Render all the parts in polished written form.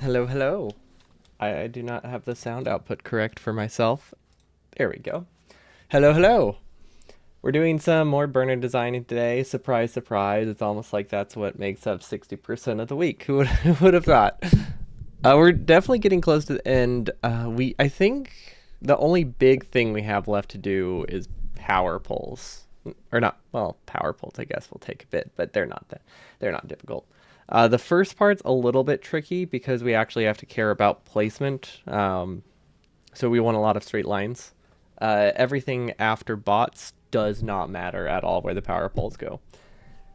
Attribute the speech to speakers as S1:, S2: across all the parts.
S1: Hello, hello. I do not have the sound output correct for myself. There we go. Hello, hello. We're doing some more burner designing today. Surprise, surprise. It's almost like that's what makes up 60% of the week. Who would have thought? We're definitely getting close to the end. I think the only big thing we have left to do is power poles. Or not, well, power poles I guess will take a bit, but they're not difficult. The first part's a little bit tricky because we actually have to care about placement. So we want a lot of straight lines. Everything after bots does not matter at all where the power poles go.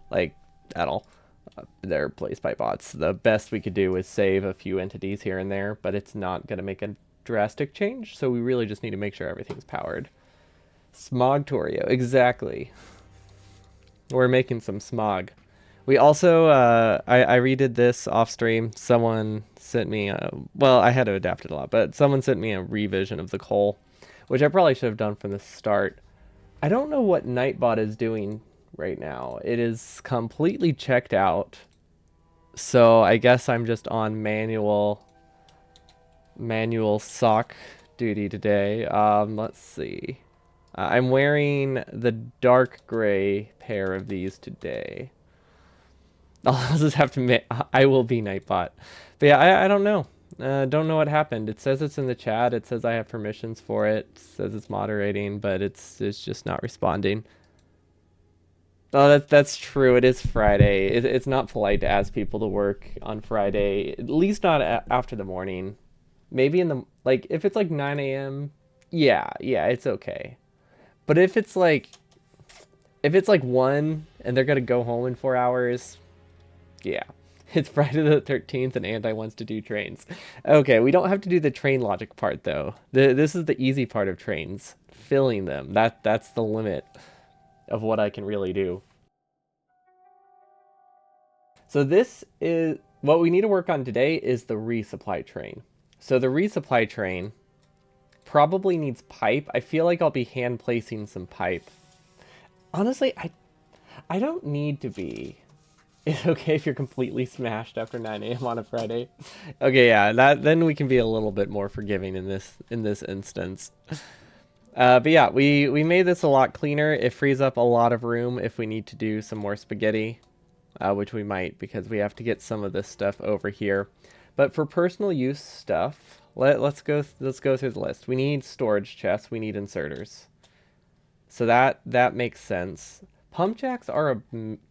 S1: Like, at all. They're placed by bots. The best we could do is save a few entities here and there, but it's not going to make a drastic change, so we really just need to make sure everything's powered. Smogtorio, exactly. We're making some smog. We also, I redid this off stream. Someone sent me, well, I had to adapt it a lot, but someone sent me a revision of the coal, which I probably should have done from the start. I don't know what Nightbot is doing right now. It is completely checked out. So I guess I'm just on manual sock duty today. Let's see. I'm wearing the dark gray pair of these today. I'll just have to admit, I will be Nightbot. But yeah, I don't know. Don't know what happened. It says it's in the chat. It says I have permissions for it. It says it's moderating, but it's just not responding. Oh, that's true. It is Friday. It's not polite to ask people to work on Friday. At least not after the morning. Maybe in the like if it's like 9 a.m. Yeah, it's okay. But if it's like 1 and they're gonna go home in 4 hours, yeah. It's Friday the 13th and Anti wants to do trains. Okay, we don't have to do the train logic part though. This is the easy part of trains. Filling them. That's the limit of what I can really do. So this is what we need to work on today is the resupply train. So the resupply train probably needs pipe. I feel like I'll be hand placing some pipe. Honestly, I don't need to be. It's okay if you're completely smashed after 9 a.m. on a Friday. Okay, yeah, that then we can be a little bit more forgiving in this instance. But yeah, we made this a lot cleaner. It frees up a lot of room if we need to do some more spaghetti, which we might because we have to get some of this stuff over here. But for personal use stuff, let's go through the list. We need storage chests. We need inserters. So that makes sense. Pump jacks are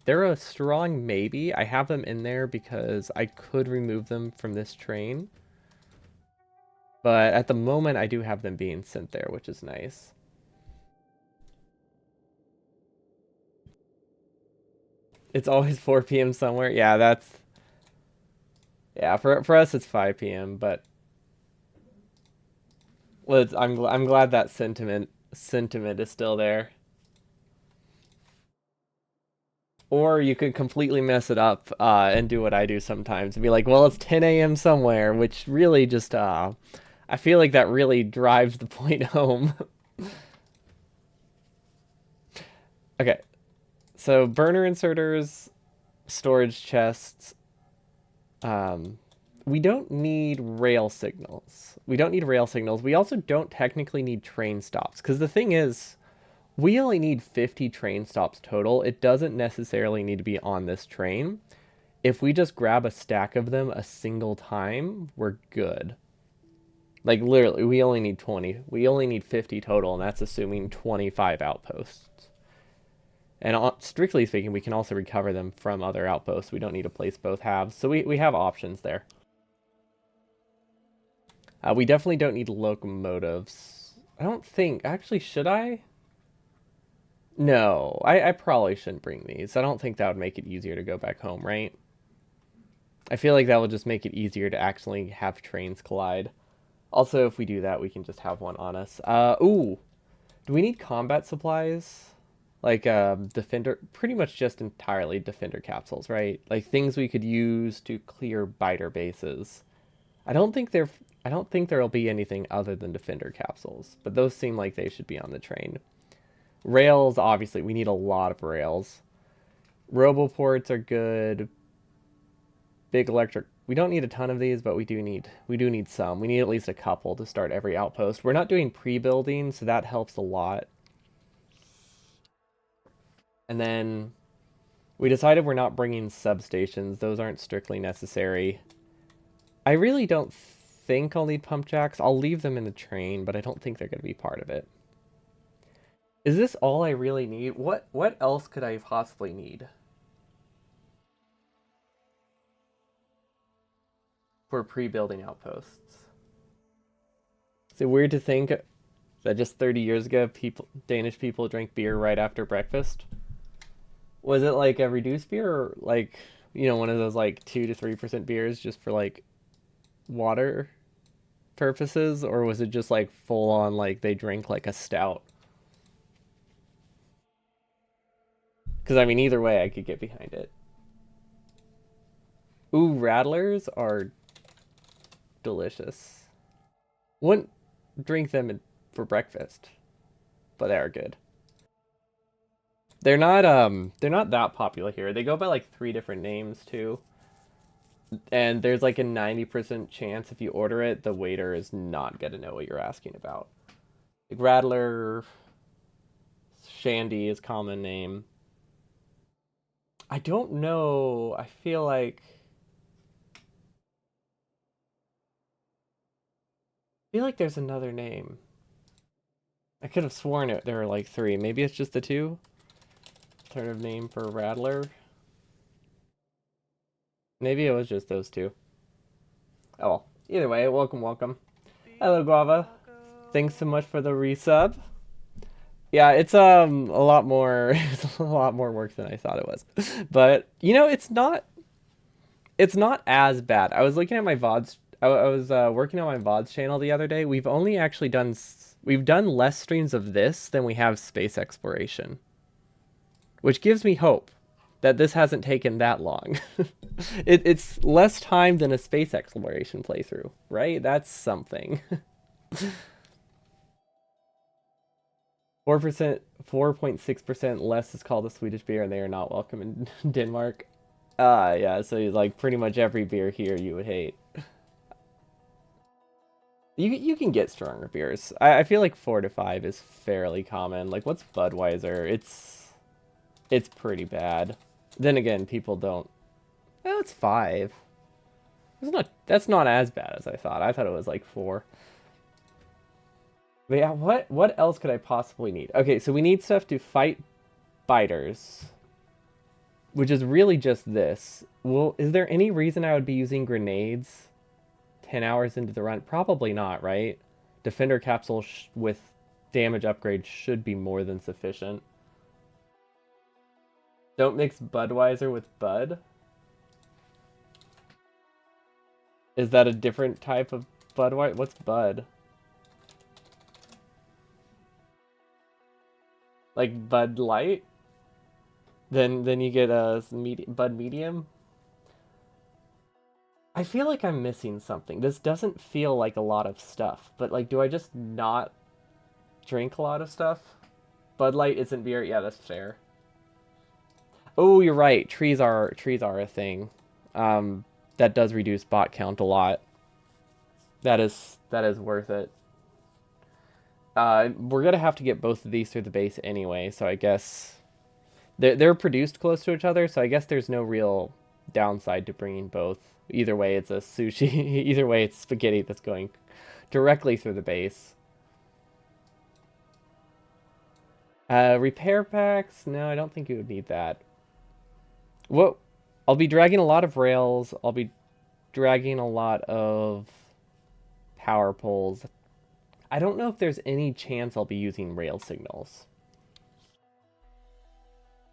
S1: they're a strong maybe. I have them in there because I could remove them from this train. But at the moment I do have them being sent there, which is nice. It's always 4 p.m. somewhere. Yeah, for us it's 5 p.m., but I'm glad that sentiment is still there. Or you could completely mess it up and do what I do sometimes and be like, well, it's 10 a.m. somewhere, which really just, I feel like that really drives the point home. Okay, so burner inserters, storage chests. Um, we don't need rail signals. We don't need rail signals. We also don't technically need train stops because the thing is, we only need 50 train stops total. It doesn't necessarily need to be on this train. If we just grab a stack of them a single time, we're good. Like literally, we only need 20. We only need 50 total, and that's assuming 25 outposts. And strictly speaking, we can also recover them from other outposts. We don't need to place both halves. So we have options there. We definitely don't need locomotives. I don't think. Actually, should I? No, I probably shouldn't bring these. I don't think that would make it easier to go back home, right? I feel like that will just make it easier to actually have trains collide. Also, if we do that, we can just have one on us. Ooh, do we need combat supplies? Like defender, pretty much just entirely defender capsules, right? Like things we could use to clear biter bases. I don't think there, I don't think there'll be anything other than defender capsules, but those seem like they should be on the train. Rails, obviously, we need a lot of rails. Roboports are good. Big electric We don't need a ton of these, but we do need some. We need at least a couple to start every outpost. We're not doing pre-building, so that helps a lot. And then we decided we're not bringing substations. Those aren't strictly necessary. I really don't think I'll need pump jacks. I'll leave them in the train, but I don't think they're going to be part of it. Is this all I really need? What else could I possibly need for pre-building outposts? Is it weird to think that just 30 years ago, Danish people drank beer right after breakfast? Was it like a reduced beer, or like one of those like 2 to 3% beers just for like water purposes, or was it just like full on like they drink like a stout? Because I mean, either way, I could get behind it. Ooh, rattlers are delicious. Wouldn't drink them for breakfast, but they are good. They're not that popular here. They go by like 3 different names too. And there's like a 90% chance if you order it, the waiter is not gonna know what you're asking about. Like Rattler, Shandy is common name. I don't know. I feel like there's another name. I could have sworn there were like three. Maybe it's just the two. Alternative name for Rattler. Maybe it was just those two. Oh well. Either way, welcome, welcome. Hello, Guava. Thanks so much for the resub. Yeah, it's a lot more it's a lot more work than I thought it was. But it's not as bad. I was looking at my VODs. I was working on my VODs channel the other day. We've done less streams of this than we have space exploration, which gives me hope that this hasn't taken that long. It's less time than a space exploration playthrough, right? That's something. 4%, 4.6% less is called a Swedish beer, and they are not welcome in Denmark. Yeah, so like pretty much every beer here you would hate. You can get stronger beers. I feel like 4 to 5 is fairly common. Like what's Budweiser? It's pretty bad. Then again, people don't. Oh, it's 5. That's not as bad as I thought. I thought it was like 4. But yeah, what else could I possibly need? Okay, so we need stuff to fight biters, which is really just this. Well, is there any reason I would be using grenades 10 hours into the run? Probably not, right? Defender capsule with damage upgrade should be more than sufficient. Don't mix Budweiser with Bud. Is that a different type of Budweiser? What's Bud? Like Bud Light? Then you get a Bud Medium. I feel like I'm missing something. This doesn't feel like a lot of stuff, but like, do I just not drink a lot of stuff? Bud Light isn't beer. Yeah, that's fair. Oh, you're right. Trees are a thing. That does reduce bot count a lot. That is worth it. We're gonna have to get both of these through the base anyway, so I guess they're produced close to each other, so I guess there's no real downside to bringing both. Either way, it's a sushi. Either way, it's spaghetti that's going directly through the base. Repair packs? No, I don't think you would need that. What? I'll be dragging a lot of rails. I'll be dragging a lot of power poles. I don't know if there's any chance I'll be using rail signals.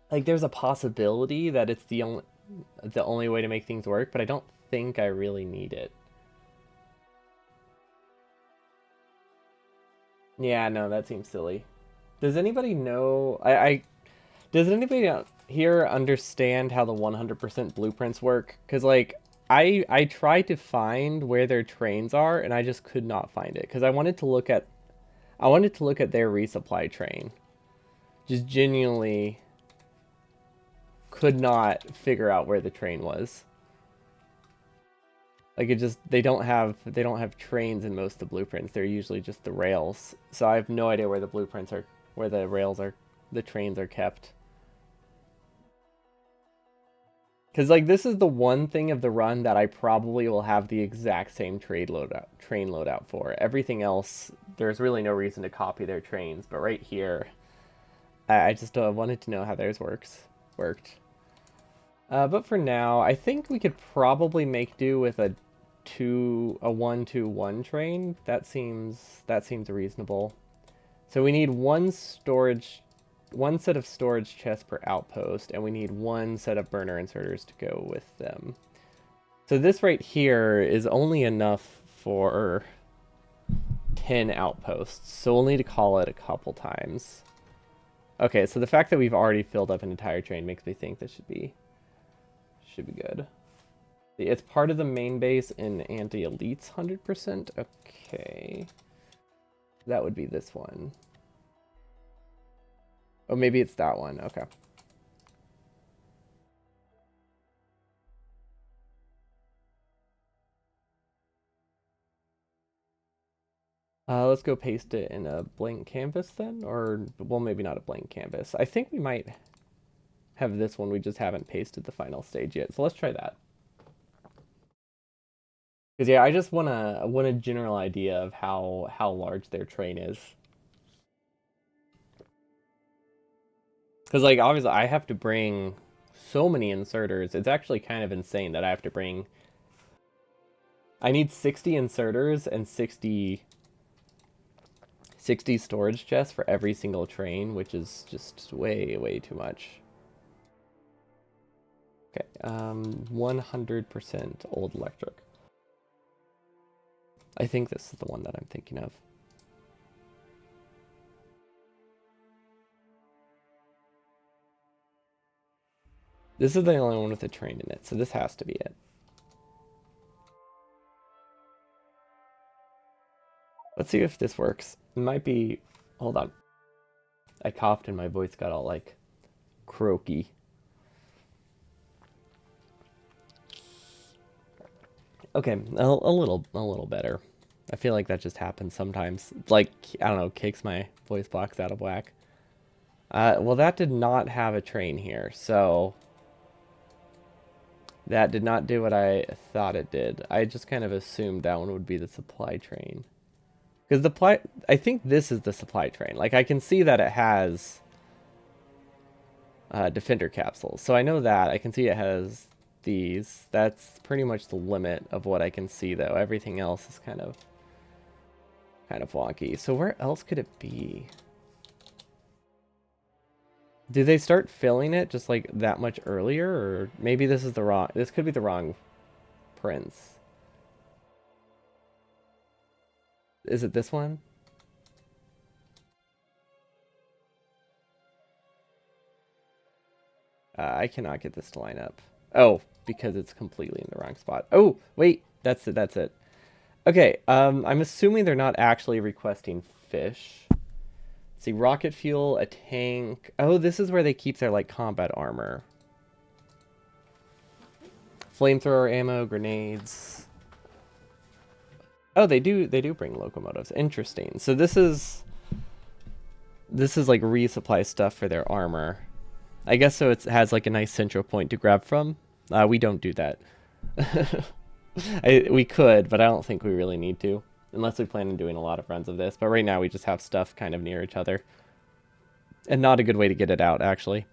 S1: Like, there's a possibility that it's the only way to make things work, but I don't think I really need it. Yeah, no, that seems silly. Does anybody know? Does anybody out here understand how the 100% blueprints work? Because like I tried to find where their trains are, and I just could not find it because I wanted to look at their resupply train. Just genuinely could not figure out where the train was. Like it just they don't have trains in most of the blueprints. They're usually just the rails. So I have no idea where the blueprints are, where the rails are, the trains are kept. Because like this is the one thing of the run that I probably will have the exact same train loadout for. Everything else, there's really no reason to copy their trains. But right here, I just wanted to know how theirs worked. But for now, I think we could probably make do with a 1-2-1 train. That seems reasonable. So we need one set of storage chests per outpost, and we need one set of burner inserters to go with them. So this right here is only enough for 10 outposts, so we'll need to call it a couple times. Okay, so the fact that we've already filled up an entire train makes me think this should be good. It's part of the main base in anti-elites 100%. Okay. That would be this one. Oh, maybe it's that one. Okay. Let's go paste it in a blank canvas then, or, well, maybe not a blank canvas. I think we might have this one, we just haven't pasted the final stage yet, so let's try that. Because yeah, I just want a general idea of how large their train is. Because like obviously I have to bring so many inserters. It's actually kind of insane that I have to bring. I need 60 inserters and 60 storage chests for every single train, which is just way too much. Okay, 100% old electric. I think this is the one that I'm thinking of. This is the only one with a train in it, so this has to be it. Let's see if this works. It might be... Hold on. I coughed and my voice got all, like, croaky. Okay, a little better. I feel like that just happens sometimes. Like, I don't know, kicks my voice box out of whack. Well, that did not have a train here, so that did not do what I thought it did. I just kind of assumed that one would be the supply train. Because I think this is the supply train. Like, I can see that it has defender capsules, so I know that. I can see it has these. That's pretty much the limit of what I can see, though. Everything else is kind of wonky. So where else could it be? Do they start filling it just like that much earlier, or maybe this is the wrong? This could be the wrong prince. Is it this one? I cannot get this to line up. Oh, because it's completely in the wrong spot. Oh, wait, that's it. That's it. Okay, I'm assuming they're not actually requesting fish. See, rocket fuel, a tank. Oh, this is where they keep their like combat armor. Flamethrower ammo, grenades. Oh, they do bring locomotives. Interesting. So this is like resupply stuff for their armor. I guess so it has like a nice central point to grab from. We don't do that. We could, but I don't think we really need to. Unless we plan on doing a lot of runs of this. But right now we just have stuff kind of near each other. And not a good way to get it out, actually.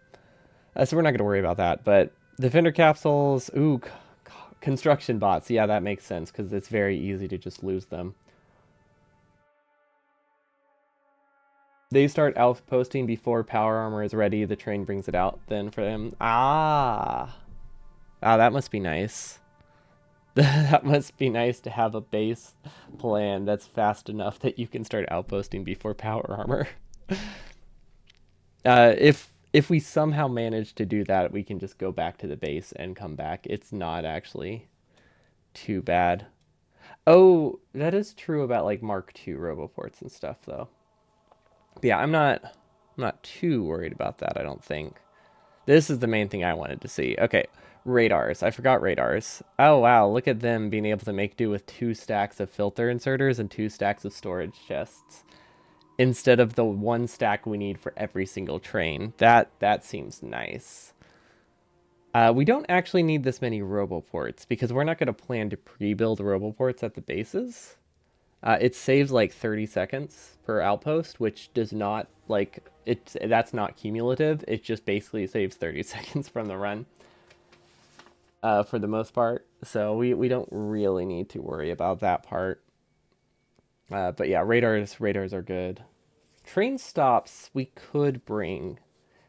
S1: So we're not going to worry about that. But defender capsules, ooh, construction bots. Yeah, that makes sense because it's very easy to just lose them. They start outposting before power armor is ready. The train brings it out then for them. Ah, that must be nice. That must be nice to have a base plan that's fast enough that you can start outposting before power armor. If we somehow manage to do that, we can just go back to the base and come back. It's not actually too bad. Oh, that is true about like Mark II roboports and stuff though. But yeah, I'm not too worried about that, I don't think. This is the main thing I wanted to see. Okay, radars. I forgot radars. Oh wow, look at them being able to make do with 2 stacks of filter inserters and 2 stacks of storage chests instead of the 1 stack we need for every single train. That seems nice. We don't actually need this many roboports because we're not going to plan to pre-build roboports at the bases. It saves like 30 seconds per outpost, which does not like it's that's not cumulative. It just basically saves 30 seconds from the run for the most part. So we don't really need to worry about that part. But yeah, radars are good. Train stops we could bring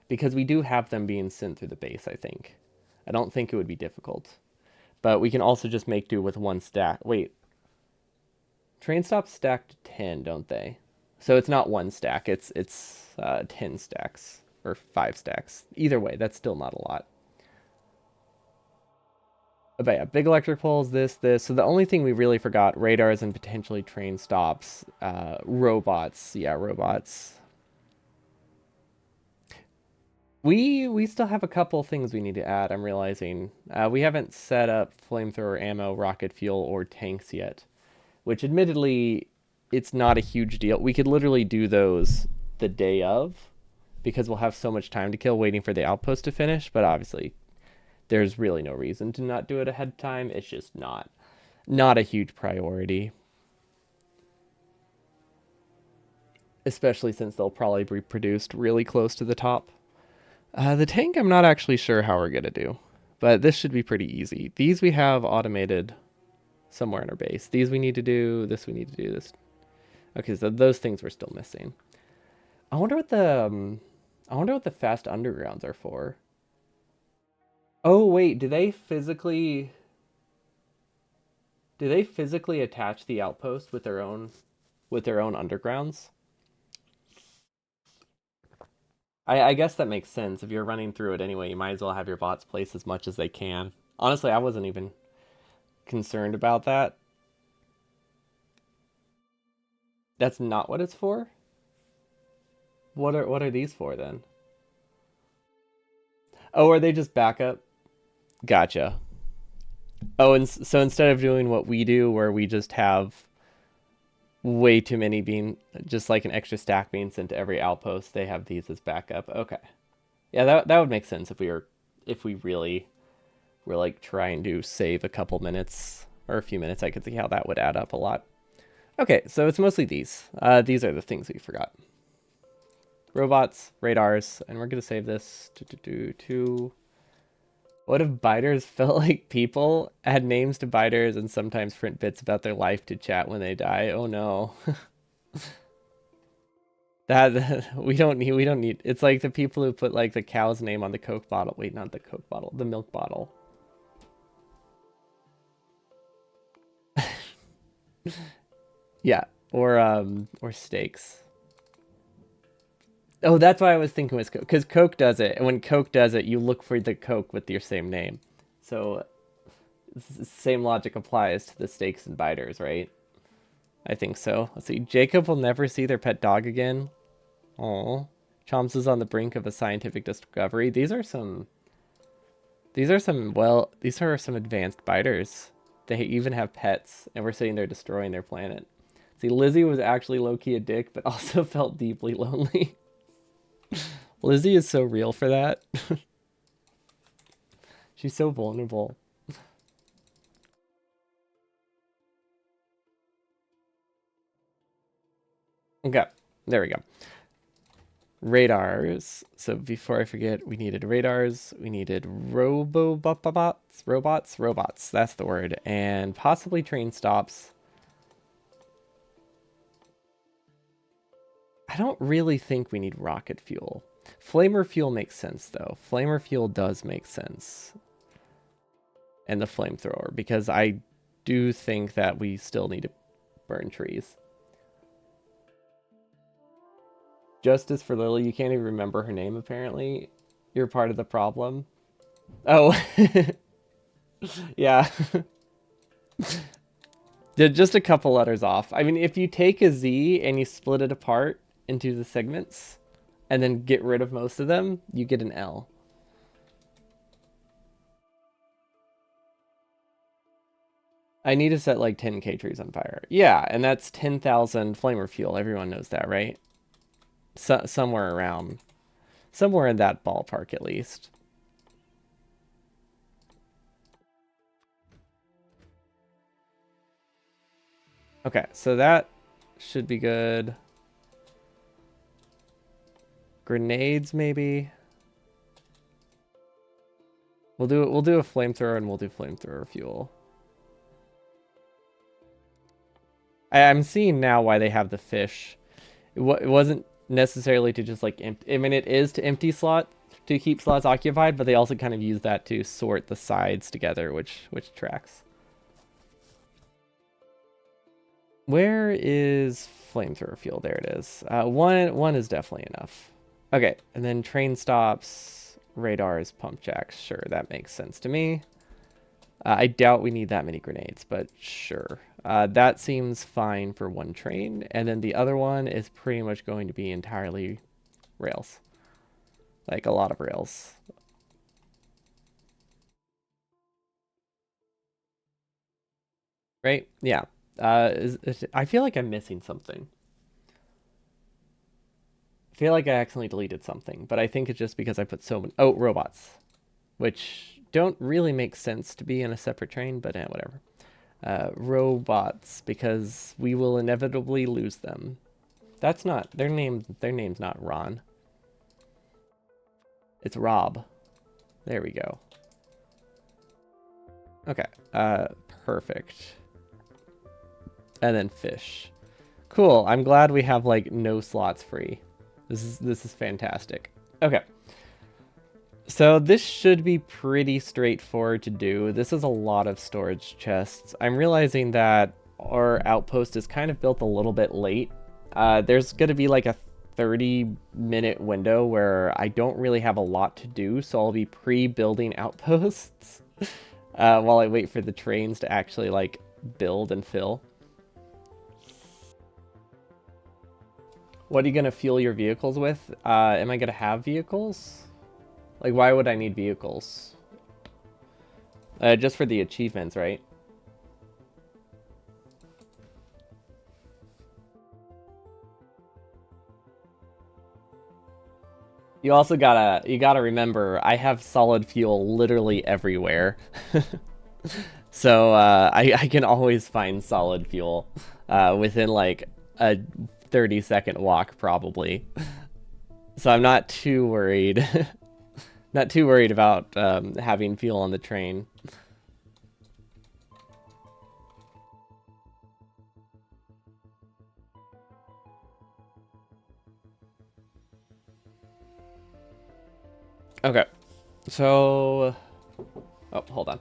S1: because we do have them being sent through the base. I think. I don't think it would be difficult. But we can also just make do with 1 stack. Wait, train stops stack to 10, don't they? So it's not 1 stack. It's 10 stacks or 5 stacks. Either way, that's still not a lot. But yeah, big electric poles. This. So the only thing we really forgot: radars and potentially train stops. Robots. Yeah, robots. We still have a couple things we need to add. I'm realizing we haven't set up flamethrower ammo, rocket fuel, or tanks yet. Which admittedly, it's not a huge deal. We could literally do those the day of because we'll have so much time to kill waiting for the outpost to finish. But obviously, there's really no reason to not do it ahead of time. It's just not a huge priority, especially since they'll probably be produced really close to the top. The tank, I'm not actually sure how we're gonna do, but this should be pretty easy. These we have automated somewhere in our base. These we need to do. This we need to do. This. Okay, so those things we're still missing. I wonder what the fast undergrounds are for. Oh wait, do they physically attach the outpost with their own undergrounds? I guess that makes sense. If you're running through it anyway, you might as well have your bots place as much as they can. Honestly, I wasn't even concerned about that. That's not what it's for? What are these for then? Oh, are they just backup? Gotcha. Oh, and so instead of doing what we do, where we just have way too many being just like an extra stack being sent to every outpost, they have these as backup. Okay, yeah, that would make sense if we really were like trying to save a couple minutes or a few minutes. I could see how that would add up a lot. Okay, so it's mostly these. These are the things we forgot: robots, radars, and we're gonna save this to. What if biters felt like people, add names to biters, and sometimes print bits about their life to chat when they die? Oh no. That we don't need it's like the people who put like the cow's name on the Coke bottle. Wait, not the Coke bottle, the milk bottle. Yeah, or steaks. Oh, that's why I was thinking was Coke, because Coke does it, and when Coke does it, you look for the Coke with your same name. So same logic applies to the steaks and biters, right? I think so. Let's see. Jacob will never see their pet dog again. Oh, Chomps is on the brink of a scientific discovery. These are some advanced biters. They even have pets, and we're sitting there destroying their planet. See, Lizzie was actually low-key a dick, but also felt deeply lonely. Lizzie is so real for that. She's so vulnerable. Okay, there we go. Radars. So before I forget, we needed radars. We needed robots. That's the word. And possibly train stops. I don't really think we need rocket fuel. Flamer fuel makes sense, though. Flamer fuel does make sense. And the flamethrower, because I do think that we still need to burn trees. Justice for Lily, you can't even remember her name, apparently. You're part of the problem. Oh, yeah. Just a couple letters off. I mean, if you take a Z and you split it apart into the segments and then get rid of most of them, you get an L. I need to set like 10k trees on fire. Yeah, and that's 10,000 flamer fuel. Everyone knows that, right? Somewhere around, somewhere in that ballpark at least. Okay, so that should be good. Grenades, maybe. We'll do a flamethrower and we'll do flamethrower fuel. I'm seeing now why they have the fish. It wasn't necessarily to just like empty. I mean, it is to empty slot to keep slots occupied, but they also kind of use that to sort the sides together, which tracks. Where is flamethrower fuel? There it is. One is definitely enough. Okay, and then train stops, radars, pump jacks. Sure, that makes sense to me. I doubt we need that many grenades, but sure. That seems fine for one train, and then the other one is pretty much going to be entirely rails. Like a lot of rails. Right? Yeah. I feel like I'm missing something. I feel like I accidentally deleted something, but I think it's just because I put so many... Oh, robots. Which don't really make sense to be in a separate train, but whatever. Robots, because we will inevitably lose them. That's not... Their name's not Ron. It's Rob. There we go. Okay. Perfect. And then fish. Cool. I'm glad we have like no slots free. This is fantastic. Okay. So this should be pretty straightforward to do. This is a lot of storage chests. I'm realizing that our outpost is kind of built a little bit late. There's going to be like a 30-minute window where I don't really have a lot to do, so I'll be pre-building outposts while I wait for the trains to actually like build and fill. What are you going to fuel your vehicles with? Am I going to have vehicles? Like, why would I need vehicles? Just for the achievements, right? You gotta remember, I have solid fuel literally everywhere. So, I can always find solid fuel, within like a 30-second walk, probably. So I'm not too worried. Not too worried about having fuel on the train. Okay, so... Oh, hold on.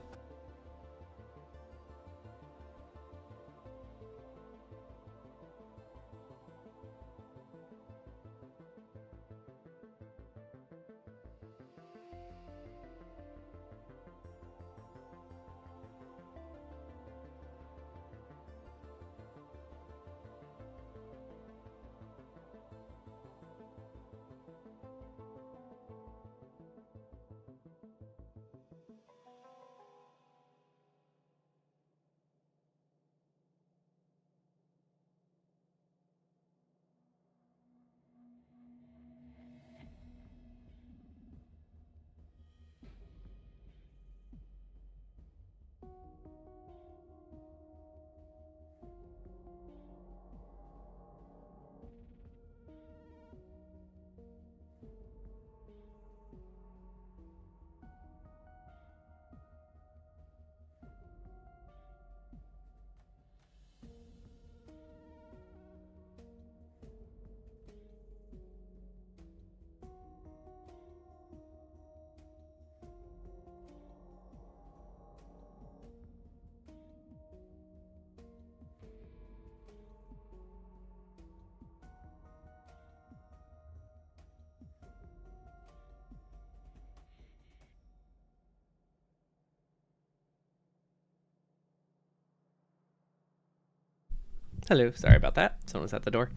S1: Hello, sorry about that. Someone was at the door.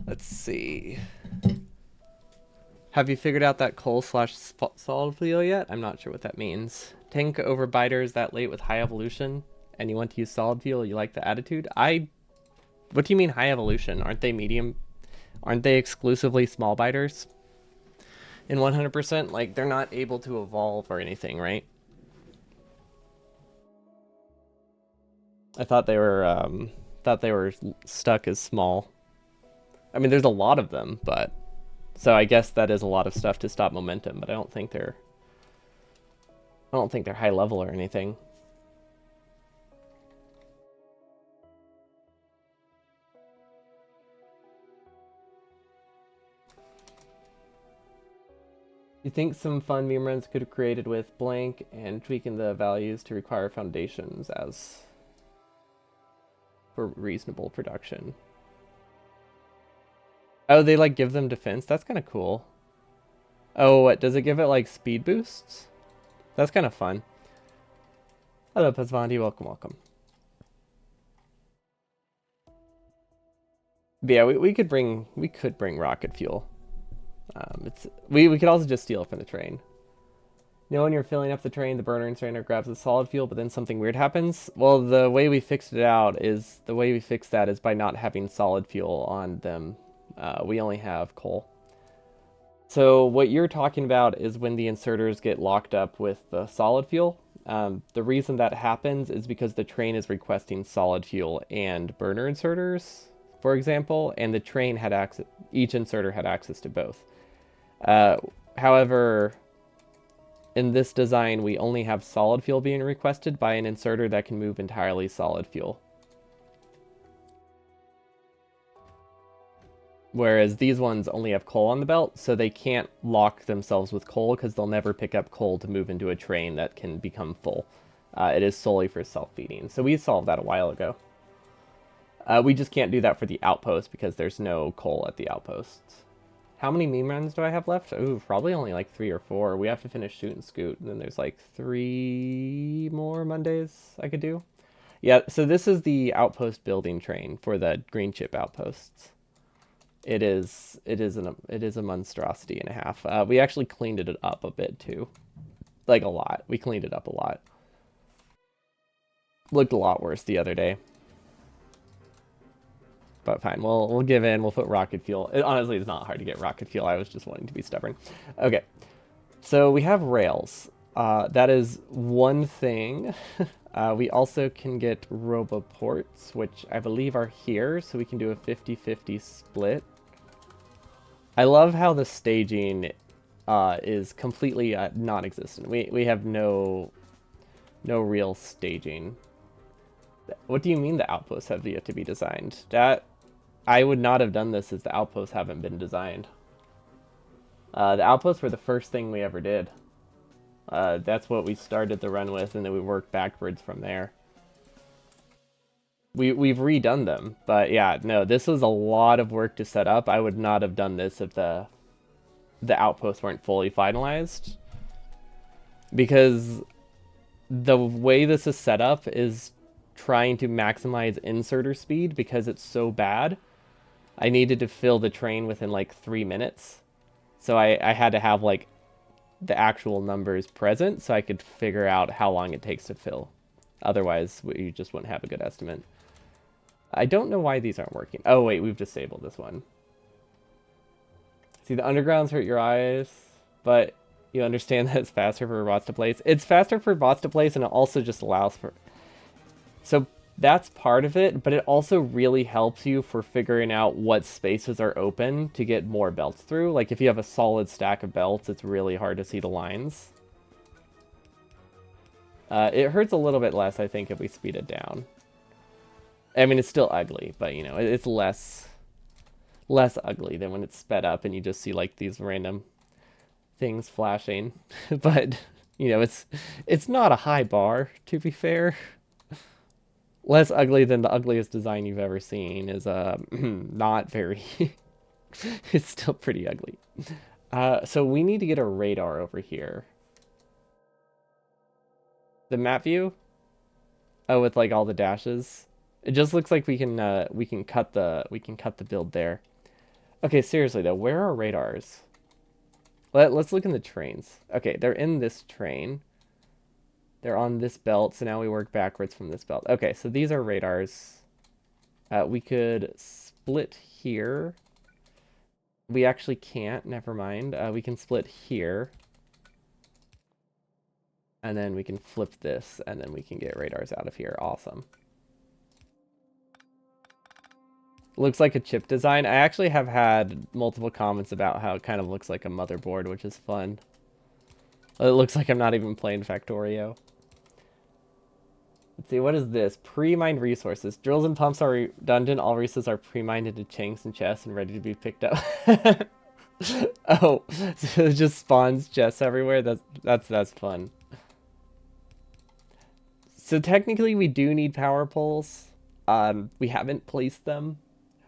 S1: Let's see. Have you figured out that coal slash solid fuel yet? I'm not sure what that means. Tank over biters that late with high evolution? and you want to use solid fuel, you like the attitude. What do you mean high evolution? Aren't they medium? Aren't they exclusively small biters? In 100%, like they're not able to evolve or anything, right? I thought they were stuck as small. I mean, there's a lot of them, but so I guess that is a lot of stuff to stop momentum. But I don't think they're high level or anything. You think some fun meme runs could have created with blank and tweaking the values to require foundations as for reasonable production. Oh, they like give them defense? That's kind of cool. Oh, what? Does it give it like speed boosts? That's kind of fun. Hello, Pazvandi. Welcome, welcome. But yeah, we could bring rocket fuel. We could also just steal it from the train. You know, when you're filling up the train, the burner incinerator grabs the solid fuel, but then something weird happens. Well, the way we fix that is by not having solid fuel on them. We only have coal. So what you're talking about is when the inserters get locked up with the solid fuel. The reason that happens is because the train is requesting solid fuel and burner inserters, for example, and the train had access. Each inserter had access to both. However, in this design, we only have solid fuel being requested by an inserter that can move entirely solid fuel. Whereas these ones only have coal on the belt, so they can't lock themselves with coal because they'll never pick up coal to move into a train that can become full. It is solely for self-feeding. So we solved that a while ago. We just can't do that for the outpost because there's no coal at the outposts. How many meme runs do I have left? Ooh, probably only like 3 or 4. We have to finish Shoot and Scoot, and then there's like 3 more Mondays I could do. Yeah, so this is the outpost building train for the green chip outposts. It is a monstrosity and a half. We actually cleaned it up a bit too, like a lot. We cleaned it up a lot. Looked a lot worse the other day, but fine. We'll give in. We'll put rocket fuel. Honestly, it's not hard to get rocket fuel. I was just wanting to be stubborn. Okay, so we have rails. That is one thing. We also can get roboports, which I believe are here, so we can do a 50-50 split. I love how the staging is completely non-existent. We have no real staging. What do you mean the outposts have yet to be designed? That I would not have done this as the outposts haven't been designed. The outposts were the first thing we ever did. That's what we started the run with, and then we worked backwards from there. We've redone them, but yeah, no, this was a lot of work to set up. I would not have done this if the outposts weren't fully finalized, because the way this is set up is trying to maximize inserter speed because it's so bad. I needed to fill the train within like 3 minutes, so I had to have like the actual numbers present so I could figure out how long it takes to fill. Otherwise, you just wouldn't have a good estimate. I don't know why these aren't working. Oh, wait, we've disabled this one. See, the undergrounds hurt your eyes, but you understand that it's faster for bots to place. It's faster for bots to place, and it also just allows for... So that's part of it, but it also really helps you for figuring out what spaces are open to get more belts through. Like, if you have a solid stack of belts, it's really hard to see the lines. It hurts a little bit less, I think, if we speed it down. I mean, it's still ugly, but, you know, it's less ugly than when it's sped up and you just see, like, these random things flashing. But, you know, it's not a high bar, to be fair. Less ugly than the ugliest design you've ever seen is, not very... It's still pretty ugly. So we need to get a radar over here. The map view? Oh, with, like, all the dashes? It just looks like we can cut the build there. Okay, seriously though, where are radars? Let's look in the trains. Okay, they're in this train. They're on this belt, so now we work backwards from this belt. Okay, so these are radars. We could split here. We actually can't, never mind. We can split here. And then we can flip this, and then we can get radars out of here. Awesome. Looks like a chip design. I actually have had multiple comments about how it kind of looks like a motherboard, which is fun. It looks like I'm not even playing Factorio. Let's see, what is this? Pre-mined resources. Drills and pumps are redundant. All resources are pre-mined into chinks and chests and ready to be picked up. Oh, so it just spawns chests everywhere? That's fun. So technically we do need power poles. We haven't placed them.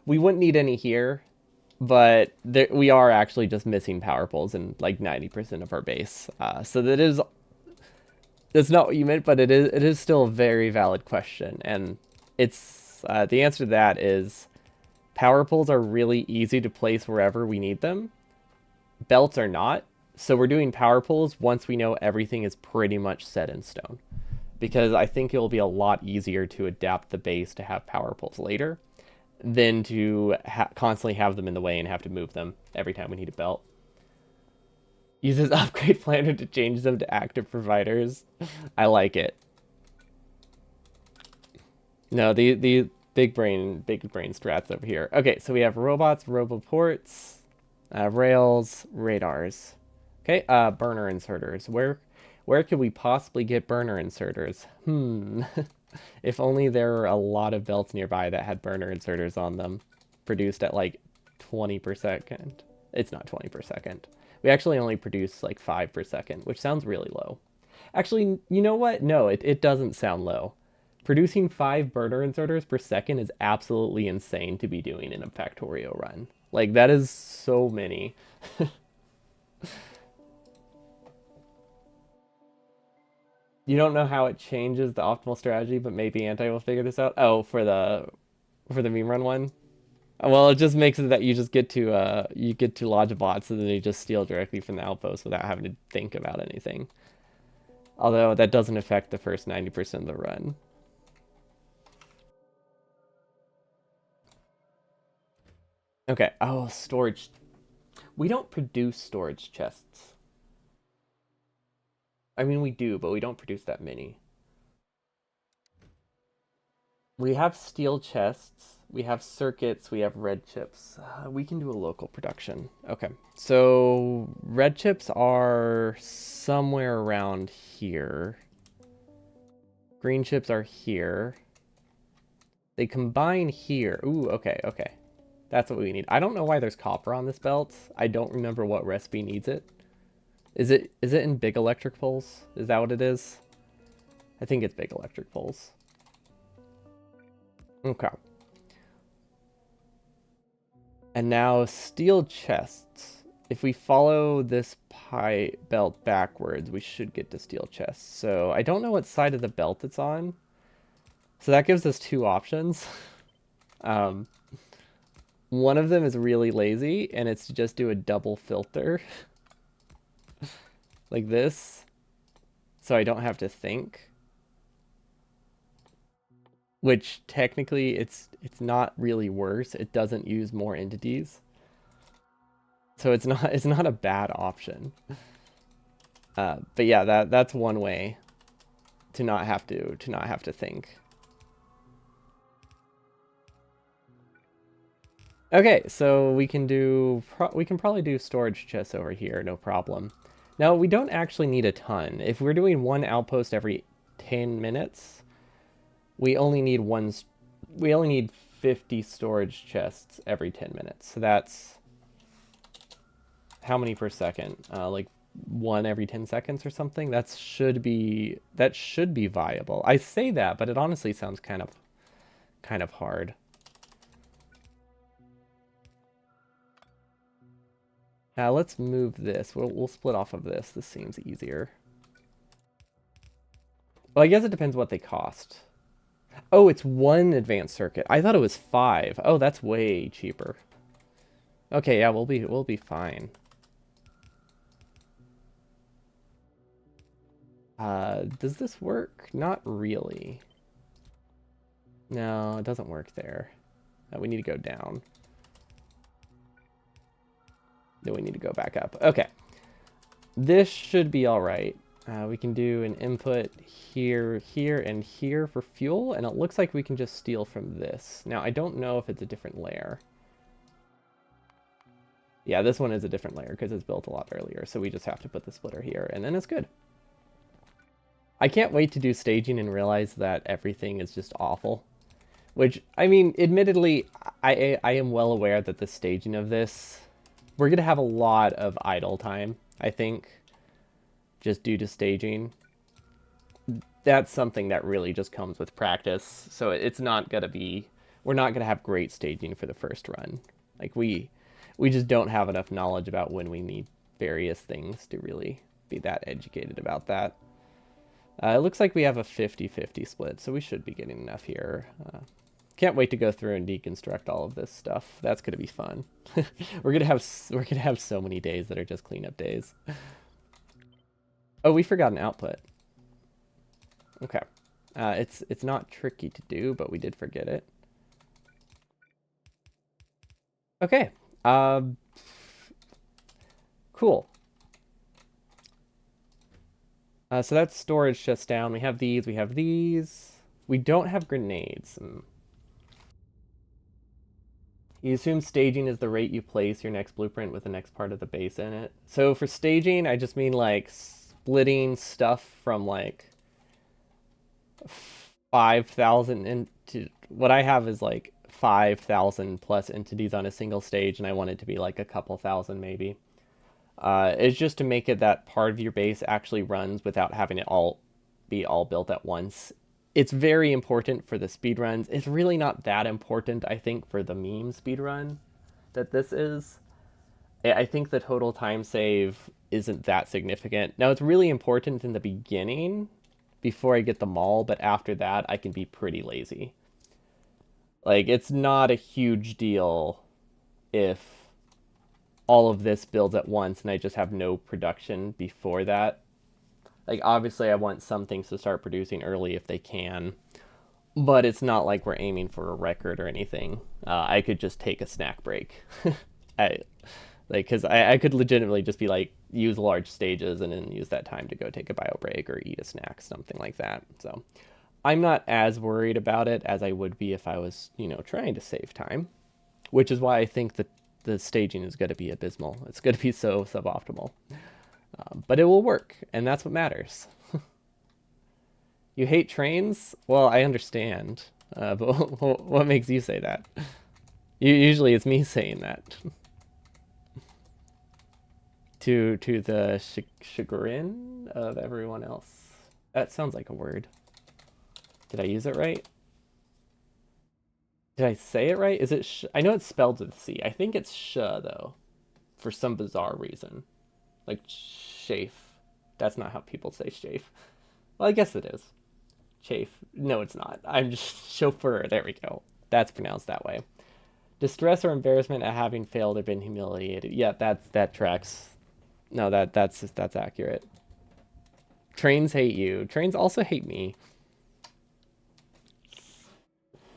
S1: We wouldn't need any here, but we are actually just missing power poles in like 90% of our base. So that's not what you meant, but it is still a very valid question, and it's the answer to that is power poles are really easy to place wherever we need them. Belts are not, so we're doing power poles once we know everything is pretty much set in stone, because I think it will be a lot easier to adapt the base to have power poles later than to constantly have them in the way and have to move them every time we need a belt. Uses upgrade planner to change them to active providers. I like it. No, the big brain strats over here. Okay, so we have robots, roboports, rails, radars. Okay, burner inserters. Where could we possibly get burner inserters? If only there were a lot of belts nearby that had burner inserters on them, produced at like 20 per second. It's not 20 per second. We actually only produce like 5 per second, which sounds really low. Actually, you know what? No, it doesn't sound low. Producing 5 burner inserters per second is absolutely insane to be doing in a Factorio run. Like, that is so many. You don't know how it changes the optimal strategy, but maybe Anti will figure this out. Oh, for the meme run one? Well, it just makes it that you get to Logibots and then you just steal directly from the outpost without having to think about anything. Although that doesn't affect the first 90% of the run. Okay. Oh, storage. We don't produce storage chests. I mean, we do, but we don't produce that many. We have steel chests, we have circuits, we have red chips. We can do a local production. Okay, so red chips are somewhere around here. Green chips are here. They combine here. Ooh, okay, okay. That's what we need. I don't know why there's copper on this belt. I don't remember what recipe needs it. Is it in big electric poles? Is that what it is? I think it's big electric poles. Okay. And now steel chests. If we follow this pie belt backwards, we should get to steel chests. So I don't know what side of the belt it's on. So that gives us 2 options. Um, one of them is really lazy, and it's to just do a double filter. Like this. So I don't have to think. Which technically it's not really worse. It doesn't use more entities. So it's not a bad option. But yeah, that's one way to not have to think. Okay, so we can probably do storage chests over here, no problem. Now we don't actually need a ton. If we're doing one outpost every 10 minutes, we only need 50 storage chests every 10 minutes. So that's how many per second? Like 1 every 10 seconds or something. That should be viable. I say that, but it honestly sounds kind of hard. Now let's move this. We'll split off of this. This seems easier. Well, I guess it depends what they cost. Oh, it's 1 advanced circuit. I thought it was 5. Oh, that's way cheaper. Okay, yeah, we'll be fine. Does this work? Not really. No, it doesn't work there. We need to go down. Then we need to go back up. Okay. This should be all right. We can do an input here, here, and here for fuel, and it looks like we can just steal from this. Now, I don't know if it's a different layer. Yeah, this one is a different layer because it's built a lot earlier, so we just have to put the splitter here, and then it's good. I can't wait to do staging and realize that everything is just awful. Which, I mean, admittedly, I am well aware that the staging of this, we're going to have a lot of idle time, I think, just due to staging. That's something that really just comes with practice. So it's not going to be, we're not going to have great staging for the first run. Like we just don't have enough knowledge about when we need various things to really be that educated about that. It looks like we have a 50-50 split, so we should be getting enough here. Can't wait to go through and deconstruct all of this stuff. That's gonna be fun. we're gonna have so many days that are just cleanup days. Oh, we forgot an output. Okay, it's not tricky to do, but we did forget it. Okay, cool. So that's storage just down. We have these. We have these. We don't have grenades. You assume staging is the rate you place your next blueprint with the next part of the base in it. So for staging, I just mean like splitting stuff from like 5,000 into what I have is like 5,000 plus entities on a single stage, and I want it to be like a couple thousand maybe. It's just to make it that part of your base actually runs without having it all be all built at once. It's very important for the speed runs. It's really not that important, I think, for the meme speed run that this is. I think the total time save isn't that significant. Now, it's really important in the beginning before I get them all, but after that, I can be pretty lazy. Like, it's not a huge deal if all of this builds at once and I just have no production before that. Like, obviously, I want some things to start producing early if they can, but it's not like we're aiming for a record or anything. I could just take a snack break. I like because I could legitimately just be like use large stages and then use that time to go take a bio break or eat a snack, something like that. So I'm not as worried about it as I would be if I was, trying to save time, which is why I think that the staging is going to be abysmal. It's going to be so suboptimal, but it will work, and that's what matters. You hate trains? Well, I understand, but what makes you say that? Usually, it's me saying that. To the chagrin of everyone else. That sounds like a word. Did I use it right? Did I say it right? Is it I know it's spelled with C. I think it's though, for some bizarre reason. Like chafe. That's not how people say chafe. Well, I guess it is. Chafe. No, it's not. I'm just chauffeur. There we go. That's pronounced that way. Distress or embarrassment at having failed or been humiliated. Yeah, that tracks. No, that's accurate. Trains hate you. Trains also hate me.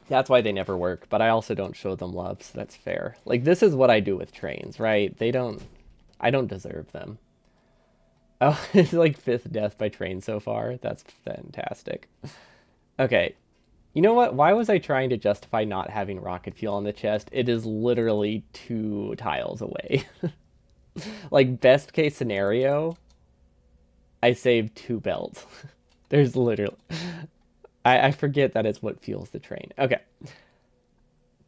S1: That's why they never work, but I also don't show them love, so that's fair. Like, this is what I do with trains, right? I don't deserve them. Oh, it's like fifth death by train so far. That's fantastic. Okay. You know what? Why was I trying to justify not having rocket fuel on the chest? It is literally 2 tiles away. Like, best case scenario, I saved 2 belts. There's literally... I forget that is what fuels the train. Okay.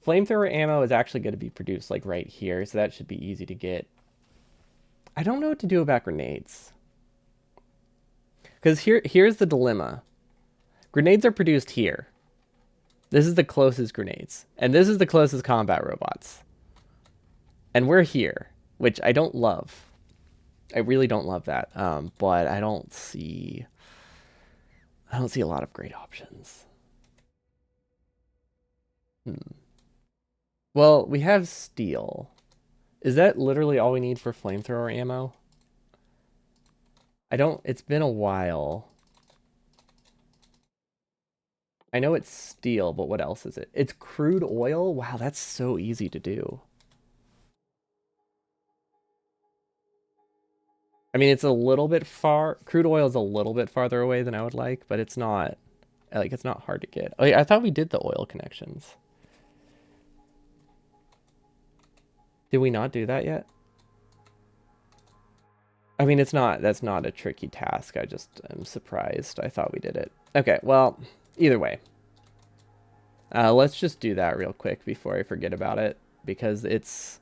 S1: Flamethrower ammo is actually going to be produced, like, right here, so that should be easy to get. I don't know what to do about grenades. Because here's the dilemma. Grenades are produced here. This is the closest grenades. And this is the closest combat robots. And we're here, which I don't love. I really don't love that. But I don't see a lot of great options. Well, we have steel. Is that literally all we need for flamethrower ammo? It's been a while. I know it's steel, but what else is it? It's crude oil? Wow, that's so easy to do. I mean, it's a little bit far. Crude oil is a little bit farther away than I would like, but it's not like it's not hard to get. Oh yeah, I thought we did the oil connections. Did we not do that yet? I mean, that's not a tricky task. I just am surprised. I thought we did it. Okay, well, either way. Let's just do that real quick before I forget about it because it's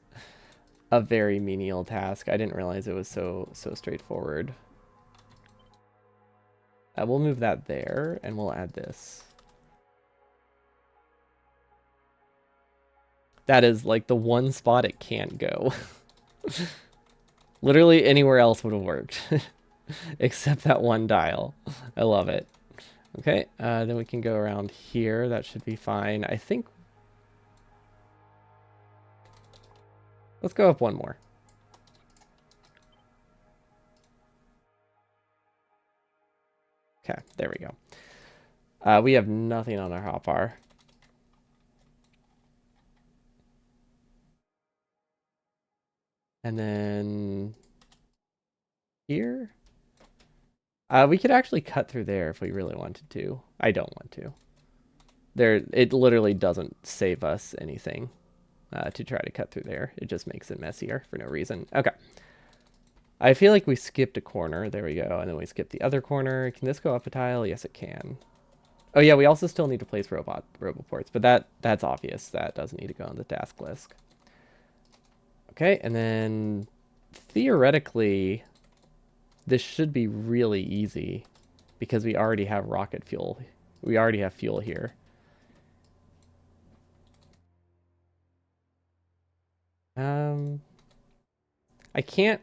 S1: a very menial task. I didn't realize it was so straightforward. We'll move that there and we'll add this. That is like the one spot it can't go. Literally anywhere else would have worked except that one dial. I love it. Okay, then we can go around here. That should be fine. I think. Let's go up one more. Okay, there we go. We have nothing on our hotbar. And then here. We could actually cut through there if we really wanted to. I don't want to. There, it literally doesn't save us anything to try to cut through there. It just makes it messier for no reason. Okay. I feel like we skipped a corner. There we go. And then we skipped the other corner. Can this go up a tile? Yes, it can. Oh yeah, we also still need to place roboports, but that's obvious. That doesn't need to go on the task list. Okay, and then theoretically, this should be really easy because we already have rocket fuel. We already have fuel here. Um, I can't.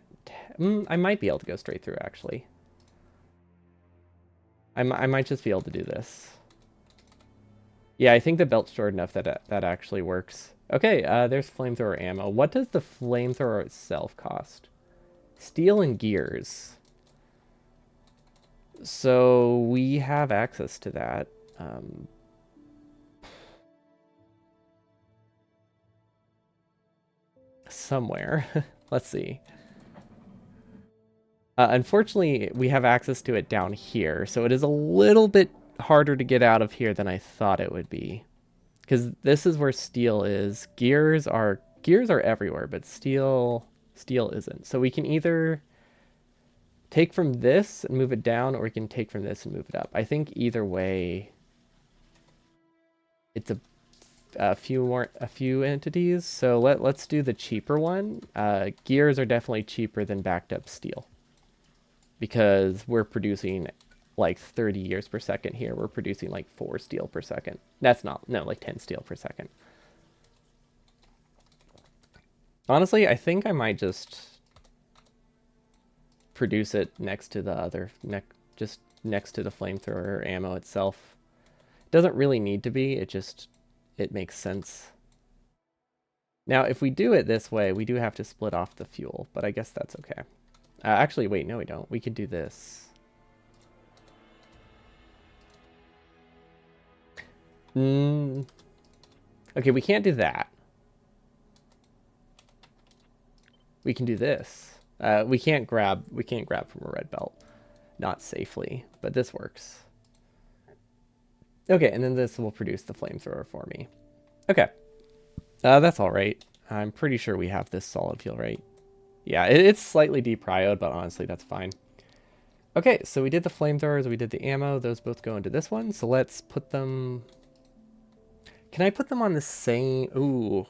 S1: I might be able to go straight through actually. I might just be able to do this. Yeah, I think the belt's short enough that that actually works. Okay, there's flamethrower ammo. What does the flamethrower itself cost? Steel and gears. So we have access to that. Somewhere. Let's see. Unfortunately, we have access to it down here, so it is a little bit harder to get out of here than I thought it would be. Because this is where steel is. Gears are everywhere, but steel isn't. So we can either take from this and move it down, or we can take from this and move it up. I think either way, it's a few entities. So let's do the cheaper one. Gears are definitely cheaper than backed up steel because we're producing like 30 years per second here. We're producing like 4 steel per second. That's not, no, like 10 steel per second. Honestly, I think I might just produce it next to the other, just next to the flamethrower ammo itself. It doesn't really need to be, it makes sense. Now, if we do it this way, we do have to split off the fuel, but I guess that's okay. Actually, wait, no we don't. We could do this. Mm, okay, we can't do that. We can do this. We can't grab from a red belt. Not safely, but this works. Okay, and then this will produce the flamethrower for me. Okay. That's all right. I'm pretty sure we have this solid fuel, right? Yeah, it's slightly deprioed, but honestly, that's fine. Okay, so we did the flamethrowers, we did the ammo. Those both go into this one. So let's put them... Can I put them on the same... Ooh.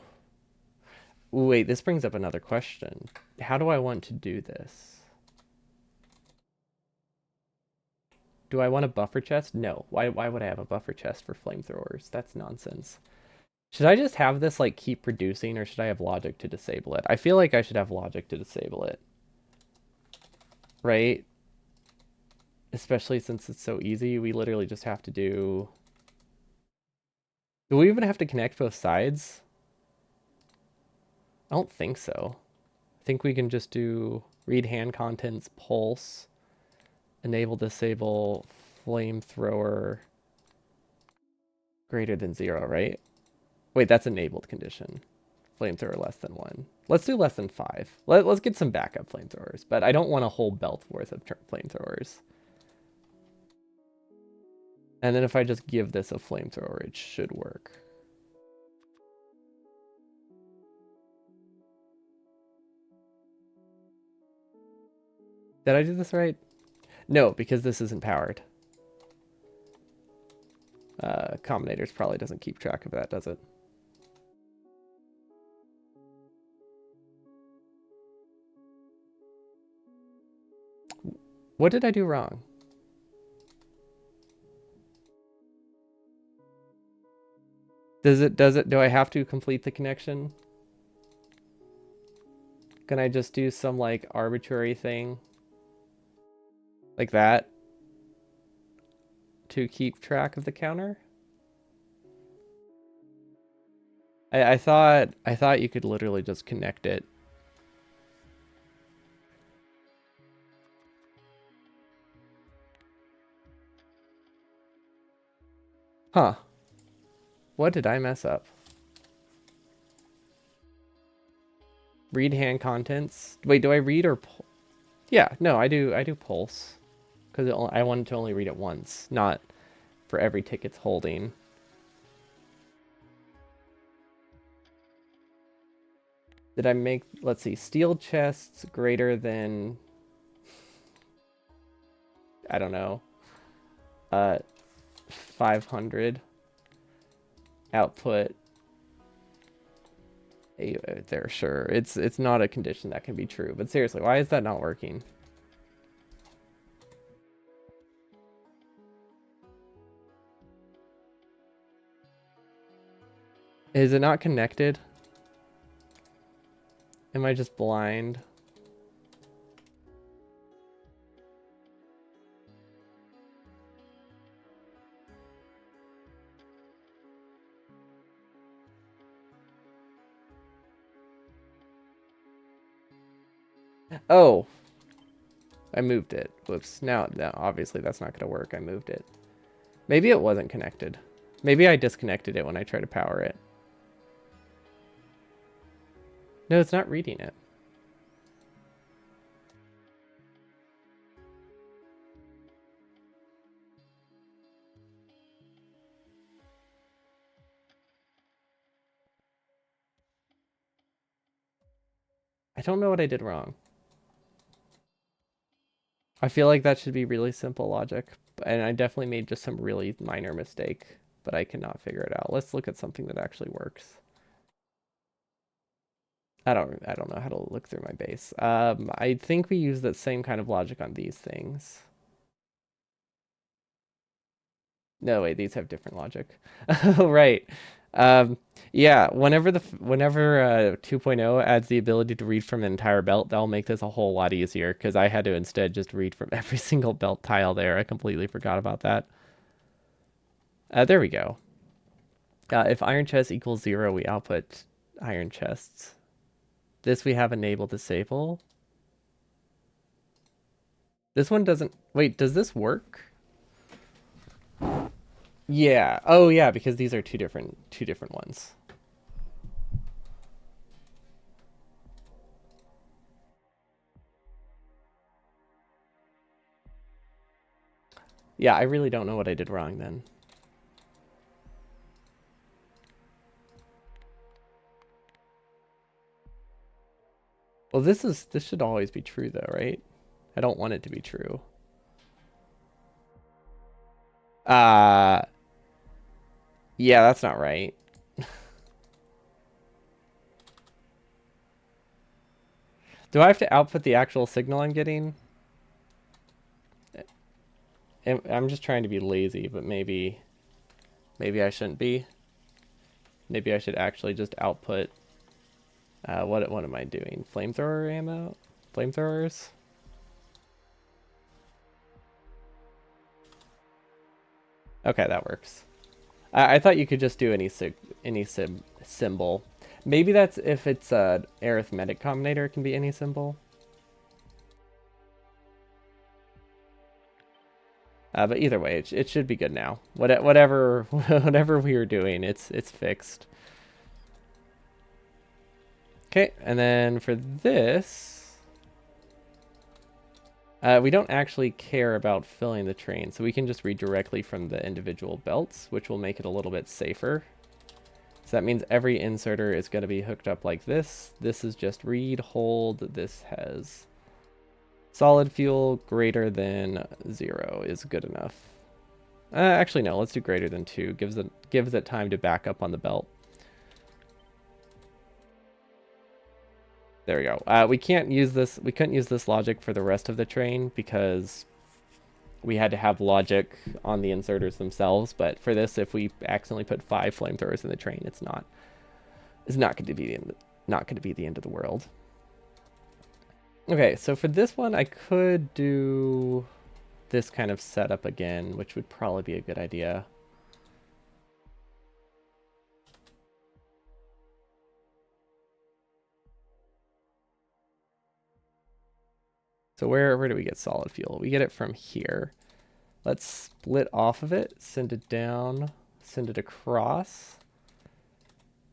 S1: Ooh, wait, this brings up another question. How do I want to do this? Do I want a buffer chest? No. Why would I have a buffer chest for flamethrowers? That's nonsense. Should I just have this like keep producing or should I have logic to disable it? I feel like I should have logic to disable it. Right? Especially since it's so easy. We literally just have to do... Do we even have to connect both sides? I don't think so. I think we can just do read hand contents, pulse, enable, disable, flamethrower. Greater than 0, right? Wait, that's enabled condition. Flamethrower less than 1. Let's do less than 5. Let's get some backup flamethrowers, but I don't want a whole belt worth of flamethrowers. And then if I just give this a flamethrower, it should work. Did I do this right? No, because this isn't powered. Combinators probably doesn't keep track of that, does it? What did I do wrong? Do I have to complete the connection? Can I just do some like arbitrary thing like that to keep track of the counter? I thought you could literally just connect it. Huh. What did I mess up? Read hand contents. Wait, do I read or pull? Yeah, no, I do pulse. Because I wanted to only read it once, not for every tick it's holding. Did I make, let's see, steel chests greater than, I don't know, 500 output. There, sure. It's not a condition that can be true, but seriously, why is that not working? Is it not connected? Am I just blind? Oh, I moved it. Whoops. Now, obviously that's not going to work. I moved it. Maybe it wasn't connected. Maybe I disconnected it when I tried to power it. No, it's not reading it. I don't know what I did wrong. I feel like that should be really simple logic, and I definitely made just some really minor mistake, but I cannot figure it out. Let's look at something that actually works. I don't know how to look through my base. I think we use that same kind of logic on these things. No, wait, these have different logic. Oh, right. Um, yeah, whenever 2.0 adds the ability to read from an entire belt, that'll make this a whole lot easier because I had to instead just read from every single belt tile there. I completely forgot about that. There we go. If iron chest equals 0, we output iron chests. This we have enable disable. This one doesn't. Wait, does this work? Yeah. Oh yeah, because these are two different ones. Yeah, I really don't know what I did wrong then. Well, this should always be true though, right? I don't want it to be true. Uh yeah, that's not right. Do I have to output the actual signal I'm getting? I'm just trying to be lazy, but maybe I shouldn't be. Maybe I should actually just output what am I doing? Flamethrower ammo? Flamethrowers? Okay, that works. I thought you could just do any symbol. Maybe that's if it's an arithmetic combinator, it can be any symbol. But either way, it should be good now. Whatever whatever we were doing, it's fixed. Okay, and then for this, we don't actually care about filling the train, so we can just read directly from the individual belts, which will make it a little bit safer. So that means every inserter is going to be hooked up like this. This is just read, hold. This has solid fuel greater than 0 is good enough. Actually, no, let's do greater than 2. Gives it time to back up on the belt. There we go. We can't use this. We couldn't use this logic for the rest of the train because we had to have logic on the inserters themselves. But for this, if we accidentally put 5 flamethrowers in the train, it's not going to be the end of the world. Okay, so for this one, I could do this kind of setup again, which would probably be a good idea. So where do we get solid fuel? We get it from here. Let's split off of it, send it down, send it across.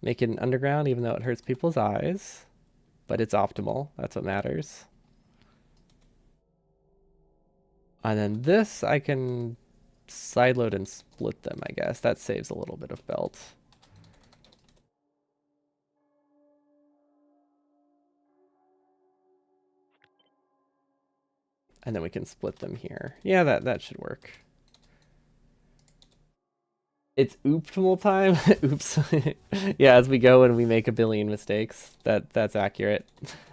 S1: Make it an underground, even though it hurts people's eyes. But it's optimal. That's what matters. And then this, I can sideload and split them, I guess. That saves a little bit of belt. And then we can split them here. Yeah, that should work. It's optimal time. Oops. Yeah, as we go and we make a billion mistakes. That's accurate.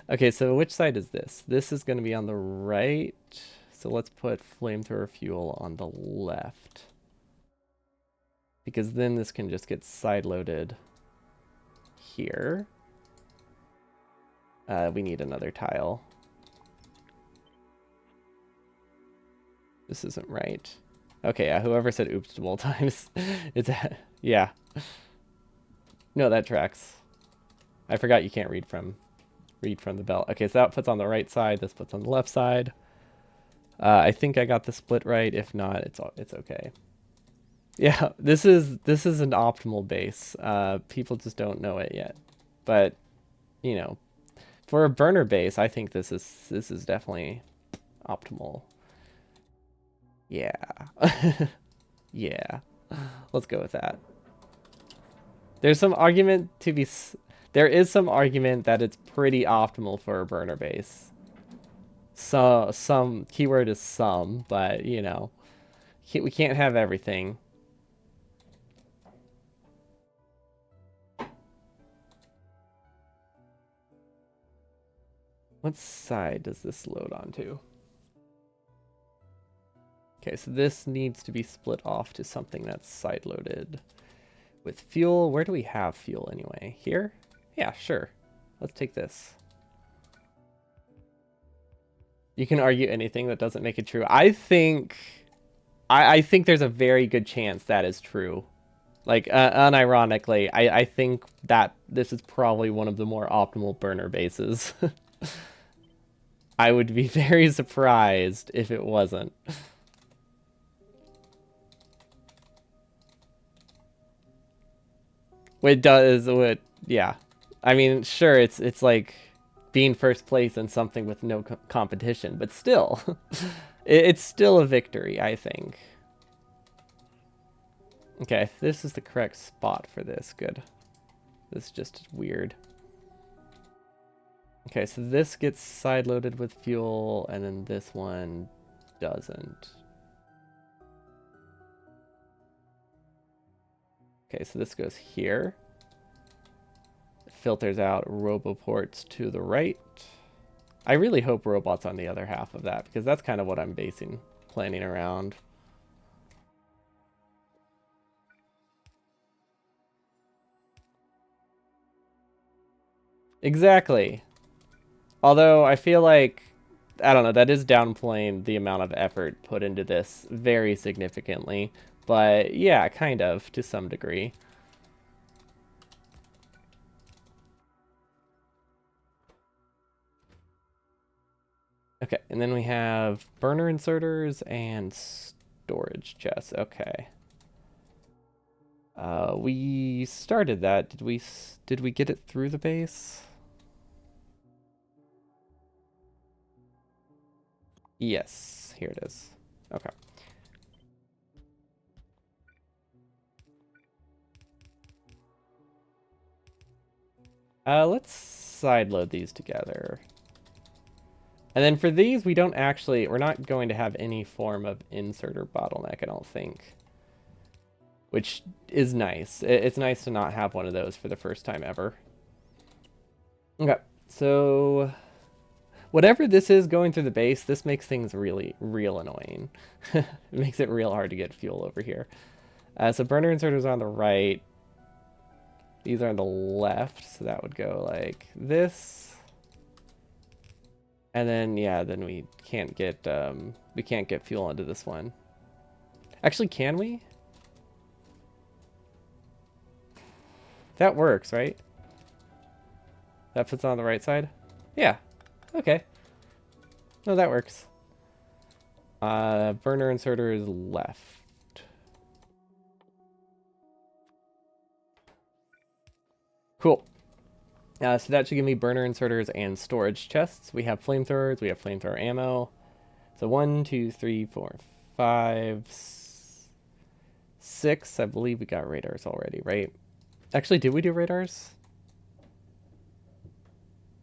S1: Okay, so which side is this? This is going to be on the right. So let's put flamethrower fuel on the left. Because then this can just get sideloaded here. We need another tile. This isn't right. Okay, yeah, whoever said oops multiple times, it's yeah. No, that tracks. I forgot you can't read from the belt. Okay, so that puts on the right side. This puts on the left side. I think I got the split right. If not, it's okay. Yeah, this is an optimal base. People just don't know it yet, but you know, for a burner base, I think this is definitely optimal. Yeah. Yeah. Let's go with that. There's some argument to be there is some argument that it's pretty optimal for a burner base. So some keyword is some, but you know, we can't have everything. What side does this load onto? Okay, so this needs to be split off to something that's side loaded with fuel. Where do we have fuel anyway? Here? Yeah, sure. Let's take this. You can argue anything that doesn't make it true. I think there's a very good chance that is true. Like, unironically, I think that this is probably one of the more optimal burner bases. I would be very surprised if it wasn't. It does, yeah. I mean, sure, it's like being first place in something with no competition, but still, it's still a victory, I think. Okay, this is the correct spot for this. Good. This is just weird. Okay, so this gets side-loaded with fuel, and then this one doesn't. Okay, so this goes here. It filters out roboports to the right. I really hope robots on the other half of that, because that's kind of what I'm planning around. Exactly. Although I feel like, I don't know, that is downplaying the amount of effort put into this very significantly. But yeah, kind of, to some degree. Okay, and then we have burner inserters and storage chest. Okay. We started that. Did we get it through the base? Yes, here it is. Okay. Let's sideload these together. And then for these, we're not going to have any form of insert or bottleneck, I don't think. Which is nice. It's nice to not have one of those for the first time ever. Okay, so whatever this is going through the base, this makes things really, real annoying. It makes it real hard to get fuel over here. So burner inserters on the right. These are on the left, so that would go like this. And then, yeah, then we can't get fuel into this one. Actually, can we? That works, right? That puts on the right side? Yeah. Okay. No, that works. Burner inserter is left. Cool. So that should give me burner inserters and storage chests. We have flamethrowers, we have flamethrower ammo. So 1, 2, 3, 4, 5, 6. I believe we got radars already, right? Actually, did we do radars?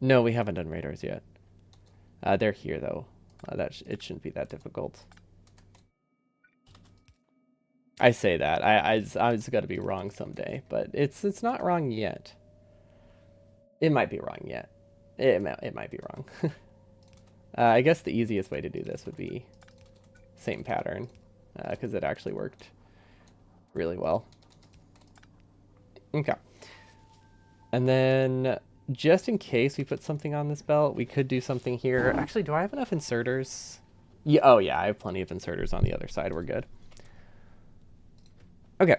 S1: No, we haven't done radars yet. They're here though. It shouldn't be that difficult. I say that. I was got to be wrong someday, but it's not wrong yet. It might be wrong yet. It might be wrong. I guess the easiest way to do this would be same pattern, because it actually worked really well. Okay. And then just in case we put something on this belt, we could do something here. Actually, do I have enough inserters? Yeah, oh yeah, I have plenty of inserters on the other side. We're good. Okay.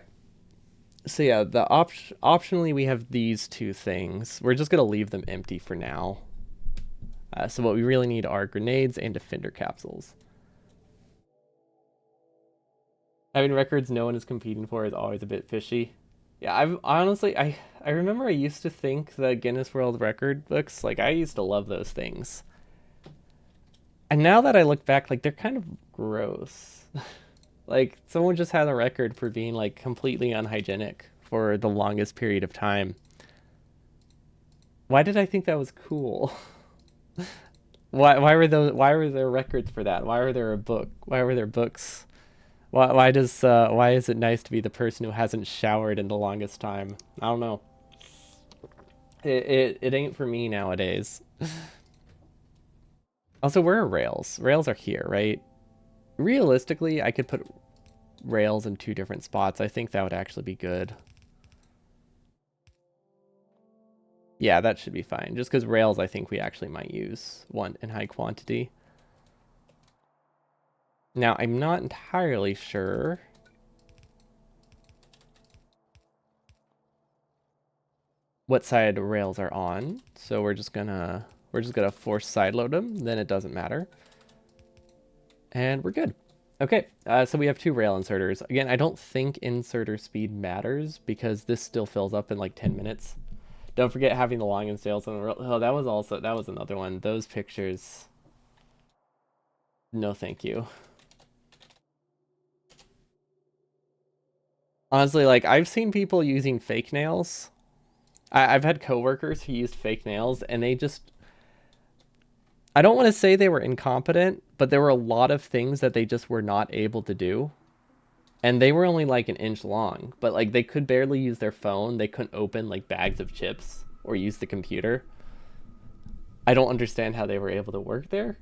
S1: So yeah, optionally we have these two things. We're just gonna leave them empty for now. So what we really need are grenades and defender capsules. Having records no one is competing for is always a bit fishy. Yeah, I remember I used to think the Guinness World Record books, like I used to love those things. And now that I look back, like they're kind of gross. Like someone just had a record for being like completely unhygienic for the longest period of time. Why did I think that was cool? Why were there records for that? Why were there books? Why is it nice to be the person who hasn't showered in the longest time? I don't know. It ain't for me nowadays. Also, where are rails? Rails are here, right? Realistically, I could put rails in 2 different spots. I think that would actually be good. Yeah, that should be fine. Just because rails, I think we actually might use one in high quantity. Now, I'm not entirely sure what side rails are on, so we're just gonna force sideload them. Then it doesn't matter, and we're good. Okay, so we have 2 rail inserters. Again, I don't think inserter speed matters because this still fills up in like 10 minutes. Don't forget having the long and sails on the rail. Oh, that was another one. Those pictures. No, thank you. Honestly, like I've seen people using fake nails. I've had coworkers who used fake nails, and they just. I don't want to say they were incompetent, but there were a lot of things that they just were not able to do. And they were only like an inch long, but like they could barely use their phone. They couldn't open like bags of chips or use the computer. I don't understand how they were able to work there,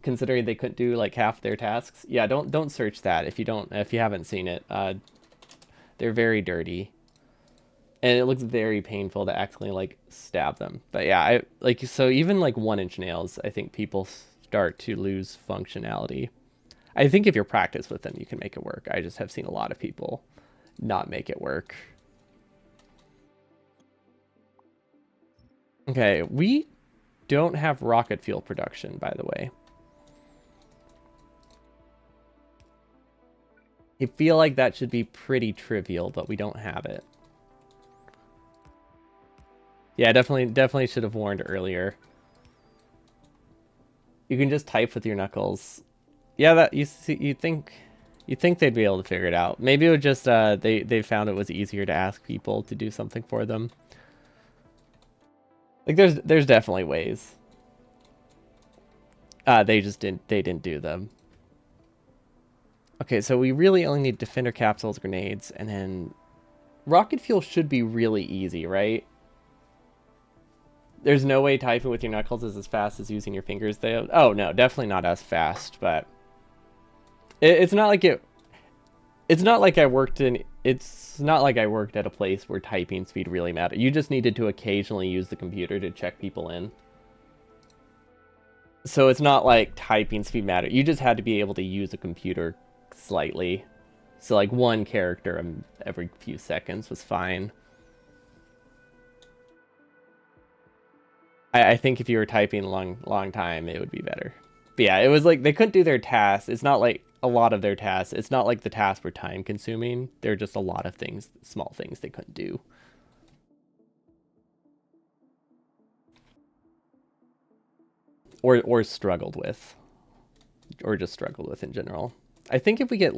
S1: considering they couldn't do like half their tasks. Yeah, don't search that if you haven't seen it. They're very dirty, and it looks very painful to accidentally like stab them. But yeah, I like so even like 1-inch nails, I think people start to lose functionality. I think if you're practiced with them, you can make it work. I just have seen a lot of people not make it work. Okay, we don't have rocket fuel production, by the way. I feel like that should be pretty trivial, but we don't have it. Yeah, definitely should have warned earlier. You can just type with your knuckles. Yeah, that you see, you think they'd be able to figure it out. Maybe it would just they found it was easier to ask people to do something for them. Like there's definitely ways. They didn't do them. Okay, so we really only need defender capsules, grenades, and then rocket fuel should be really easy, right? There's no way typing with your knuckles is as fast as using your fingers. Oh no, definitely not as fast, but it's not like it. It's not like I worked in. It's not like I worked at a place where typing speed really mattered. You just needed to occasionally use the computer to check people in. So it's not like typing speed mattered. You just had to be able to use a computer slightly. So like one character every few seconds was fine. I think if you were typing a long time, it would be better. But yeah, it was like they couldn't do their tasks. It's not like a lot of their tasks. It's not like the tasks were time consuming. They're just a lot of things, small things they couldn't do. Or struggled with. Or just struggled with in general. I think if we get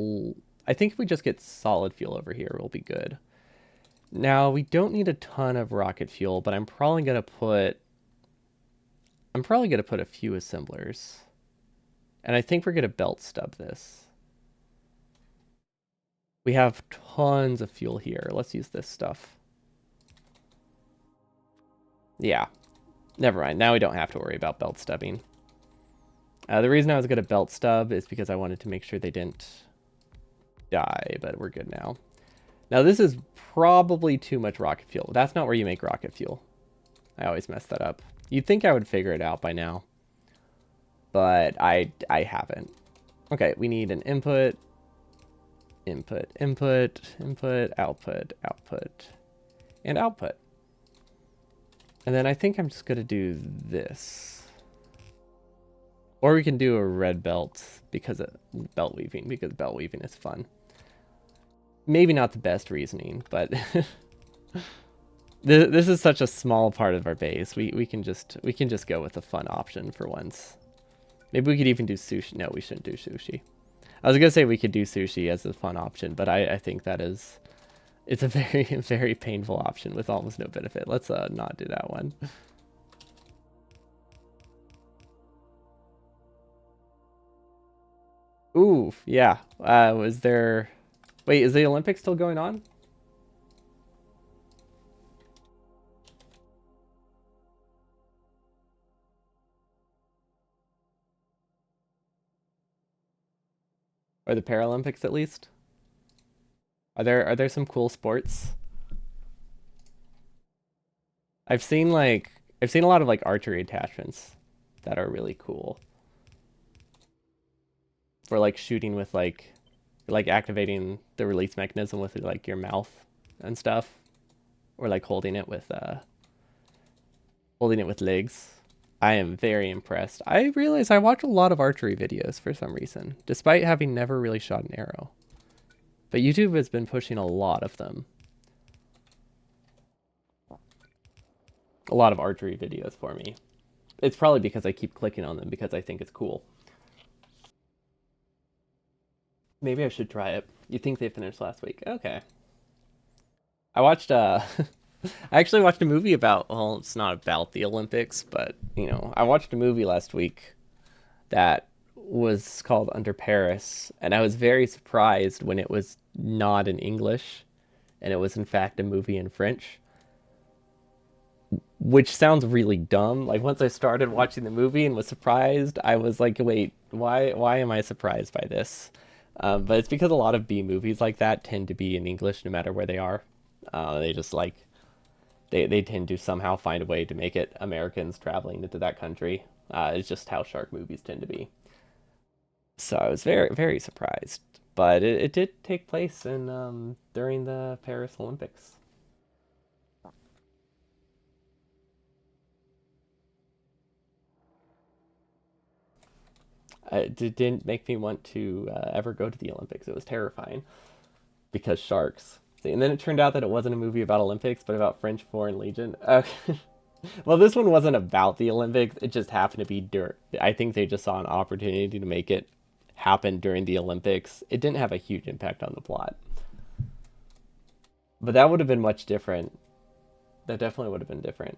S1: I think if we just get solid fuel over here, we'll be good. Now, we don't need a ton of rocket fuel, but I'm probably going to put a few assemblers. And I think we're going to belt stub this. We have tons of fuel here. Let's use this stuff. Yeah. Never mind. Now we don't have to worry about belt stubbing. The reason I was going to belt stub is because I wanted to make sure they didn't die, but we're good now. Now this is probably too much rocket fuel. That's not where you make rocket fuel. I always mess that up. You'd think I would figure it out by now, but I haven't. Okay, we need an input, input, input, input, output, output, and output. And then I think I'm just going to do this. Or we can do a red belt because of belt weaving, because belt weaving is fun. Maybe not the best reasoning, but this is such a small part of our base. We can just go with a fun option for once. Maybe we could even do sushi. No, we shouldn't do sushi. I was gonna say we could do sushi as a fun option, but I think it's a very very painful option with almost no benefit. Let's not do that one. Ooh, yeah. Was there? Wait, is the Olympics still going on? Or the Paralympics at least? Are there some cool sports? I've seen a lot of like archery attachments that are really cool. For like shooting with like activating the release mechanism with like your mouth and stuff. Or like holding it with legs. I am very impressed. I realize I watch a lot of archery videos for some reason, despite having never really shot an arrow. But YouTube has been pushing a lot of them. A lot of archery videos for me. It's probably because I keep clicking on them because I think it's cool. Maybe I should try it. You think they finished last week? Okay. I watched I actually watched a movie about, well, it's not about the Olympics, but you know, I watched a movie last week that was called Under Paris, and I was very surprised when it was not in English and it was in fact a movie in French, which sounds really dumb. Like once I started watching the movie and was surprised, I was like, "Wait, why am I surprised by this?" But it's because a lot of B movies like that tend to be in English no matter where they are. They just like they tend to somehow find a way to make it Americans traveling into that country. It's just how shark movies tend to be. So I was very, very surprised. But it did take place in during the Paris Olympics. It didn't make me want to ever go to the Olympics. It was terrifying because sharks. See, and then it turned out that it wasn't a movie about Olympics, but about French Foreign Legion. Well, this one wasn't about the Olympics. It just happened to be during. I think they just saw an opportunity to make it happen during the Olympics. It didn't have a huge impact on the plot, but that would have been much different. That definitely would have been different.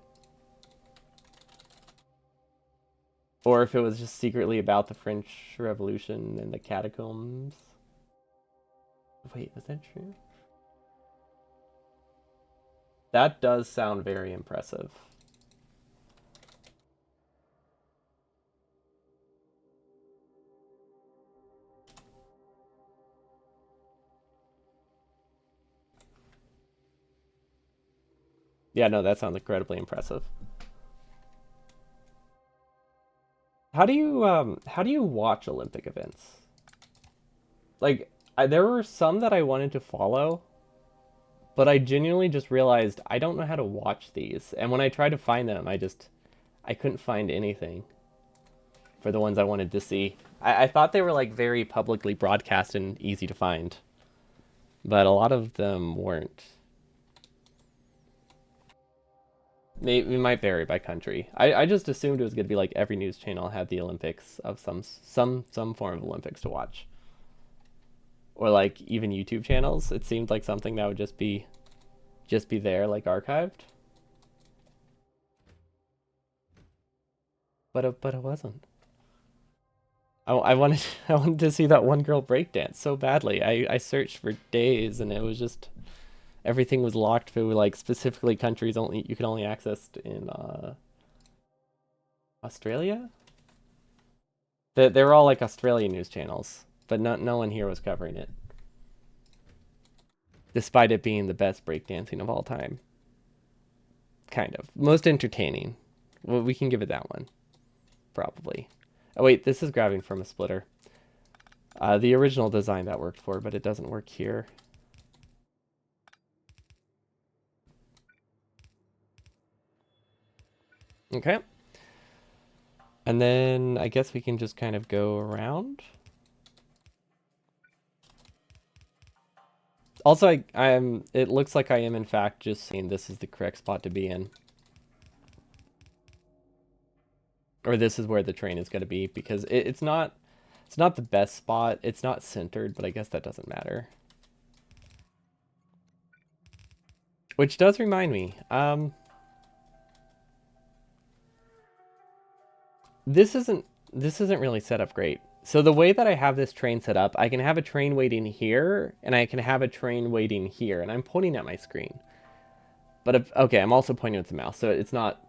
S1: Or if it was just secretly about the French Revolution and the catacombs. Wait, was that true? That does sound very impressive. Yeah, no, that sounds incredibly impressive. How do you watch Olympic events? Like there were some that I wanted to follow, but I genuinely just realized I don't know how to watch these. And when I tried to find them, I couldn't find anything for the ones I wanted to see. I thought they were like very publicly broadcast and easy to find, but a lot of them weren't. Maybe it might vary by country. I just assumed it was going to be like every news channel had the Olympics of some form of Olympics to watch, or like even YouTube channels. It seemed like something that would just be there like archived, but it wasn't. I wanted I wanted to see that one girl breakdance so badly. I searched for days and it was just everything was locked for like specifically countries only you can only access in Australia. They were all like Australian news channels, but no one here was covering it, despite it being the best breakdancing of all time. Kind of most entertaining. Well, we can give it that one probably. Oh wait, this is grabbing from a splitter. The original design that worked for, but it doesn't work here. Okay. And then I guess we can just kind of go around. Also, it looks like I am in fact just saying this is the correct spot to be in. Or this is where the train is going to be because it's not the best spot. It's not centered, but I guess that doesn't matter. Which does remind me, this isn't really set up great. So the way that I have this train set up, I can have a train waiting here, and I can have a train waiting here, and I'm pointing at my screen. But okay, I'm also pointing with the mouse, so it's not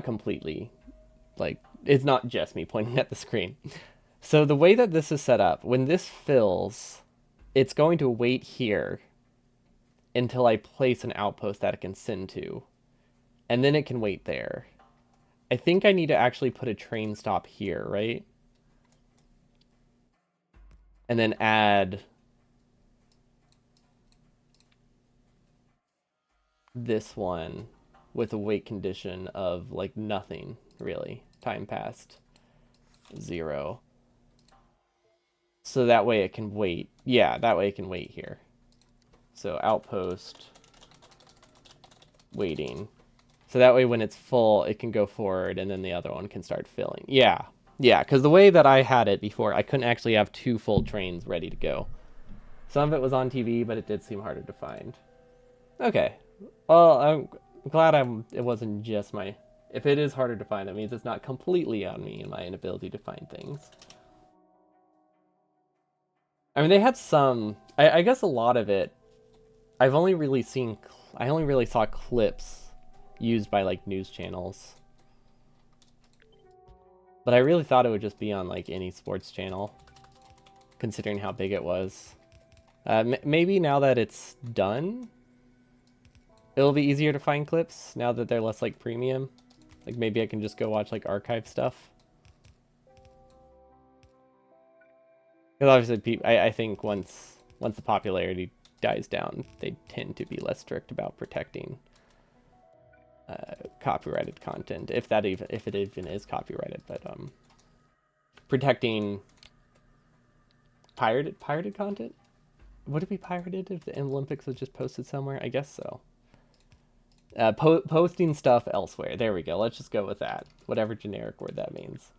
S1: completely like it's not just me pointing at the screen. So the way that this is set up, when this fills, it's going to wait here until I place an outpost that it can send to, and then it can wait there. I think I need to actually put a train stop here, right? And then add this one with a wait condition of like nothing, really. Time passed 0. So that way it can wait. Yeah, that way it can wait here. So outpost waiting. So that way when it's full, it can go forward and then the other one can start filling. Yeah. Yeah, because the way that I had it before, I couldn't actually have 2 full trains ready to go. Some of it was on TV, but it did seem harder to find. Okay. Well, I'm glad it wasn't just my... If it is harder to find, that means it's not completely on me and my inability to find things. I mean, they had some... I guess a lot of it, I've only really seen... I only really saw clips used by, like, news channels. But I really thought it would just be on, like, any sports channel, considering how big it was. Maybe now that it's done, it'll be easier to find clips now that they're less like premium. Like maybe I can just go watch like archive stuff. Because obviously, I think once the popularity dies down, they tend to be less strict about protecting copyrighted content, if it even is copyrighted. But protecting pirated content. Would it be pirated if the Olympics was just posted somewhere? I guess so. Posting stuff elsewhere. There we go. Let's just go with that. Whatever generic word that means.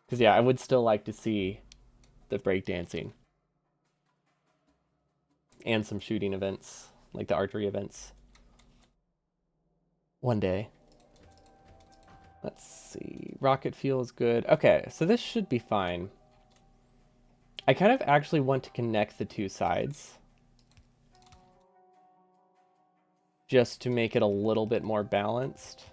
S1: Because yeah, I would still like to see the breakdancing and some shooting events, like the archery events. One day. Let's see. Rocket fuel is good. Okay, so this should be fine. I kind of actually want to connect the two sides, just to make it a little bit more balanced.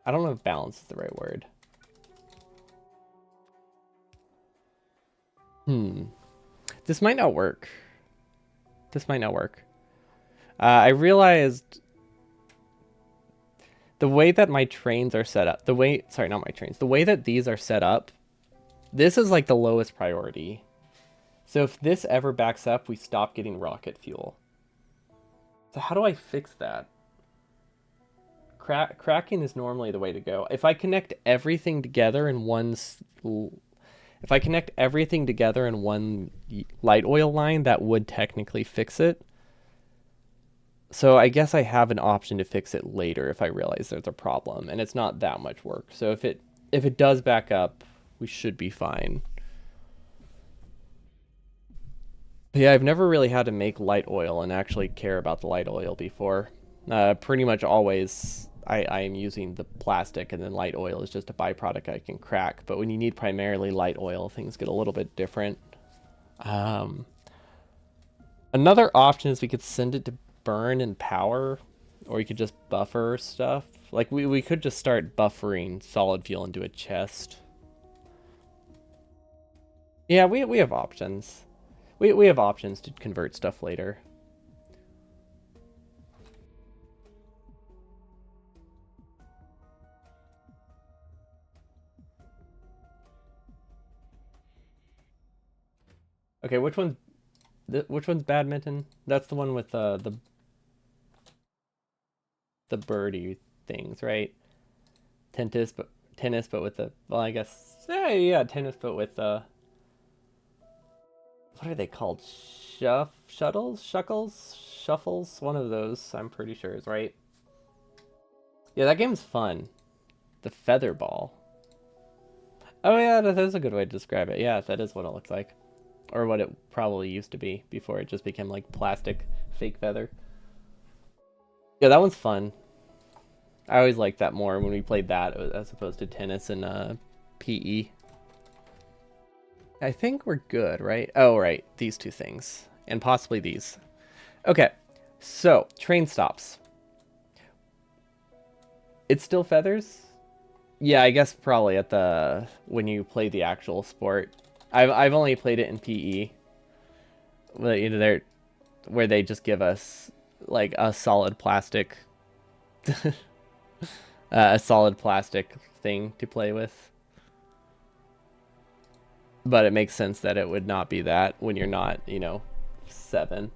S1: I don't know if balance is the right word. This might not work. This might not work. I realized the way that my trains are set up, sorry, not my trains, the way that these are set up, this is like the lowest priority. So if this ever backs up, we stop getting rocket fuel. So how do I fix that? Cracking is normally the way to go. If I connect everything together in one light oil line, that would technically fix it. So I guess I have an option to fix it later if I realize there's a problem, and it's not that much work. So if it does back up, we should be fine. But yeah, I've never really had to make light oil and actually care about the light oil before. Pretty much always I am using the plastic, and then light oil is just a byproduct I can crack. But when you need primarily light oil, things get a little bit different. Another option is we could send it to burn and power, or you could just buffer stuff. Like we could just start buffering solid fuel into a chest. Yeah, we have options. We have options to convert stuff later. Okay, which one's badminton? That's the one with the birdie things, right? Tennis, but with the, well, I guess, yeah, tennis, but with what are they called? Shuffles. One of those, I'm pretty sure is right. Yeah, that game's fun. The feather ball. Oh yeah, that is a good way to describe it. Yeah, that is what it looks like, or what it probably used to be before it just became like plastic fake feather. Yeah, that one's fun. I always liked that more when we played that as opposed to tennis and PE. I think we're good, right? Oh, right. These two things. And possibly these. Okay. So, train stops. It's still feathers? Yeah, I guess probably at the when you play the actual sport. I've only played it in PE. But, you know, they're where they just give us like a solid plastic a solid plastic thing to play with. But it makes sense that it would not be that when you're not, 7.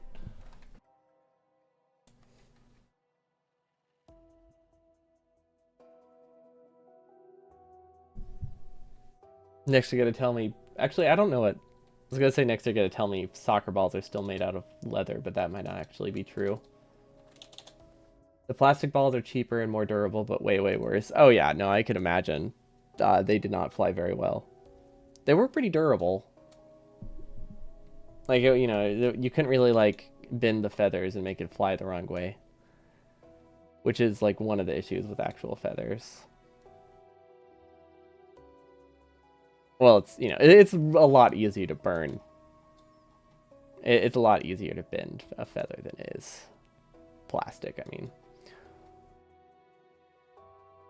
S1: Next, you're gonna tell me. Actually, I don't know what. I was gonna say next, you're gonna tell me soccer balls are still made out of leather, but that might not actually be true. The plastic balls are cheaper and more durable, but way, way worse. Oh yeah, no, I could imagine. They did not fly very well. They were pretty durable. Like, you couldn't really like bend the feathers and make it fly the wrong way, which is like one of the issues with actual feathers. Well, it's a lot easier to burn. It's a lot easier to bend a feather than it is plastic, I mean.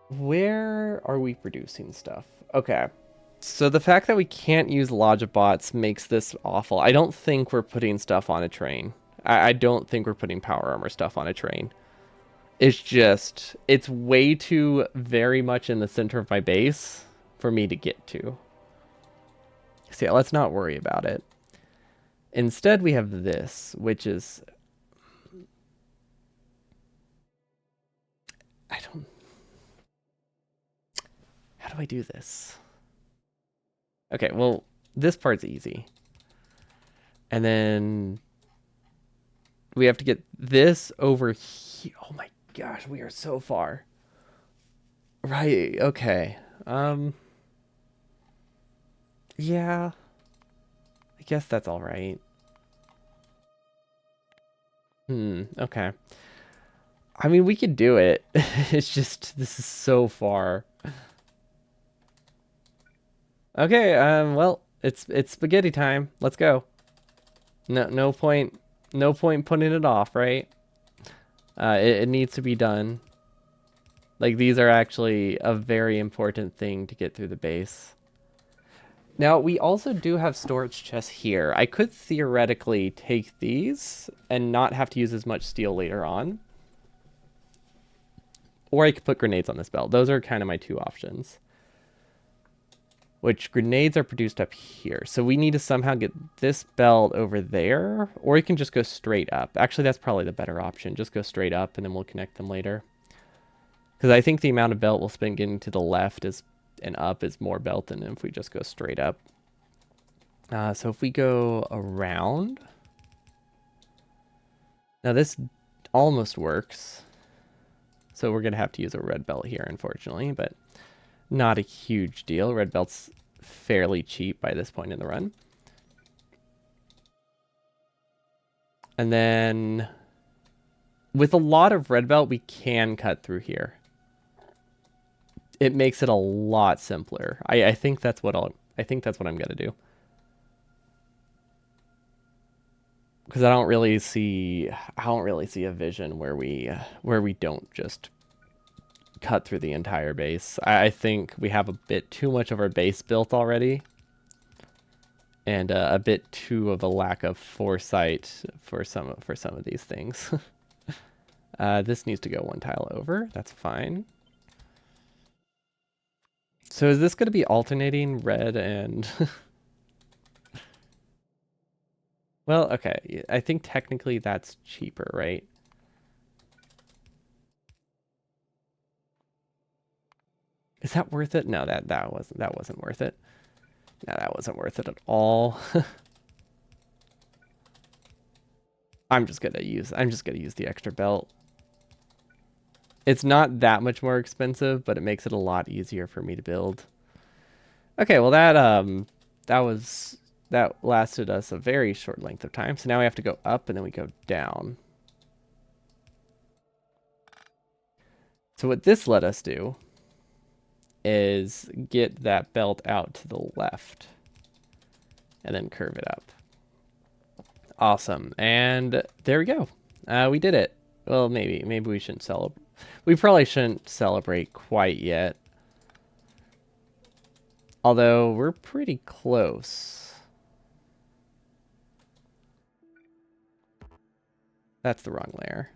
S1: Where are we producing stuff? Okay. So the fact that we can't use Logibots makes this awful. I don't think we're putting stuff on a train. I don't think we're putting power armor stuff on a train. It's way too very much in the center of my base for me to get to. So yeah, let's not worry about it. Instead, we have this, which is How do I do this? Okay, well, this part's easy. And then we have to get this over here. Oh my gosh, we are so far. Right, okay. Yeah, I guess that's all right. Okay. I mean, we could do it. It's just, this is so far. Okay, well, it's spaghetti time. Let's go. No point putting it off, right? It needs to be done. Like, these are actually a very important thing to get through the base. Now, we also do have storage chests here. I could theoretically take these and not have to use as much steel later on. Or I could put grenades on this belt. Those are kind of my two options. Which grenades are produced up here. So we need to somehow get this belt over there. Or you can just go straight up. Actually, that's probably the better option. Just go straight up and then we'll connect them later. Because I think the amount of belt we'll spend getting to the left and up is more belt than if we just go straight up. So if we go around. Now this almost works. So we're going to have to use a red belt here, unfortunately. But not a huge deal. Red belt's fairly cheap by this point in the run. And then with a lot of red belt, we can cut through here. It makes it a lot simpler. I think that's what I'm gonna do. Because I don't really see a vision where we don't just cut through the entire base. I think we have a bit too much of our base built already. And a bit too of a lack of foresight for some of these things. This needs to go one tile over. That's fine. So is this going to be alternating red and... Well, okay. I think technically that's cheaper, right? Is that worth it? No, that wasn't worth it. No, that wasn't worth it at all. I'm just gonna use the extra belt. It's not that much more expensive, but it makes it a lot easier for me to build. Okay, well that lasted us a very short length of time. So now we have to go up and then we go down. So what this let us do is get that belt out to the left and then curve it up. Awesome. And there we go. We did it. Well, maybe we shouldn't celebrate. We probably shouldn't celebrate quite yet. Although we're pretty close. That's the wrong layer.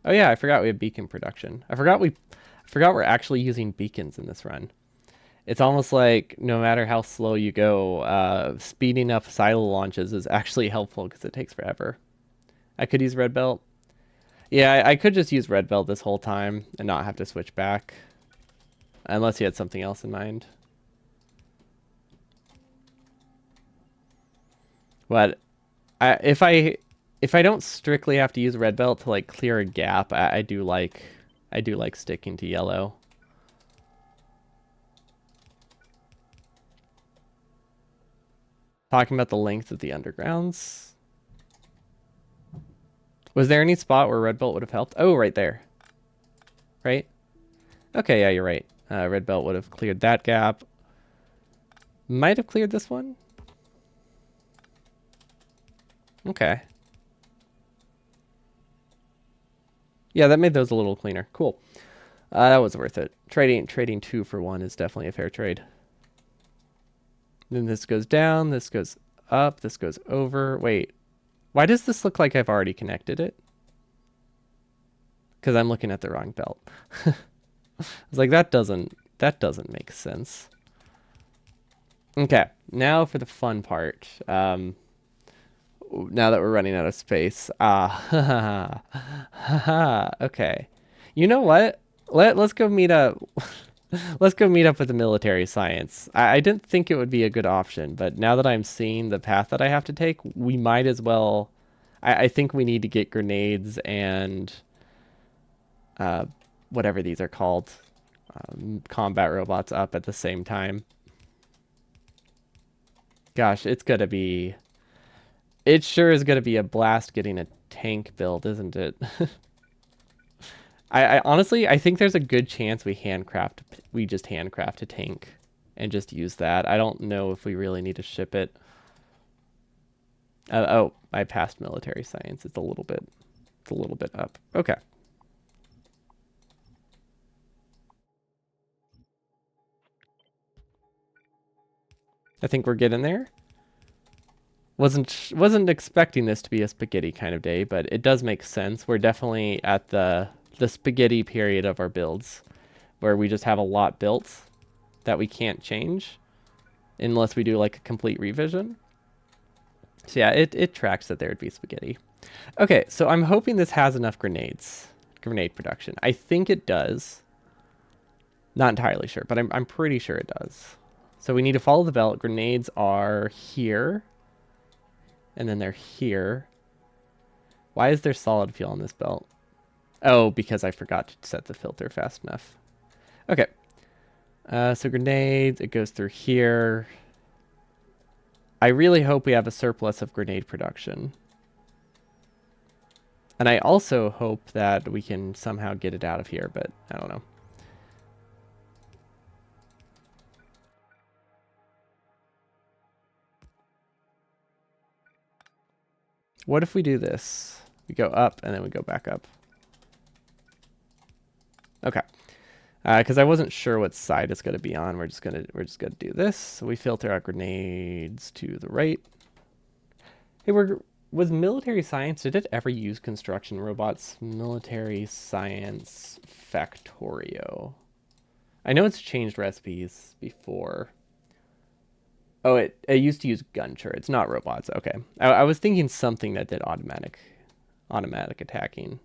S1: Oh yeah, I forgot we have beacon production. I forgot we're actually using beacons in this run. It's almost like no matter how slow you go, speeding up silo launches is actually helpful because it takes forever. I could use red belt. Yeah, I could just use red belt this whole time and not have to switch back. Unless you had something else in mind. But if I don't strictly have to use red belt to like clear a gap, I do like sticking to yellow. Talking about the length of the undergrounds. Was there any spot where red belt would have helped? Oh, right there. Right? Okay, yeah, you're right. Red belt would have cleared that gap. Might have cleared this one. Okay. Yeah, that made those a little cleaner. Cool. That was worth it. Trading 2 for 1 is definitely a fair trade. Then this goes down, this goes up, this goes over. Wait, why does this look like I've already connected it? Because I'm looking at the wrong belt. I was like, that doesn't make sense. Okay, now for the fun part. Now that we're running out of space. Okay. You know what? Let's go meet up. Let's go meet up with the military science. I didn't think it would be a good option, but now that I'm seeing the path that I have to take, we might as well. I think we need to get grenades and uh, whatever these are called, combat robots up at the same time. Gosh, it's gonna be. It sure is gonna be a blast getting a tank build, isn't it? I honestly, I think there's a good chance we just handcraft a tank and just use that. I don't know if we really need to ship it. Oh, I passed military science. It's a little bit up. Okay. I think we're getting there. Wasn't expecting this to be a spaghetti kind of day, but it does make sense. We're definitely at the spaghetti period of our builds where we just have a lot built that we can't change unless we do like a complete revision. So yeah, it tracks that there would be spaghetti. Okay, so I'm hoping this has enough grenade production. I think it does. Not entirely sure, but I'm pretty sure it does. So we need to follow the belt. Grenades are here. And then they're here. Why is there solid fuel on this belt? Oh, because I forgot to set the filter fast enough. Okay. So grenades, it goes through here. I really hope we have a surplus of grenade production. And I also hope that we can somehow get it out of here, but I don't know. What if we do this? We go up and then we go back up. Okay. Because I wasn't sure what side it's gonna be on. We're just gonna do this. So we filter out grenades to the right. Hey, was military science? Did it ever use construction robots? Military science Factorio. I know it's changed recipes before. Oh, it used to use gun turrets, not robots. Okay, I was thinking something that did automatic attacking.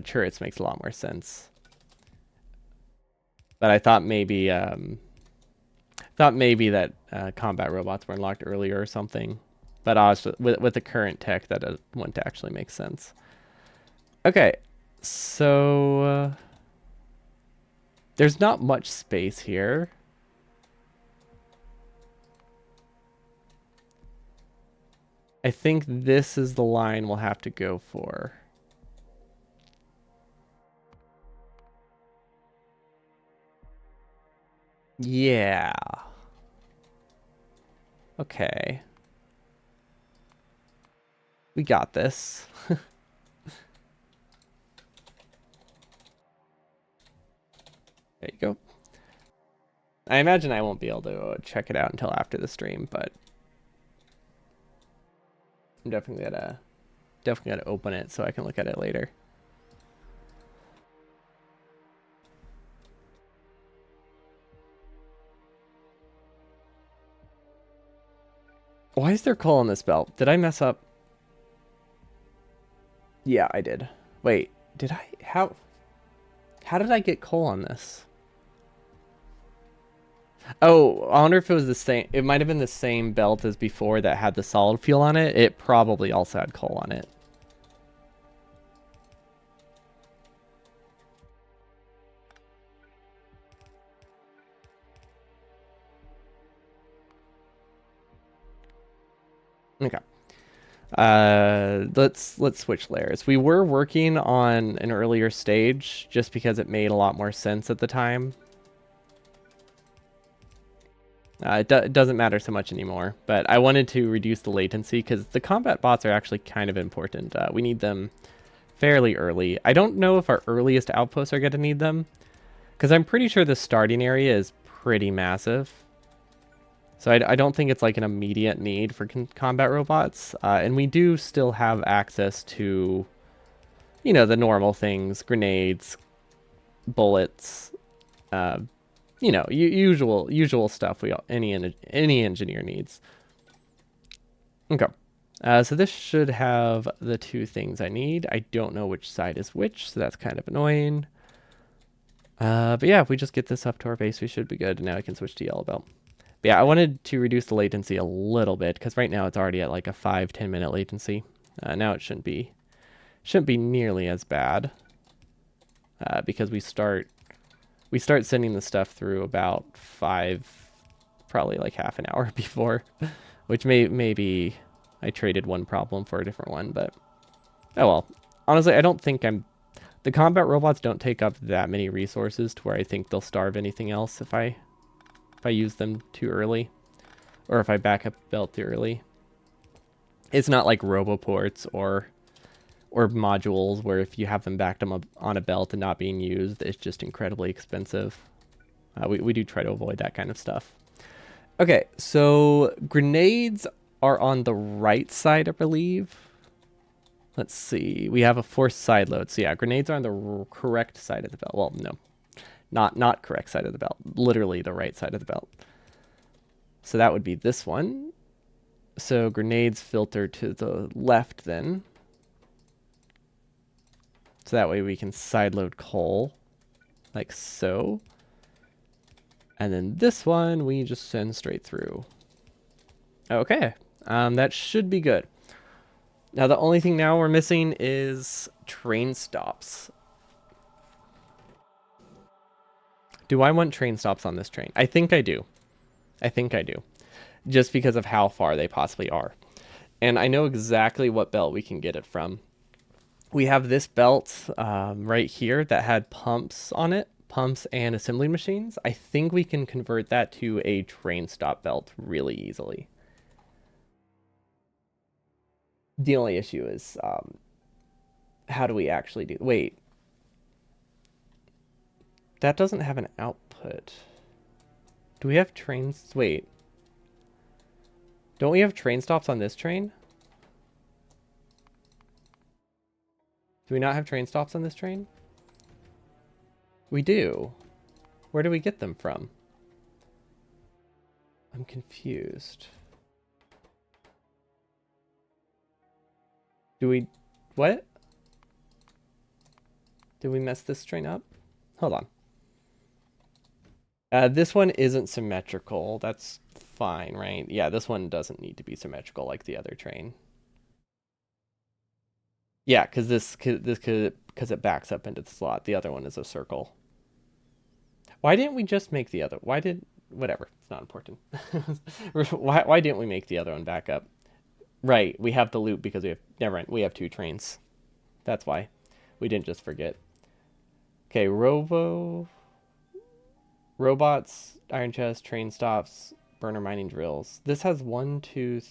S1: Turrets makes a lot more sense. But I thought maybe that combat robots were unlocked earlier or something. But honestly, with the current tech, that wouldn't actually make sense. Okay, so there's not much space here. I think this is the line we'll have to go for. Yeah. Okay. We got this. There you go. I imagine I won't be able to check it out until after the stream, but I'm definitely gonna open it so I can look at it later. Why is there coal on this belt? Did I mess up? Yeah, I did. Wait, did I? How did I get coal on this? Oh, I wonder if it was the same. It might have been the same belt as before that had the solid fuel on it. It probably also had coal on it. Okay. Let's switch layers. We were working on an earlier stage just because it made a lot more sense at the time. It doesn't matter so much anymore, but I wanted to reduce the latency because the combat bots are actually kind of important. We need them fairly early. I don't know if our earliest outposts are going to need them because I'm pretty sure the starting area is pretty massive. So I don't think it's like an immediate need for combat robots. And we do still have access to, you know, the normal things, grenades, bullets, you know, usual stuff any engineer needs. Okay. So this should have the two things I need. I don't know which side is which, so that's kind of annoying. But yeah, if we just get this up to our base, we should be good. Now I can switch to yellow belt. But yeah, I wanted to reduce the latency a little bit because right now it's already at like a 5-10 minute latency. Now it shouldn't be nearly as bad because we start sending the stuff through about 5, probably like half an hour before, which maybe I traded one problem for a different one, but oh well. Honestly, I don't think the combat robots don't take up that many resources to where I think they'll starve anything else if I use them too early, or if I back up belt too early. It's not like roboports or modules where if you have them backed on a belt and not being used, it's just incredibly expensive. We do try to avoid that kind of stuff. Okay, so grenades are on the right side, I believe. Let's see. We have a forced side load. So yeah, grenades are on the correct side of the belt. Well, no, not correct side of the belt. Literally the right side of the belt. So that would be this one. So grenades filter to the left then. So that way we can side load coal, like so. And then this one we just send straight through. Okay, that should be good. Now the only thing now we're missing is train stops. Do I want train stops on this train? I think I do. I think I do. Just because of how far they possibly are. And I know exactly what belt we can get it from. We have this belt right here that had pumps on it, pumps and assembly machines. I think we can convert that to a train stop belt really easily. The only issue is how do we actually do? Wait, that doesn't have an output. Do we have trains? Wait, don't we have train stops on this train? Do we not have train stops on this train? We do. Where do we get them from? I'm confused. Do we... What? Did we mess this train up? Hold on. This one isn't symmetrical. That's fine, right? Yeah, this one doesn't need to be symmetrical like the other train. Yeah, because because it backs up into the slot. The other one is a circle. Why didn't we just make the other? Why did whatever? It's not important. Why didn't we make the other one back up? Right, we have the loop because we have never mind. We have two trains. That's why we didn't just forget. Okay, robots, iron chest, train stops, burner mining drills. This has 1, 2,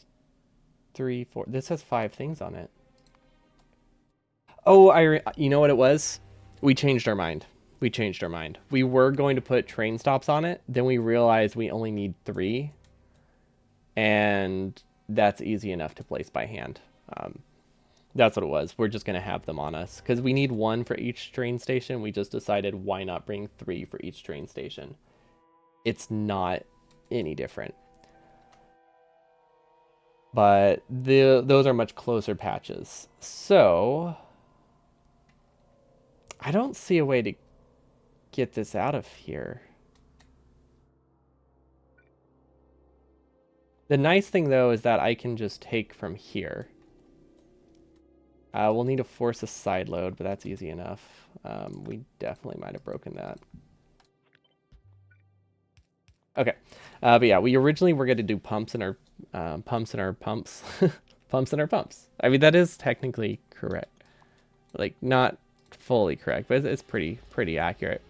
S1: 3, 4. This has 5 things on it. Oh, you know what it was? We changed our mind. We changed our mind. We were going to put train stops on it. Then we realized we only need 3. And that's easy enough to place by hand. That's what it was. We're just going to have them on us. Because we need 1 for each train station. We just decided why not bring 3 for each train station. It's not any different. But those are much closer patches. So I don't see a way to get this out of here. The nice thing though is that I can just take from here. We'll need to force a side load, but that's easy enough. We definitely might have broken that. Okay, but yeah, we originally were going to do pumps in our pumps in our pumps, pumps in our pumps. I mean that is technically correct, like not fully correct, but it's pretty accurate.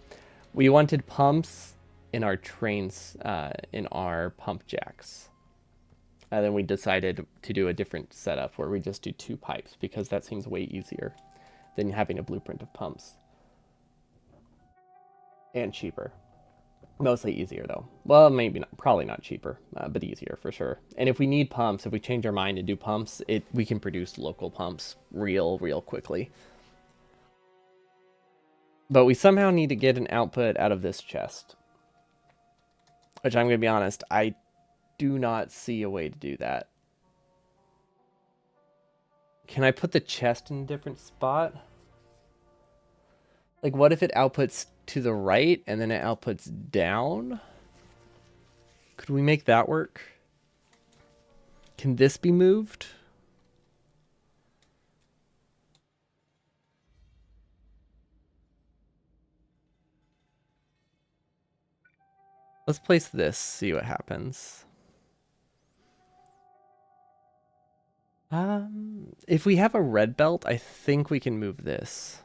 S1: We wanted pumps in our trains, in our pump jacks. And then we decided to do a different setup where we just do 2 pipes because that seems way easier than having a blueprint of pumps. And cheaper. Mostly easier though. Well, maybe not, probably not cheaper, but easier for sure. And if we need pumps, if we change our mind and do pumps, we can produce local pumps real quickly. But we somehow need to get an output out of this chest. Which I'm going to be honest, I do not see a way to do that. Can I put the chest in a different spot? Like, what if it outputs to the right and then it outputs down? Could we make that work? Can this be moved? Let's place this, see what happens. If we have a red belt, I think we can move this.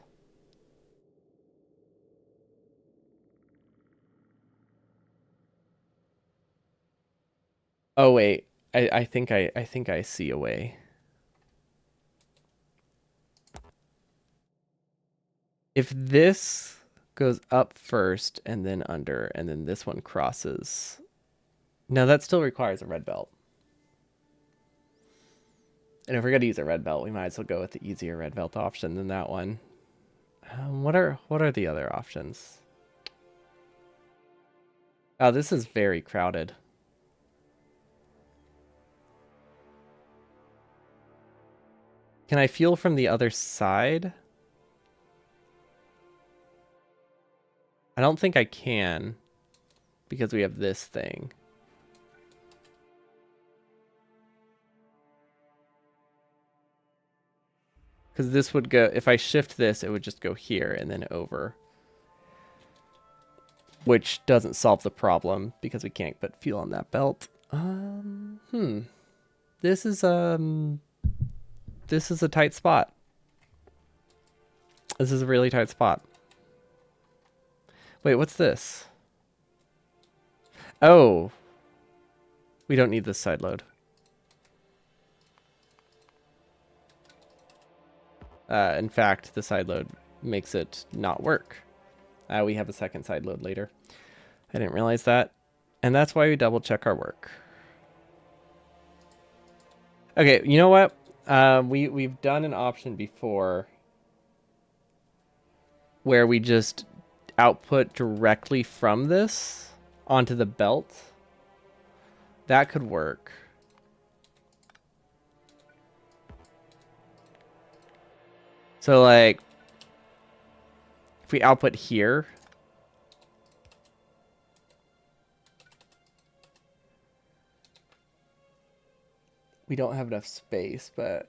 S1: Oh wait, I think I see a way. If this goes up first and then under, and then this one crosses. No, that still requires a red belt. And if we're gonna use a red belt, we might as well go with the easier red belt option than that one. What are the other options? Oh, this is very crowded. Can I fuel from the other side? I don't think I can because we have this thing. Because this would go, if I shift this, it would just go here and then over. Which doesn't solve the problem because we can't put fuel on that belt. This is a tight spot. This is a really tight spot. Wait, what's this? Oh. We don't need this side load. In fact, the side load makes it not work. We have a second side load later. I didn't realize that. And that's why we double check our work. Okay, you know what? We've done an option before where we just output directly from this onto the belt. That could work. So like, if we output here, we don't have enough space, but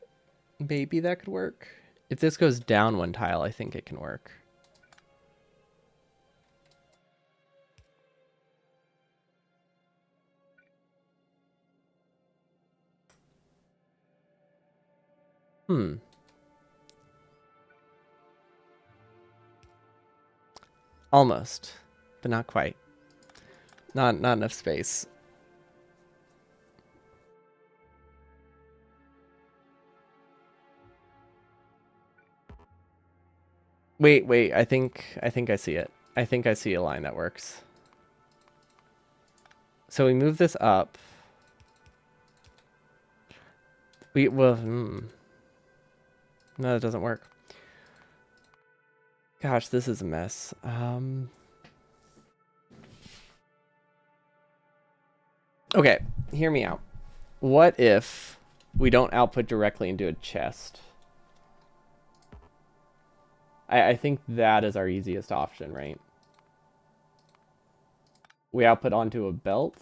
S1: maybe that could work. If this goes down one tile, I think it can work. Almost, but not quite. Not enough space. Wait, I think I see it. I think I see a line that works. So we move this up. No, that doesn't work. Gosh, this is a mess. Okay, hear me out. What if we don't output directly into a chest? I think that is our easiest option, right? We output onto a belt.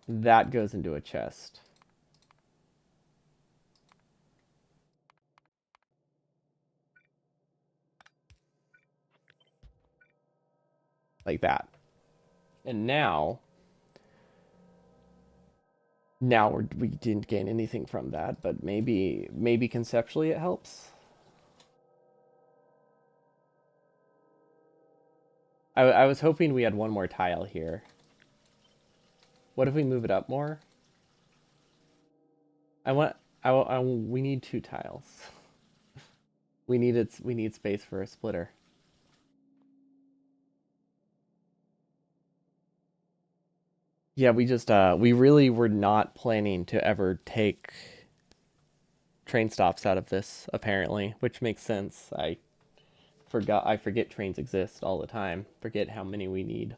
S1: That goes into a chest. Like that. And now we didn't gain anything from that, but maybe conceptually it helps. I was hoping we had one more tile here. What if we move it up more? We need 2 tiles. We need space for a splitter. Yeah, we really were not planning to ever take train stops out of this, apparently, which makes sense. I forget trains exist all the time. Forget how many we need.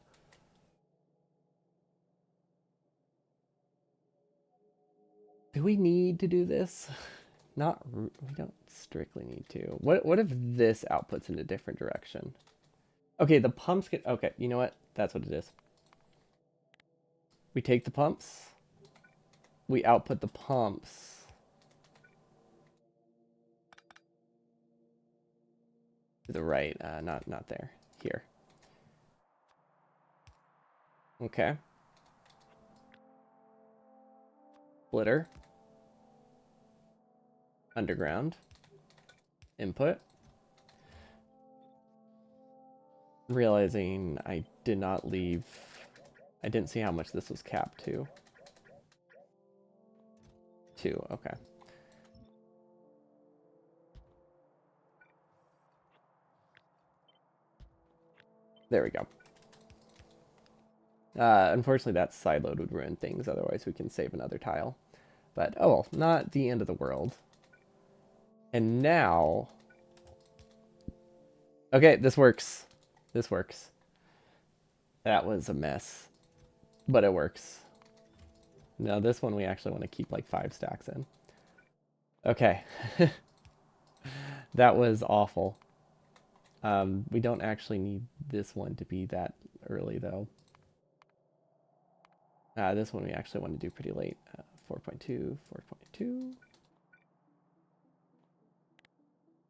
S1: Do we need to do this? We don't strictly need to. What if this outputs in a different direction? Okay, the pumps get, okay, you know what? That's what it is. We take the pumps, we output the pumps to the right, not there, here. Okay. Splitter. Underground. Input. Realizing I did not leave. I didn't see how much this was capped to. 2, okay. There we go. Unfortunately, that side load would ruin things. Otherwise, we can save another tile. But, oh well, not the end of the world. And now... Okay, this works. This works. That was a mess. But it works. Now this one we actually want to keep like 5 stacks in. Okay. That was awful. We don't actually need this one to be that early though. This one we actually want to do pretty late. 4.2, 4.2.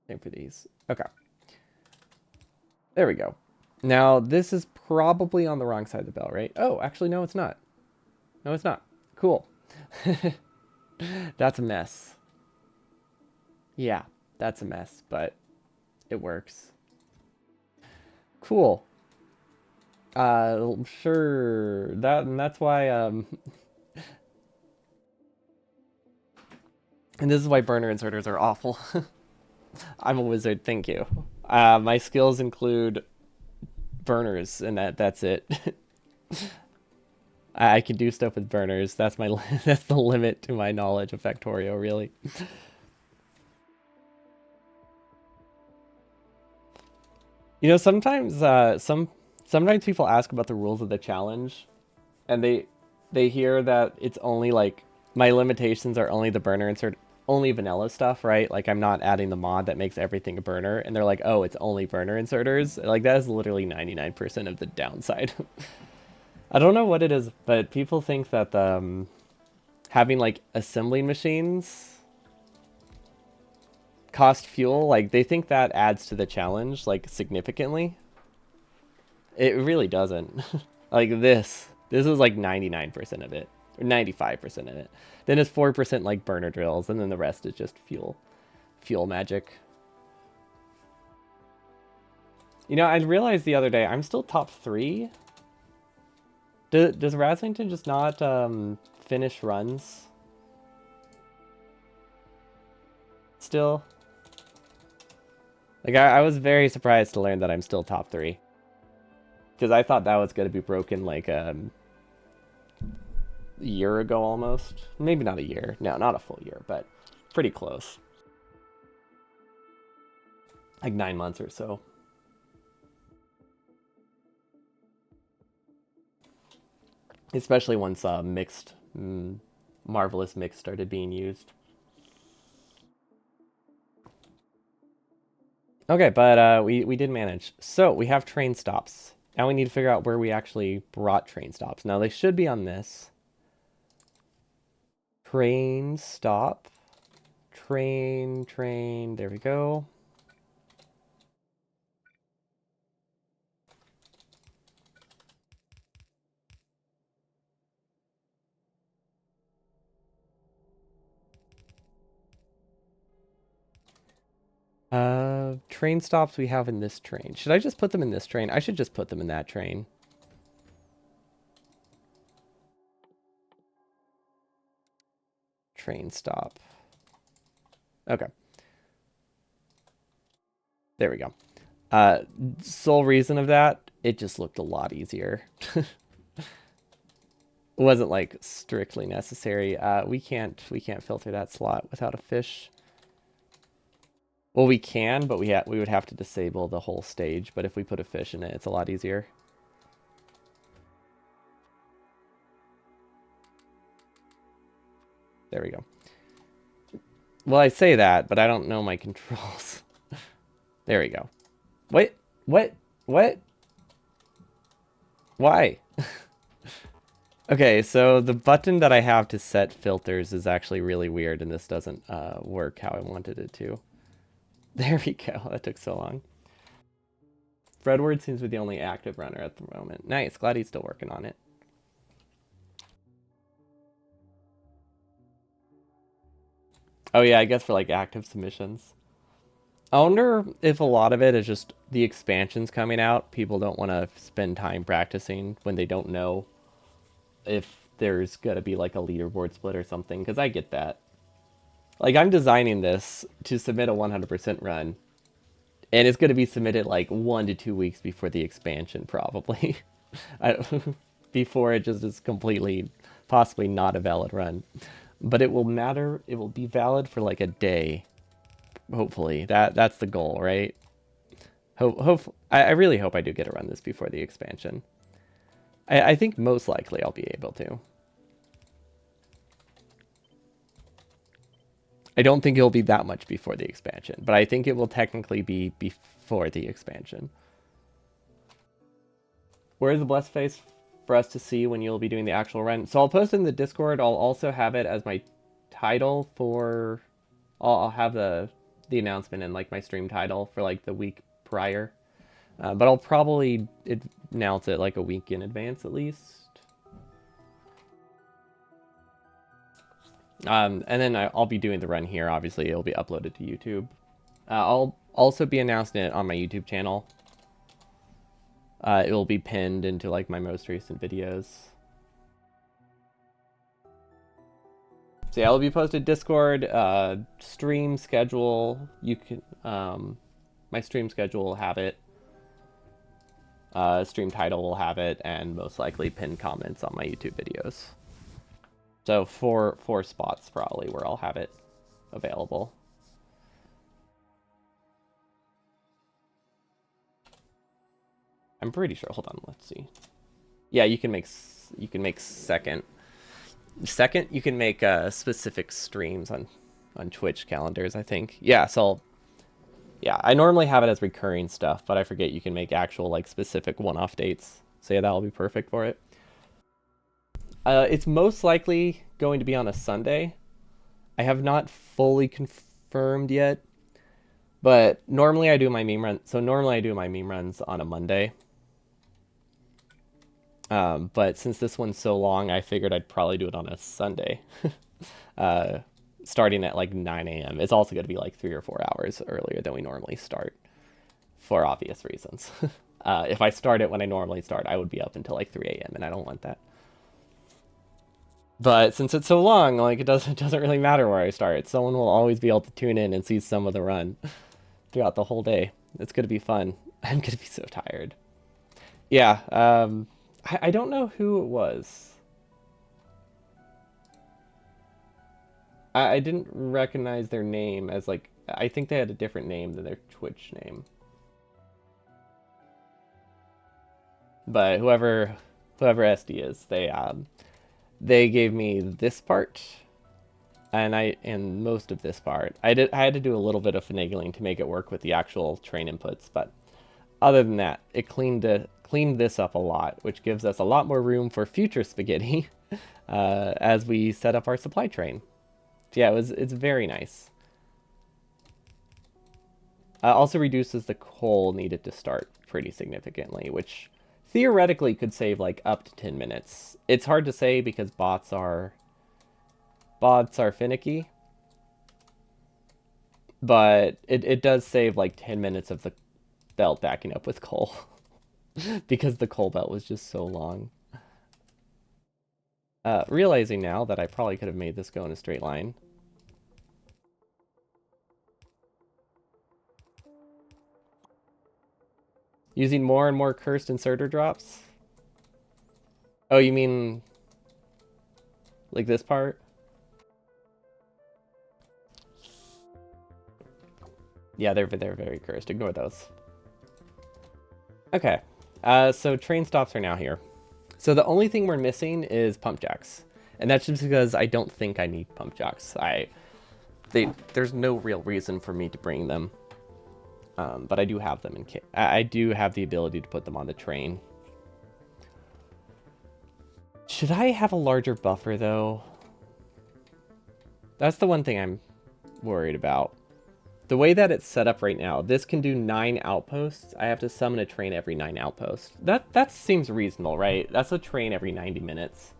S1: Same for these. Okay. There we go. Now, this is probably on the wrong side of the bell, right? Oh, actually, no, it's not. No, it's not. Cool. That's a mess. Yeah, that's a mess, but it works. Cool. Sure. That's why, and this is why burner inserters are awful. I'm a wizard, thank you. My skills include burners, and that's it. I can do stuff with burners. That's my that's the limit to my knowledge of Factorio, really. You know, sometimes sometimes people ask about the rules of the challenge, and they hear that it's only like my limitations are only the burner insert, only vanilla stuff, right? Like I'm not adding the mod that makes everything a burner, and they're like, oh, it's only burner inserters. Like that is literally 99% of the downside. I don't know what it is, but people think that having like assembling machines cost fuel. Like they think that adds to the challenge like significantly. It really doesn't. Like this is like 99% of it, or 95% of it. Then it's 4% like burner drills, and then the rest is just fuel magic. You know, I realized the other day I'm still top 3. Does Raslington just not finish runs still? Like I was very surprised to learn that I'm still top 3. Because I thought that was going to be broken like a year ago almost. Maybe not a year. No, not a full year, but pretty close. Like 9 months or so. Especially once Marvelous Mix started being used. Okay, but we did manage. So we have train stops. Now we need to figure out where we actually brought train stops. Now they should be on this. Train stop. Train. There we go. Train stops we have in this train. Should I just put them in this train? I should just put them in that train. Train stop. Okay. There we go. Sole reason of that, it just looked a lot easier. It wasn't like strictly necessary. We can't filter that slot without a fish. Well, we can, but we would have to disable the whole stage. But if we put a fish in it, it's a lot easier. There we go. Well, I say that, but I don't know my controls. There we go. Wait, what? What? Why? Okay, so the button that I have to set filters is actually really weird, and this doesn't work how I wanted it to. There we go. That took so long. Fredward seems to be the only active runner at the moment. Nice. Glad he's still working on it. Oh yeah, I guess for like active submissions. I wonder if a lot of it is just the expansions coming out. People don't want to spend time practicing when they don't know if there's gonna be like a leaderboard split or something. Because I get that. Like I'm designing this to submit a 100% run, and it's gonna be submitted like 1 to 2 weeks before the expansion, probably. I, before it just is completely, possibly not a valid run. But it will matter. It will be valid for like a day. Hopefully, that's the goal, right? I really hope I do get to run this before the expansion. I think most likely I'll be able to. I don't think it'll be that much before the expansion, but I think it will technically be before the expansion. Where's the blessed face for us to see when you'll be doing the actual run? So I'll post in the Discord. I'll also have it as my title for. I'll have the announcement and like my stream title for like the week prior. But I'll probably announce it like a week in advance at least. And then I'll be doing the run here. Obviously, it'll be uploaded to YouTube. I'll also be announcing it on my YouTube channel. It will be pinned into like my most recent videos. So yeah, it'll be posted Discord, stream schedule. You can my stream schedule will have it. Stream title will have it, and most likely pinned comments on my YouTube videos. So four spots probably where I'll have it available. I'm pretty sure. Hold on, let's see. Yeah, you can make second. Second, you can make specific streams on Twitch calendars, I think. Yeah, so yeah, I normally have it as recurring stuff, but I forget you can make actual like specific one-off dates. So yeah, that'll be perfect for it. It's most likely going to be on a Sunday. I have not fully confirmed yet, but normally I do my meme run. So normally I do my meme runs on a Monday. But since this one's so long, I figured I'd probably do it on a Sunday, starting at like 9 a.m. It's also going to be like 3 or 4 hours earlier than we normally start, for obvious reasons. If I start it when I normally start, I would be up until like 3 a.m. and I don't want that. But since it's so long, like it doesn't really matter where I start. Someone will always be able to tune in and see some of the run throughout the whole day. It's gonna be fun. I'm gonna be so tired. Yeah. I don't know who it was. I didn't recognize their name as like. I think they had a different name than their Twitch name. But whoever SD is, they gave me this part, and most of this part. I had to do a little bit of finagling to make it work with the actual train inputs, but other than that, it cleaned this up a lot, which gives us a lot more room for future spaghetti as we set up our supply train. So yeah, it's very nice. Also reduces the coal needed to start pretty significantly, which theoretically could save like up to 10 minutes. It's hard to say because bots are finicky, but it does save like 10 minutes of the belt backing up with coal because the coal belt was just so long. Realizing now that I probably could have made this go in a straight line. Using more and more cursed inserter drops? Oh, you mean like this part? Yeah, they're very cursed. Ignore those. Okay. So train stops are now here. So the only thing we're missing is pump jacks. And that's just because I don't think I need pump jacks. there's no real reason for me to bring them. But I do have them in I do have the ability to put them on the train. Should I have a larger buffer, though? That's the one thing I'm worried about. The way that it's set up right now, this can do 9 outposts. I have to summon a train every 9 outposts. That seems reasonable, right? That's a train every 90 minutes.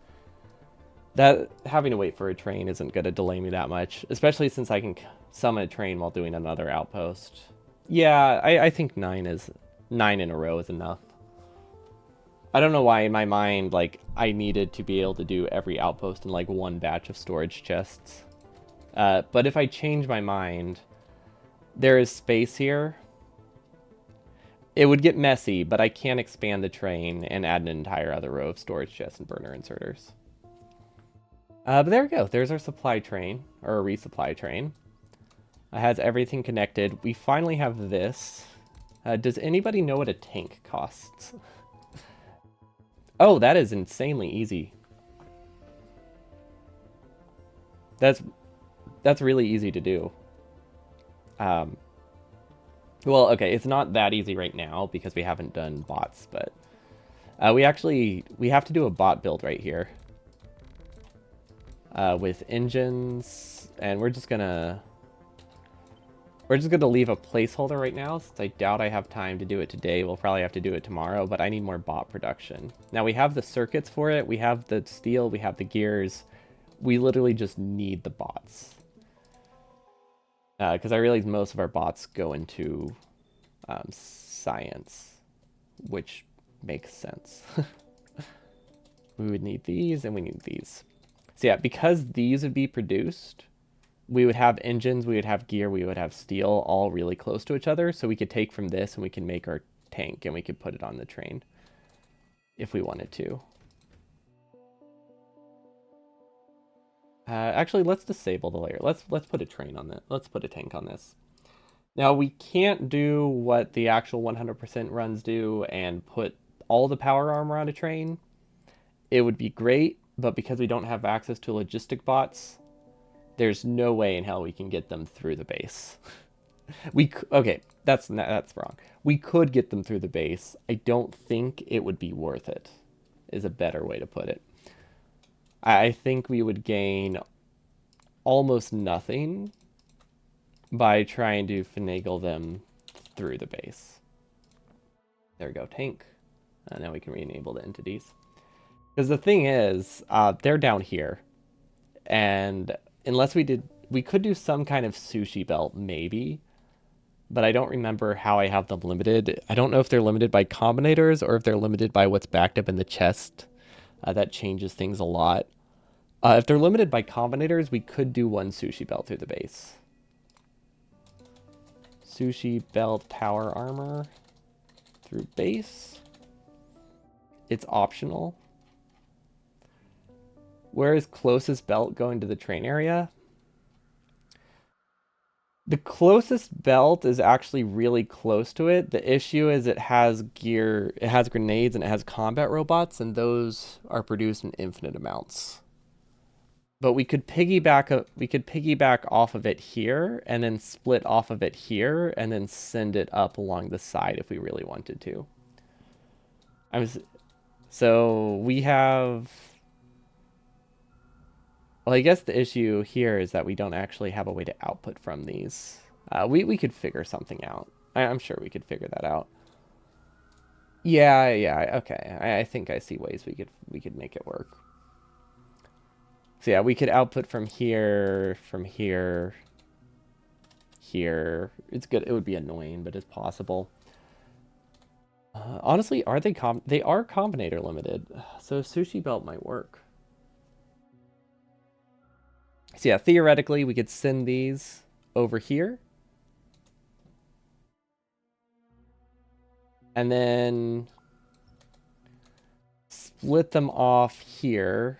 S1: That having to wait for a train isn't going to delay me that much, especially since I can summon a train while doing another outpost. Yeah, I think 9 in a row is enough. I don't know why in my mind, like, I needed to be able to do every outpost in, like, one batch of storage chests. But if I change my mind, there is space here. It would get messy, but I can expand the train and add an entire other row of storage chests and burner inserters. But there we go. There's our supply train, or a resupply train. It has everything connected. We finally have this. Does anybody know what a tank costs? Oh, that is insanely easy. That's really easy to do. Well, okay, it's not that easy right now because we haven't done bots, but we have to do a bot build right here with engines, and we're just gonna leave a placeholder right now since I doubt I have time to do it today. We'll probably have to do it tomorrow, but I need more bot production. Now we have the circuits for it, we have the steel, we have the gears. We literally just need the bots. Because I realize most of our bots go into science, which makes sense. We would need these, and we need these. So yeah, because these would be produced, we would have engines, we would have gear, we would have steel, all really close to each other. So we could take from this, and we can make our tank, and we could put it on the train if we wanted to. Actually, let's disable the layer. Let's put a train on that. Let's put a tank on this. Now, we can't do what the actual 100% runs do and put all the power armor on a train. It would be great, but because we don't have access to logistic bots, there's no way in hell we can get them through the base. Okay, that's wrong. We could get them through the base. I don't think it would be worth it, is a better way to put it. I think we would gain almost nothing by trying to finagle them through the base. There we go, tank. Now we can re-enable the entities. Because the thing is, they're down here. And unless we could do some kind of sushi belt, maybe. But I don't remember how I have them limited. I don't know if they're limited by combinators or if they're limited by what's backed up in the chest. That changes things a lot. If they're limited by combinators, we could do one sushi belt through the base. Sushi belt power armor through base. It's optional. Where is closest belt going to the train area? The closest belt is actually really close to it. The issue is it has gear, it has grenades, and it has combat robots, and those are produced in infinite amounts. But we could piggyback off of it here, and then split off of it here, and then send it up along the side if we really wanted to. So we have. Well, I guess the issue here is that we don't actually have a way to output from these. We could figure something out. I'm sure we could figure that out. Yeah, okay. I think I see ways we could make it work. So yeah, we could output from here, here. It's good. It would be annoying, but it's possible. Honestly, are they they are combinator limited, so sushi belt might work. So yeah, theoretically, we could send these over here. And then split them off here.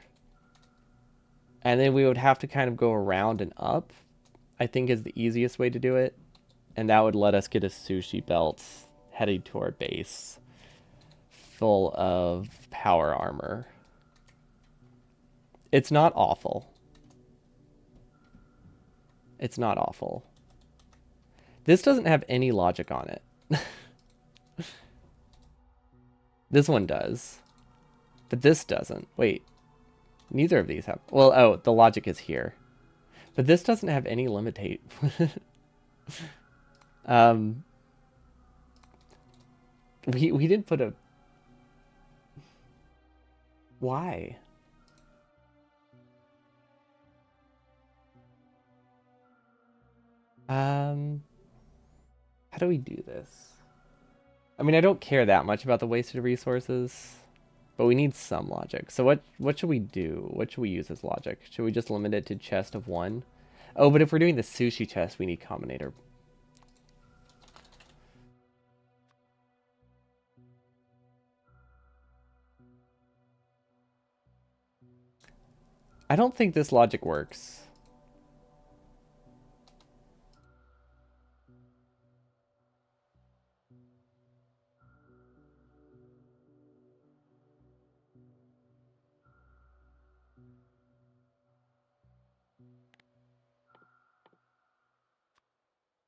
S1: And then we would have to kind of go around and up, I think is the easiest way to do it. And that would let us get a sushi belt heading to our base full of power armor. It's not awful. It's not awful. This doesn't have any logic on it. This one does. But this doesn't. Wait. Neither of these have. Well, oh, the logic is here. But this doesn't have any limitate. um, we didn't put a. Why? How do we do this? I mean, I don't care that much about the wasted resources, but we need some logic. So what should we do? What should we use as logic? Should we just limit it to chest of one? Oh, but if we're doing the sushi chest, we need combinator. I don't think this logic works.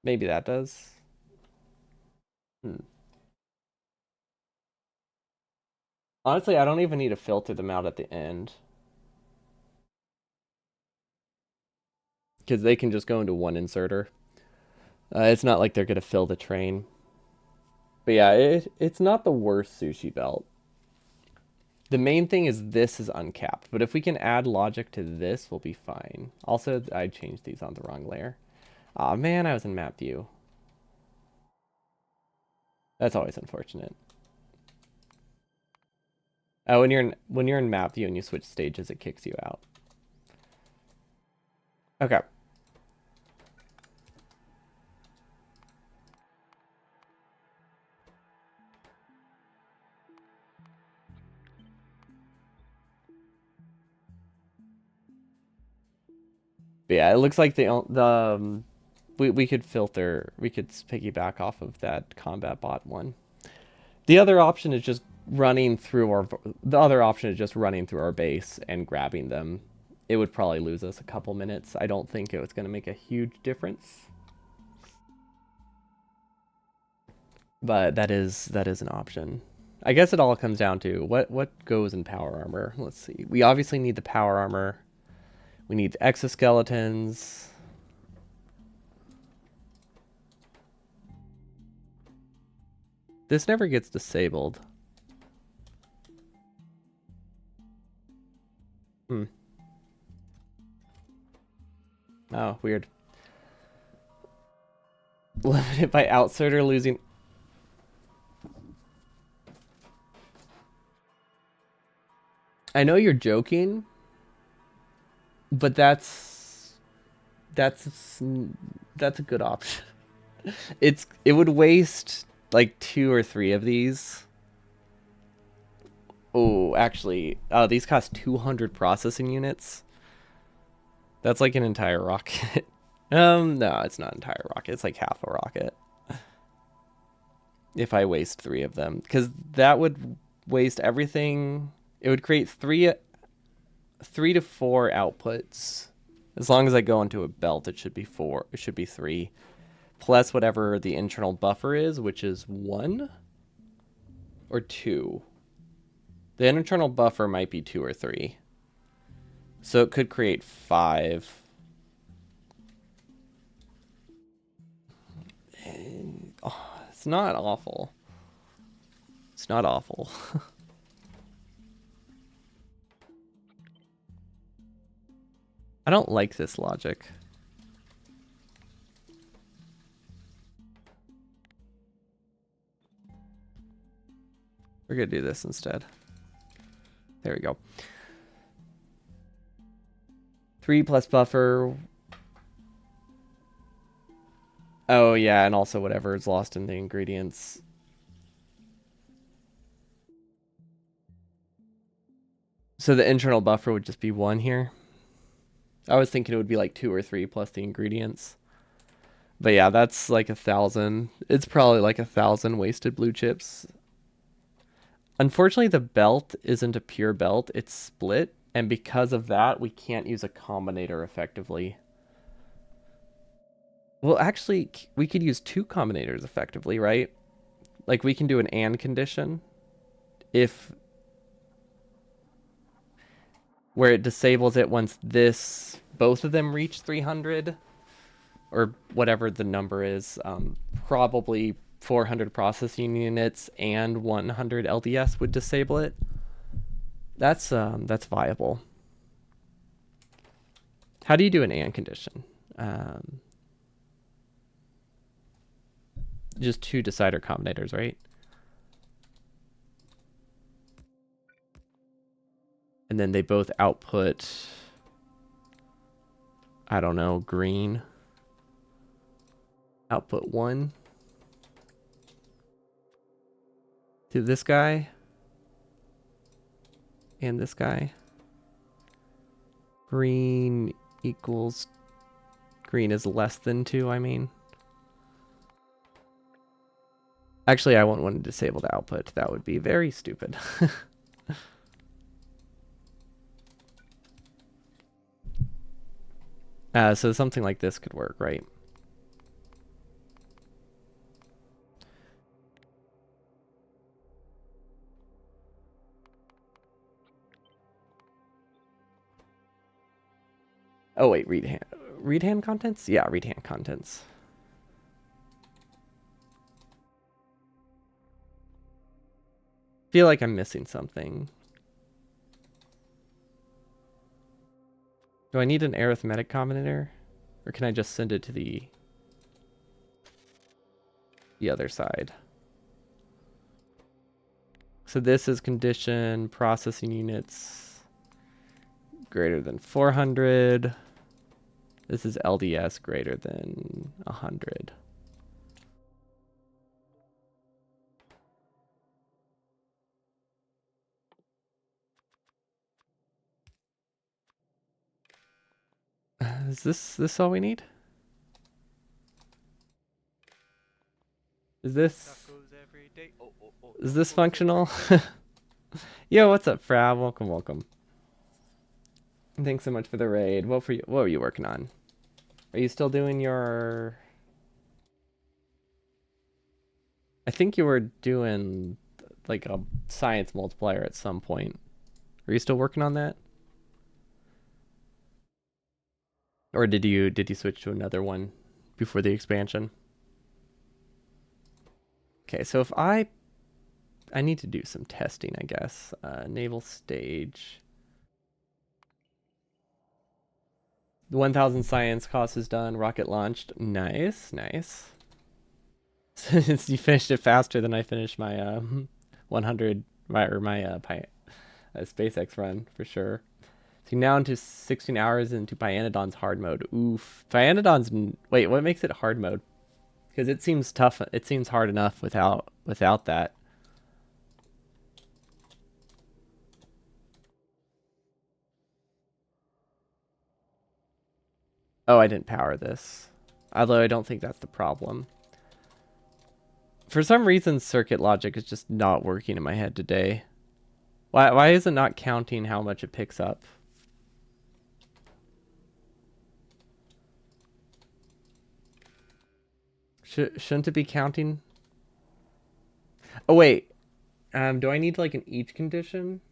S1: Maybe that does. Honestly, I don't even need to filter them out at the end, because they can just go into one inserter. It's not like they're going to fill the train. But yeah, it's not the worst sushi belt. The main thing is this is uncapped, but if we can add logic to this, we'll be fine. Also, I changed these on the wrong layer. Aw, man, I was in map view. That's always unfortunate. Oh, when you're in map view and you switch stages, it kicks you out. Okay. But yeah, it looks like we could filter, we could piggyback off of that combat bot one. The other option is just running through our base and grabbing them. It would probably lose us a couple minutes. I don't think it was going to make a huge difference. But that is an option. I guess it all comes down to what goes in power armor. Let's see. We obviously need the power armor. We need exoskeletons. This never gets disabled. Oh, weird. Limited by outsider losing. I know you're joking, but that's a good option. It would waste like 2 or 3 of these. Oh, actually, these cost 200 processing units. That's like an entire rocket. No, it's not an entire rocket. It's like half a rocket. If I waste 3 of them, because that would waste everything. It would create 3 to 4 outputs. As long as I go into a belt, it should be 4. It should be 3, plus whatever the internal buffer is, which is 1 or 2. The internal buffer might be 2 or 3. So it could create 5. And, oh, it's not awful. It's not awful. I don't like this logic. We're gonna do this instead. There we go. 3 plus buffer. Oh yeah, and also whatever is lost in the ingredients. So the internal buffer would just be 1 here. I was thinking it would be like 2 or 3 plus the ingredients. But yeah, that's like 1,000. It's probably like 1,000 wasted blue chips. Unfortunately, the belt isn't a pure belt. It's split. And because of that, we can't use a combinator effectively. Well, actually, we could use two combinators effectively, right? Like we can do an and condition if where it disables it once this both of them reach 300 or whatever the number is. Probably 400 processing units and 100 LDS would disable it. That's viable. How do you do an and condition? Um, just two decider combinators, right? And then they both output, I don't know, green. Output 1 to this guy and this guy. Green equals, green is less than 2, I mean. Actually, I won't want to disable the output. That would be very stupid. So something like this could work, right? Oh wait, read hand contents? Yeah, read hand contents. Feel like I'm missing something. Do I need an arithmetic combinator? Or can I just send it to the other side? So this is condition processing units greater than 400. This is LDS greater than 100. Is this all we need? Is this is this functional? Yo, what's up, Frab? Welcome, welcome. Thanks so much for the raid. What were you working on? Are you still doing your? I think you were doing like a science multiplier at some point. Are you still working on that? Or did you switch to another one before the expansion? Okay, so if I need to do some testing, I guess. Naval stage. The 1000 science cost is done. Rocket launched. Nice, nice. Since you finished it faster than I finished my 100 my SpaceX run for sure. So now into 16 hours into Pyanodon's hard mode. Oof. Pyanodon's wait, what makes it hard mode? Because it seems tough. It seems hard enough without that. Oh, I didn't power this. Although I don't think that's the problem. For some reason, circuit logic is just not working in my head today. Why is it not counting how much it picks up? Shouldn't it be counting? Oh wait, do I need like an each condition?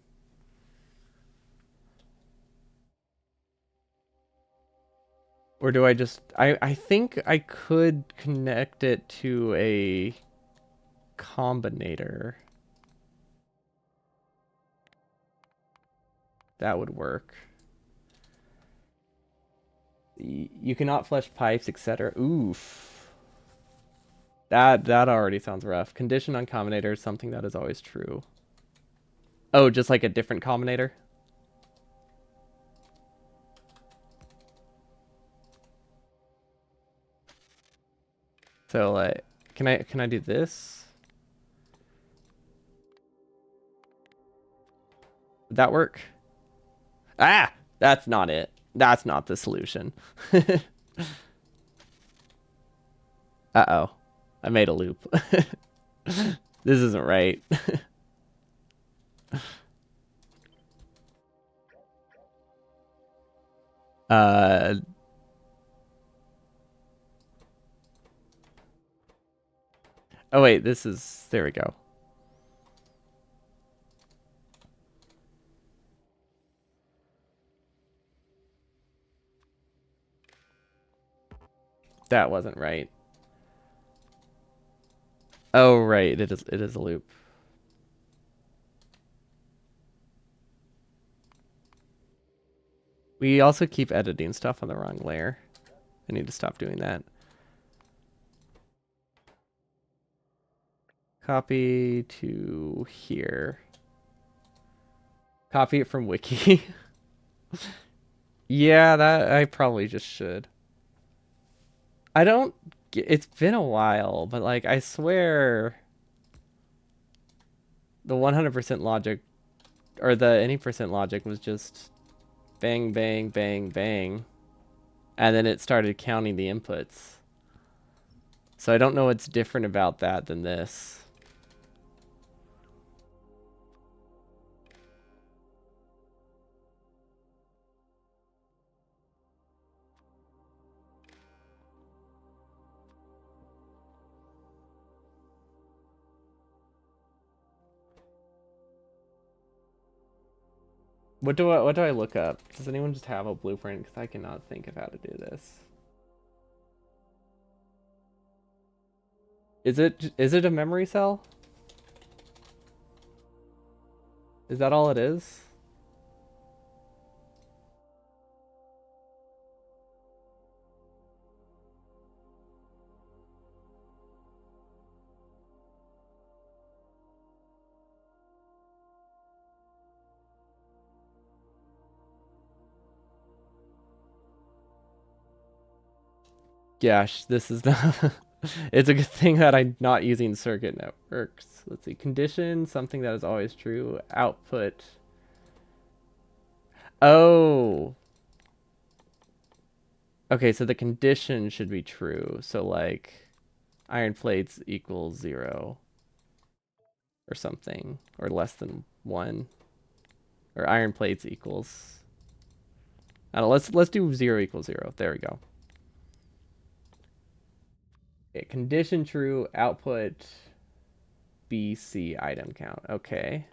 S1: Or do I just I think I could connect it to a combinator. That would work. You cannot flush pipes, etc. Oof. That already sounds rough. Condition on combinator is something that is always true. Oh, just like a different combinator? So like can I do this? Would that work? Ah, that's not it. That's not the solution. Uh-oh. I made a loop. This isn't right. uh Oh wait, there we go. That wasn't right. Oh right, it is a loop. We also keep editing stuff on the wrong layer. I need to stop doing that. Copy to here. Copy it from wiki. Yeah, that I probably just should. I don't it's been a while, but like I swear the 100% logic or the any percent logic was just bang bang bang bang and then it started counting the inputs. So I don't know what's different about that than this. What do I look up? Does anyone just have a blueprint? Because I cannot think of how to do this. Is it a memory cell? Is that all it is? Gosh, this is not. It's a good thing that I'm not using circuit networks. Let's see. Condition, something that is always true. Output. Oh. Okay, so the condition should be true. So like iron plates equals 0 or something or less than 1 or iron plates equals I don't know, let's do 0 equals 0. There we go. Okay, condition true, output BC item count. Okay.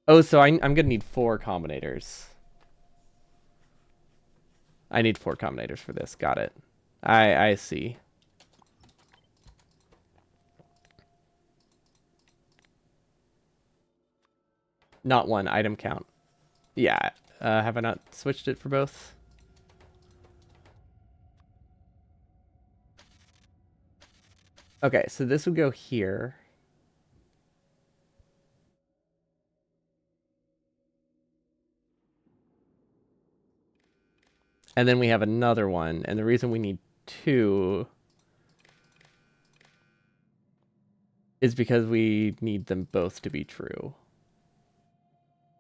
S1: Oh, so I'm gonna need 4 combinators. I need 4 combinators for this. Got it. I see. Not 1 item count. Yeah. Have I not switched it for both? Okay, so this would go here. And then we have another one. And the reason we need 2 is because we need them both to be true.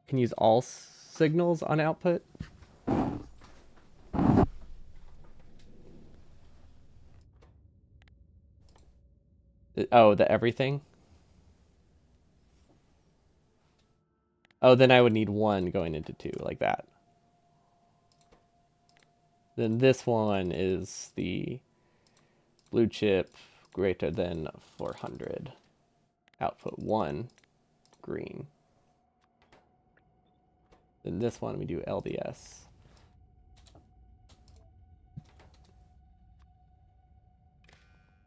S1: Can use all signals on output. Oh, the everything? Oh, then I would need 1 going into 2, like that. Then this one is the blue chip greater than 400. Output 1, green. Then this one we do LDS.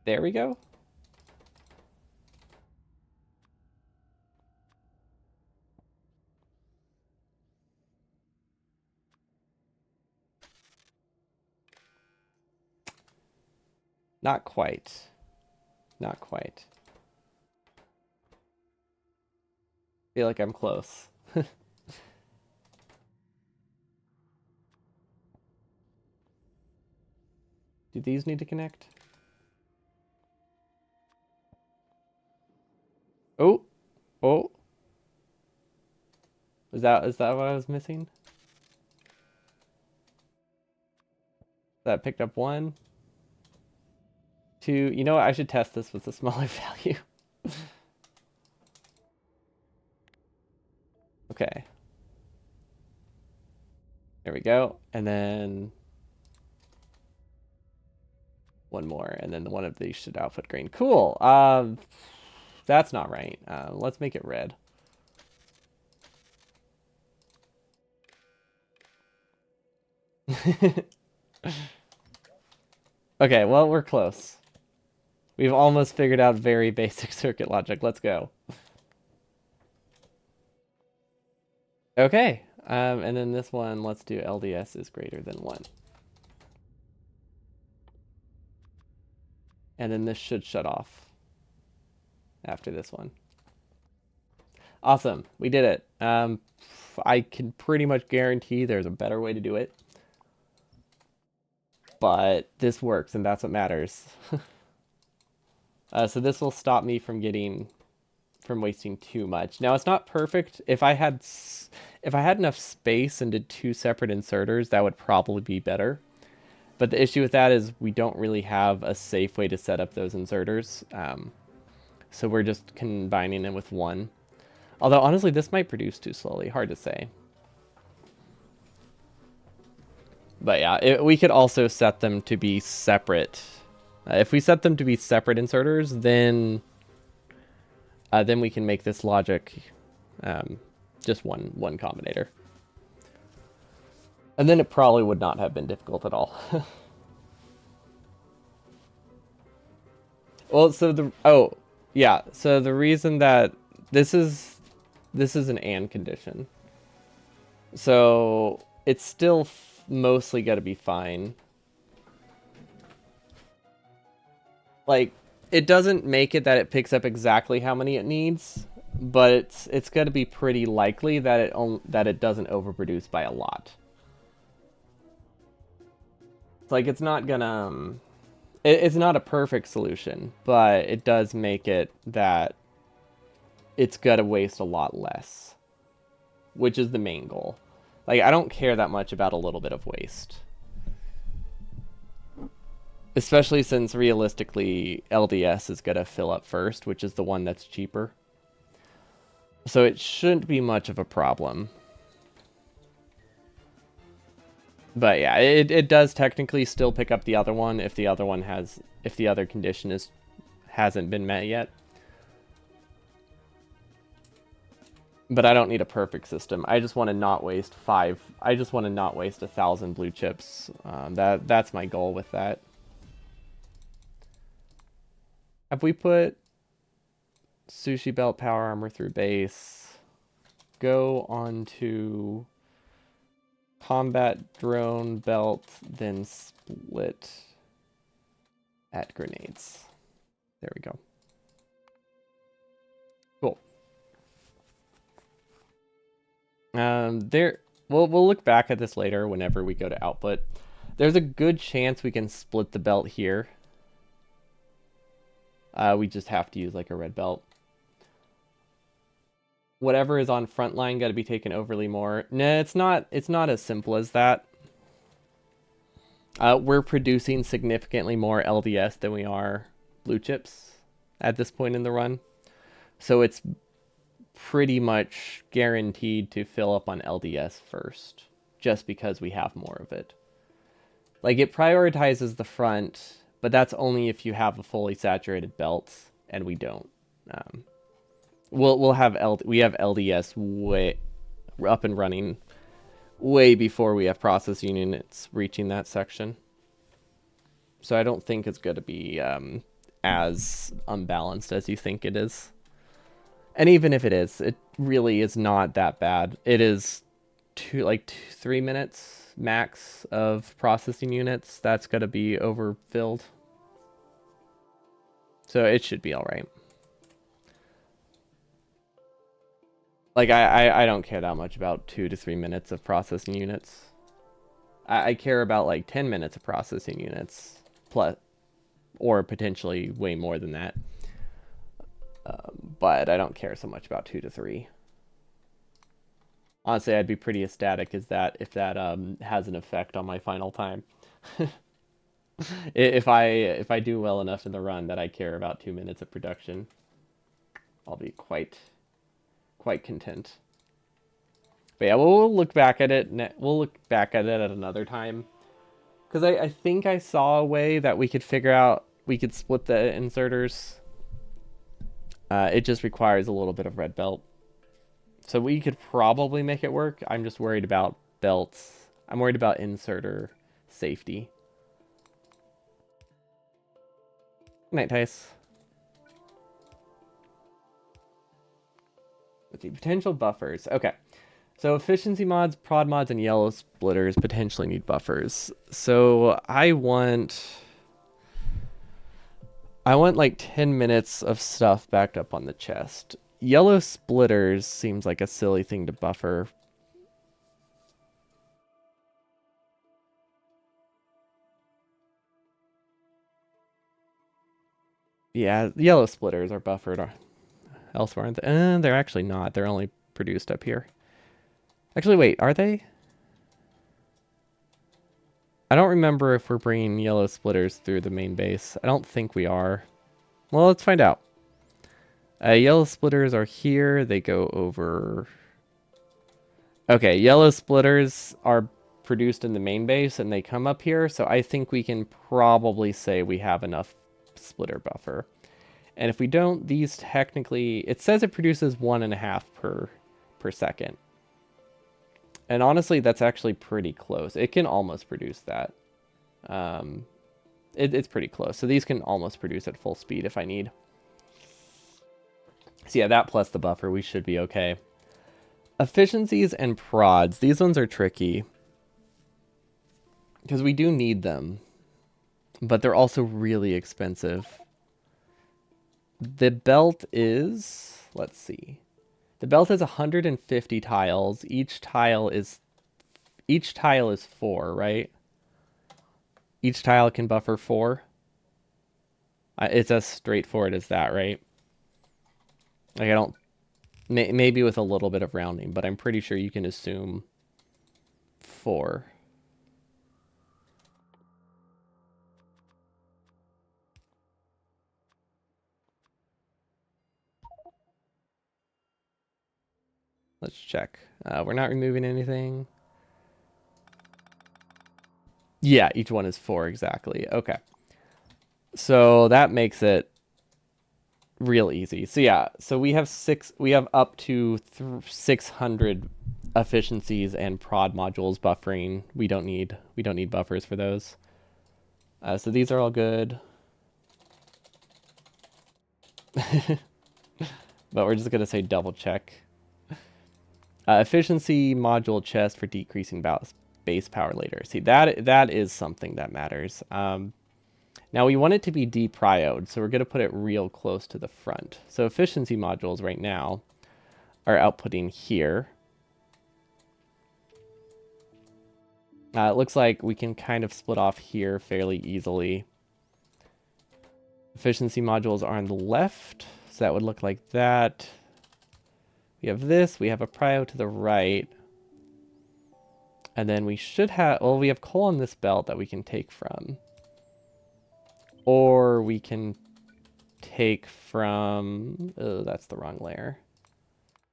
S1: There we go. Not quite. Not quite. Feel like I'm close. Do these need to connect? Oh, oh. Is that what I was missing? That picked up 1, 2. You know what? I should test this with a smaller value. Okay. There we go. And then One more, and then one of these should output green. Cool. That's not right. Let's make it red. Okay, well, we're close. We've almost figured out very basic circuit logic. Let's go. Okay, and then this one, let's do LDS is greater than 1. And then this should shut off after this one. Awesome, we did it. I can pretty much guarantee there's a better way to do it. But this works, and that's what matters. So this will stop me from wasting too much. Now it's not perfect. If I had enough space and did 2 separate inserters, that would probably be better. But the issue with that is we don't really have a safe way to set up those inserters. So we're just combining them with one. Although honestly, this might produce too slowly. Hard to say. But yeah, we could also set them to be separate. If we set them to be separate inserters, then we can make this logic just one combinator. And then it probably would not have been difficult at all. Well, so the reason that this is an and condition. So it's still mostly got to be fine. Like, it doesn't make it that it picks up exactly how many it needs, but it's got to be pretty likely that it doesn't overproduce by a lot. It's like it's not gonna it's not a perfect solution, but it does make it that it's gonna waste a lot less, which is the main goal. Like, I don't care that much about a little bit of waste. Especially since realistically LDS is gonna fill up first, which is the one that's cheaper. So it shouldn't be much of a problem. But yeah, it does technically still pick up the other one if the other condition hasn't been met yet. But I don't need a perfect system. I just want to not waste 1,000 blue chips. That's my goal with that. Have we put sushi belt power armor through base? Go on to combat drone belt, then split at grenades. There we go. Cool. We'll look back at this later whenever we go to output. There's a good chance we can split the belt here. We just have to use like a red belt. Whatever is on front line got to be taken overly more. No, it's not as simple as that. We're producing significantly more LDS than we are blue chips at this point in the run. So it's pretty much guaranteed to fill up on LDS first, just because we have more of it. Like, it prioritizes the front, but that's only if you have a fully saturated belt, and we don't. We have LDS way up and running way before we have processing units reaching that section. So I don't think it's going to be as unbalanced as you think it is. And even if it is, it really is not that bad. It is 3 minutes max of processing units. That's going to be overfilled. So it should be all right. Like, I don't care that much about 2 to 3 minutes of processing units. I care about like 10 minutes of processing units, plus, or potentially way more than that. But I don't care so much about 2 to 3. Honestly, I'd be pretty ecstatic if that has an effect on my final time. If I do well enough in the run that I care about 2 minutes of production, I'll be quite content. But yeah, we'll look back at it. We'll look back at it at another time. Because I think I saw a way that we could figure out, we could split the inserters. It just requires a little bit of red belt. So we could probably make it work. I'm just worried about belts. I'm worried about inserter safety. Night, Tice. Let's see, potential buffers. Okay. So efficiency mods, prod mods, and yellow splitters potentially need buffers. So I want like 10 minutes of stuff backed up on the chest. Yellow splitters seems like a silly thing to buffer. Yeah, yellow splitters are buffered elsewhere, aren't they? They're actually not. They're only produced up here. Actually, wait, are they? I don't remember if we're bringing yellow splitters through the main base. I don't think we are. Well, let's find out. Yellow splitters are here. They go over... Okay, yellow splitters are produced in the main base, and they come up here, so I think we can probably say we have enough splitter buffer. And if we don't, these technically... It says it produces 1.5 per second. And honestly, that's actually pretty close. It can almost produce that. It's pretty close. So these can almost produce at full speed if I need. So yeah, that plus the buffer, we should be okay. Efficiencies and prods. These ones are tricky. Because we do need them. But they're also really expensive. The belt is... Let's see. The belt is 150 tiles. Each tile is 4, right? Each tile can buffer 4. It's as straightforward as that, right? Like, I don't... Maybe with a little bit of rounding, but I'm pretty sure you can assume 4. Let's check. We're not removing anything. Yeah, each one is 4 exactly. Okay. So that makes it real easy. So yeah, so we have up to 600 efficiencies and prod modules buffering. We don't need buffers for those. So these are all good. But we're just gonna say double check. Efficiency module chest for decreasing base power later. See, that is something that matters. Now we want it to be deprioed, so we're going to put it real close to the front. So efficiency modules right now are outputting here. It looks like we can kind of split off here fairly easily. Efficiency modules are on the left, so that would look like that. We have this, we have a prio to the right. And then we should have, well, we have coal on this belt that we can take from. Or we can take from, oh, that's the wrong layer.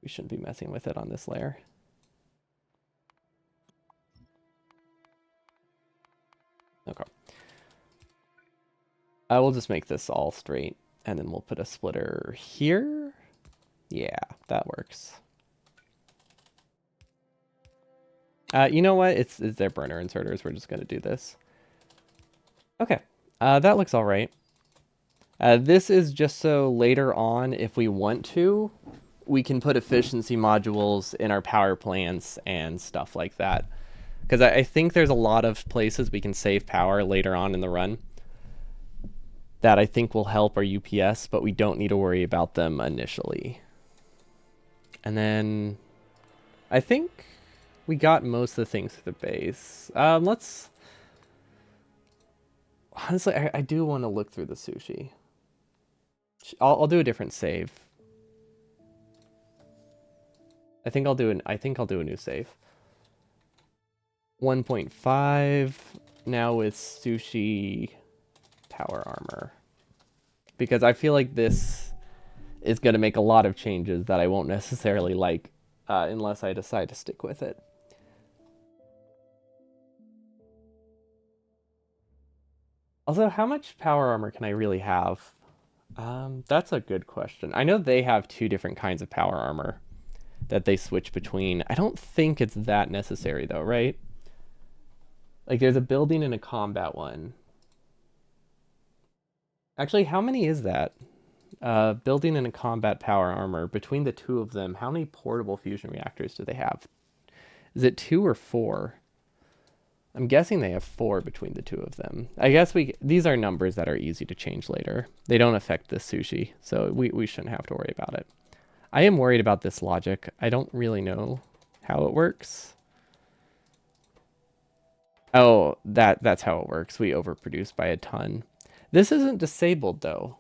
S1: We shouldn't be messing with it on this layer. Okay. I will just make this all straight, and then we'll put a splitter here. Yeah, that works. You know what? It's their burner inserters. We're just going to do this. Okay. That looks all right. This is just so later on, if we want to, we can put efficiency modules in our power plants and stuff like that. Because I think there's a lot of places we can save power later on in the run that I think will help our UPS, but we don't need to worry about them initially. And then I think we got most of the things to the base. Let's... Honestly, I do want to look through the sushi. I'll do a different save. I think I'll do a new save. 1.5 now with sushi power armor. Because I feel like this is going to make a lot of changes that I won't necessarily like unless I decide to stick with it. Also, how much power armor can I really have? That's a good question. I know they have two different kinds of power armor that they switch between. I don't think it's that necessary though, right? Like there's a building and a combat one. Actually, how many is that? Building and a combat power armor. Between the two of them, how many portable fusion reactors do they have? Is it two or four? I'm guessing they have four between the two of them. I guess these are numbers that are easy to change later. They don't affect this sushi, so we shouldn't have to worry about it. I am worried about this logic. I don't really know how it works. Oh, that's how it works. We overproduce by a ton. This isn't disabled though.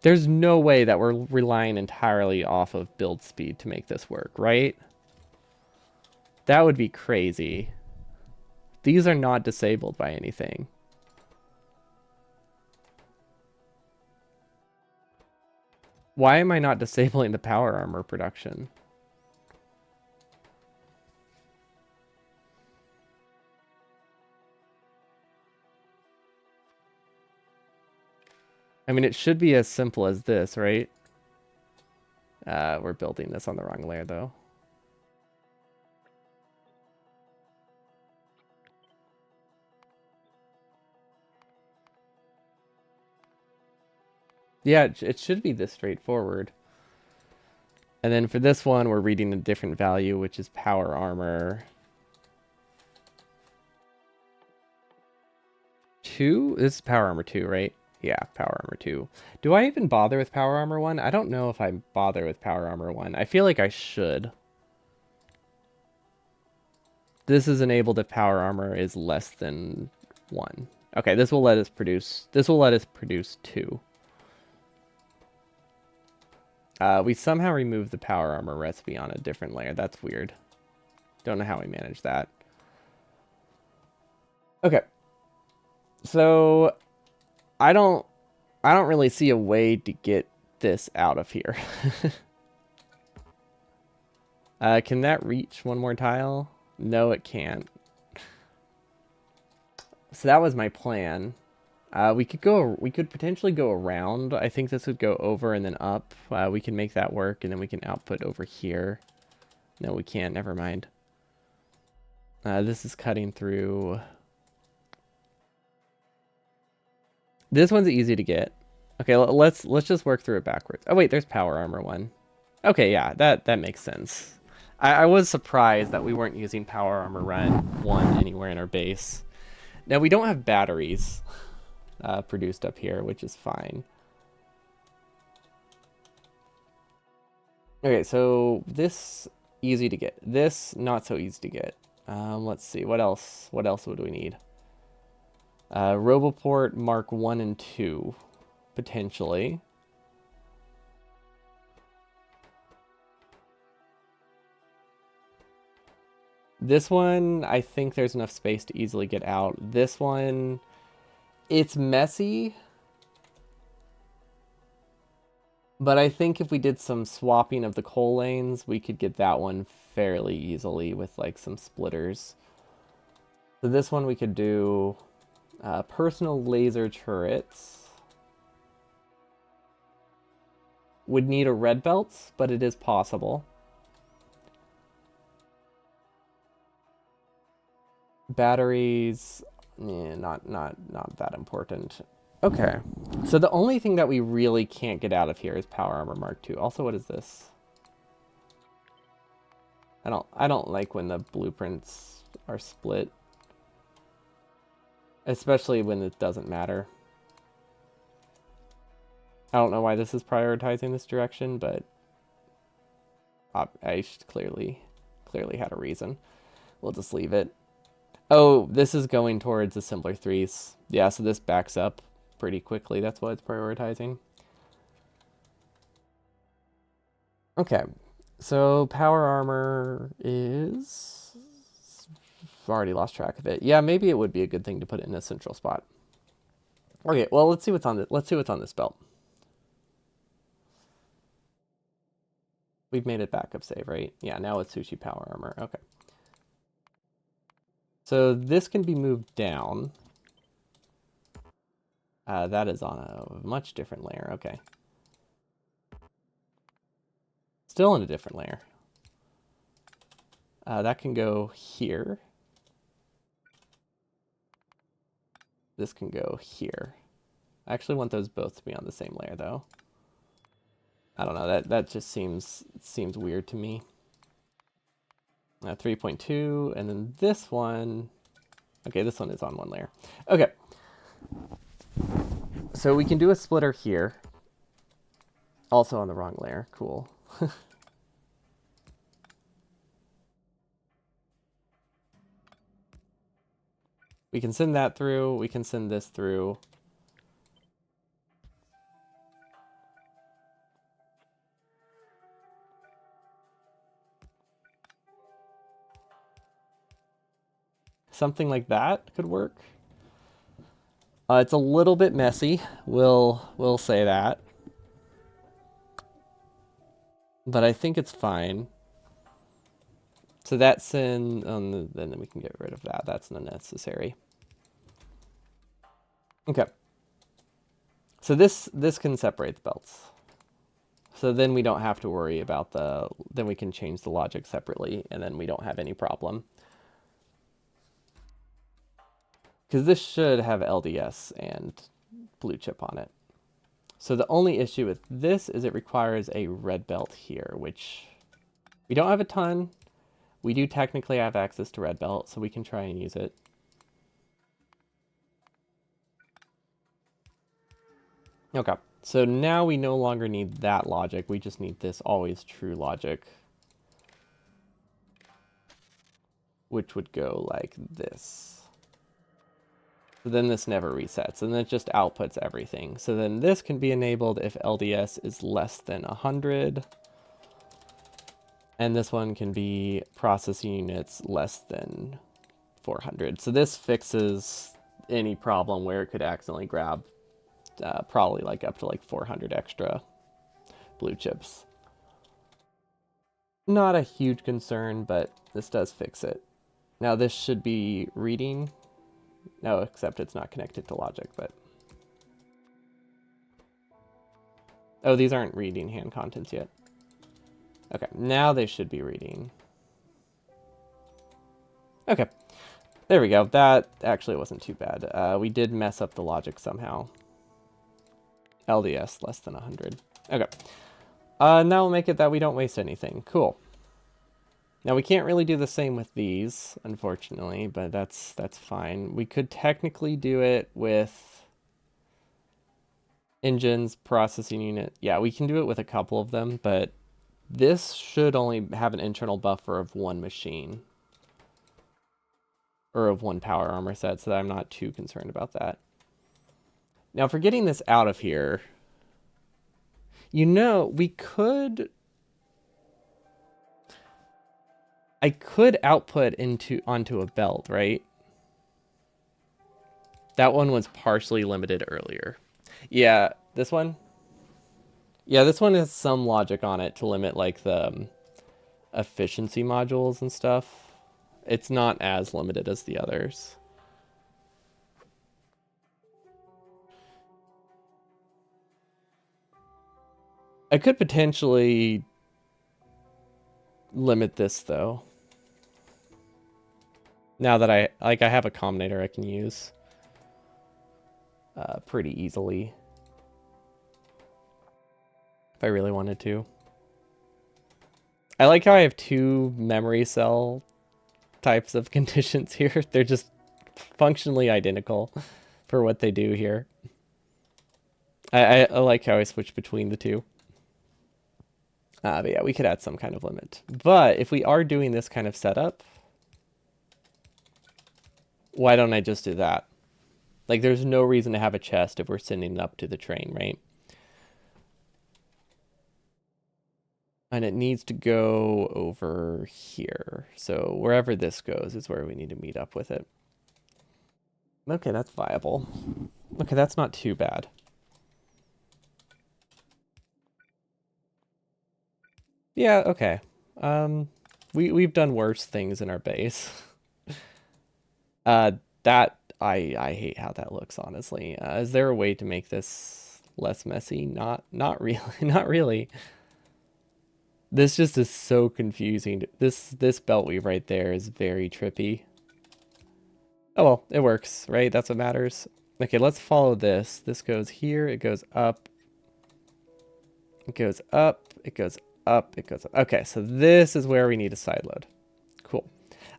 S1: There's no way that we're relying entirely off of build speed to make this work, right? That would be crazy. These are not disabled by anything. Why am I not disabling the power armor production? I mean, it should be as simple as this, right? We're building this on the wrong layer, though. Yeah, it should be this straightforward. And then for this one, we're reading a different value, which is power armor 2. This is power armor 2, right? Yeah, power armor 2. Do I even bother with power armor 1? I don't know if I bother with power armor 1. I feel like I should. This is enabled if power armor is less than 1. Okay, this will let us produce 2. We somehow removed the power armor recipe on a different layer. That's weird. Don't know how we managed that. Okay. So I don't really see a way to get this out of here. Can that reach one more tile? No, it can't. So that was my plan. We could potentially go around. I think this would go over and then up. We can make that work, and then we can output over here. No, we can't. Never mind. This is cutting through. This one's easy to get. Okay, let's just work through it backwards. Oh wait, there's power armor 1. Okay, yeah, that makes sense. I was surprised that we weren't using power armor run 1 anywhere in our base. Now we don't have batteries produced up here, which is fine. Okay, so this easy to get. This not so easy to get. Let's see, what else? What else would we need? Roboport Mark 1 and 2, potentially. This one, I think there's enough space to easily get out. This one, it's messy. But I think if we did some swapping of the coal lanes, we could get that one fairly easily with like some splitters. So this one we could do personal laser turrets. Would need a red belt, but it is possible. Batteries, not that important. Okay, so the only thing that we really can't get out of here is power armor Mark II. Also, what is this? I don't like when the blueprints are split, especially when it doesn't matter. I don't know why this is prioritizing this direction, but I clearly had a reason. We'll just leave it. Oh, this is going towards assembler 3s. Yeah, so this backs up pretty quickly. That's why it's prioritizing. Okay, so power armor is... I've already lost track of it. Yeah, maybe it would be a good thing to put it in a central spot. Okay, well, let's see what's on this belt. We've made it backup save, right? Yeah, now it's sushi power armor. Okay. So this can be moved down. That is on a much different layer. Okay. Still in a different layer. That can go here. This can go here. I actually want those both to be on the same layer, though. I don't know. That just seems weird to me. 3.2, and then this one. Okay, this one is on one layer. Okay. So we can do a splitter here. Also on the wrong layer. Cool. We can send that through. We can send this through. Something like that could work. It's a little bit messy. We'll say that. But I think it's fine. So that's in, then we can get rid of that. That's unnecessary. Okay. So this can separate the belts. So then we don't have to worry about then we can change the logic separately, and then we don't have any problem. Because this should have LDS and blue chip on it. So the only issue with this is it requires a red belt here, which we don't have a ton. We do technically have access to red belt, so we can try and use it. Okay, so now we no longer need that logic. We just need this always true logic, which would go like this. So then this never resets, and then it just outputs everything. So then this can be enabled if LDS is less than 100. And this one can be processing units less than 400. So this fixes any problem where it could accidentally grab probably like up to like 400 extra blue chips. Not a huge concern, but this does fix it. Now this should be reading. No, except it's not connected to logic, but... Oh, these aren't reading hand contents yet. Okay, now they should be reading. Okay, there we go. That actually wasn't too bad. We did mess up the logic somehow. LDS less than 100. Okay. Now we'll make it that we don't waste anything. Cool. Now we can't really do the same with these, unfortunately, but that's fine. We could technically do it with engines, processing unit. Yeah, we can do it with a couple of them, but this should only have an internal buffer of one machine. Or of one power armor set, so that I'm not too concerned about that. Now for getting this out of here, you know, we could... I could output onto a belt, right? That one was partially limited earlier. Yeah, this one? Yeah, this one has some logic on it to limit like the efficiency modules and stuff. It's not as limited as the others. I could potentially limit this though. Now that I have a combinator I can use pretty easily. If I really wanted to. I like how I have two memory cell types of conditions here. They're just functionally identical for what they do here. I like how I switch between the two. But yeah, we could add some kind of limit. But if we are doing this kind of setup, why don't I just do that? Like, there's no reason to have a chest if we're sending it up to the train, right? And it needs to go over here. So wherever this goes is where we need to meet up with it. Okay, that's viable. Okay, that's not too bad. Yeah, okay. We've done worse things in our base. Uh, that I hate how that looks, honestly. Is there a way to make this less messy? Not really. Not really. This just is so confusing. This belt weave right there is very trippy. Oh well, it works, right? That's what matters. Okay, let's follow this. This goes here, it goes up, it goes up, it goes up, it goes up. Okay, so this is where we need a side load. Cool.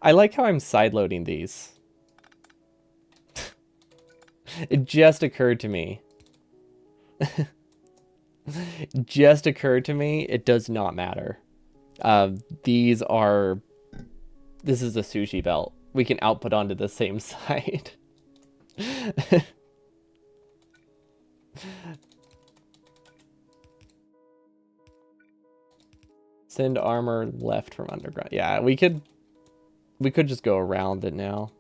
S1: I like how I'm side loading these. It just occurred to me. Just occurred to me, it does not matter. These are... This is a sushi belt. We can output onto the same side. Send armor left from underground. Yeah, we could just go around it now.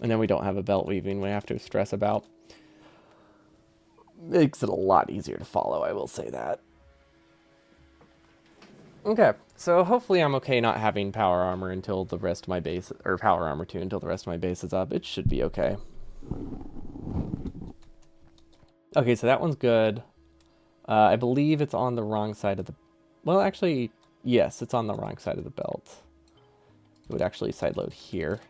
S1: And then we don't have a belt weaving we have to stress about. Makes it a lot easier to follow, I will say that. Okay, so hopefully I'm okay not having power armor until the rest of my base, or power armor 2 until the rest of my base is up. It should be okay. Okay, so that one's good. I believe it's on the wrong side of the... Well, actually, yes, it's on the wrong side of the belt. It would actually sideload here.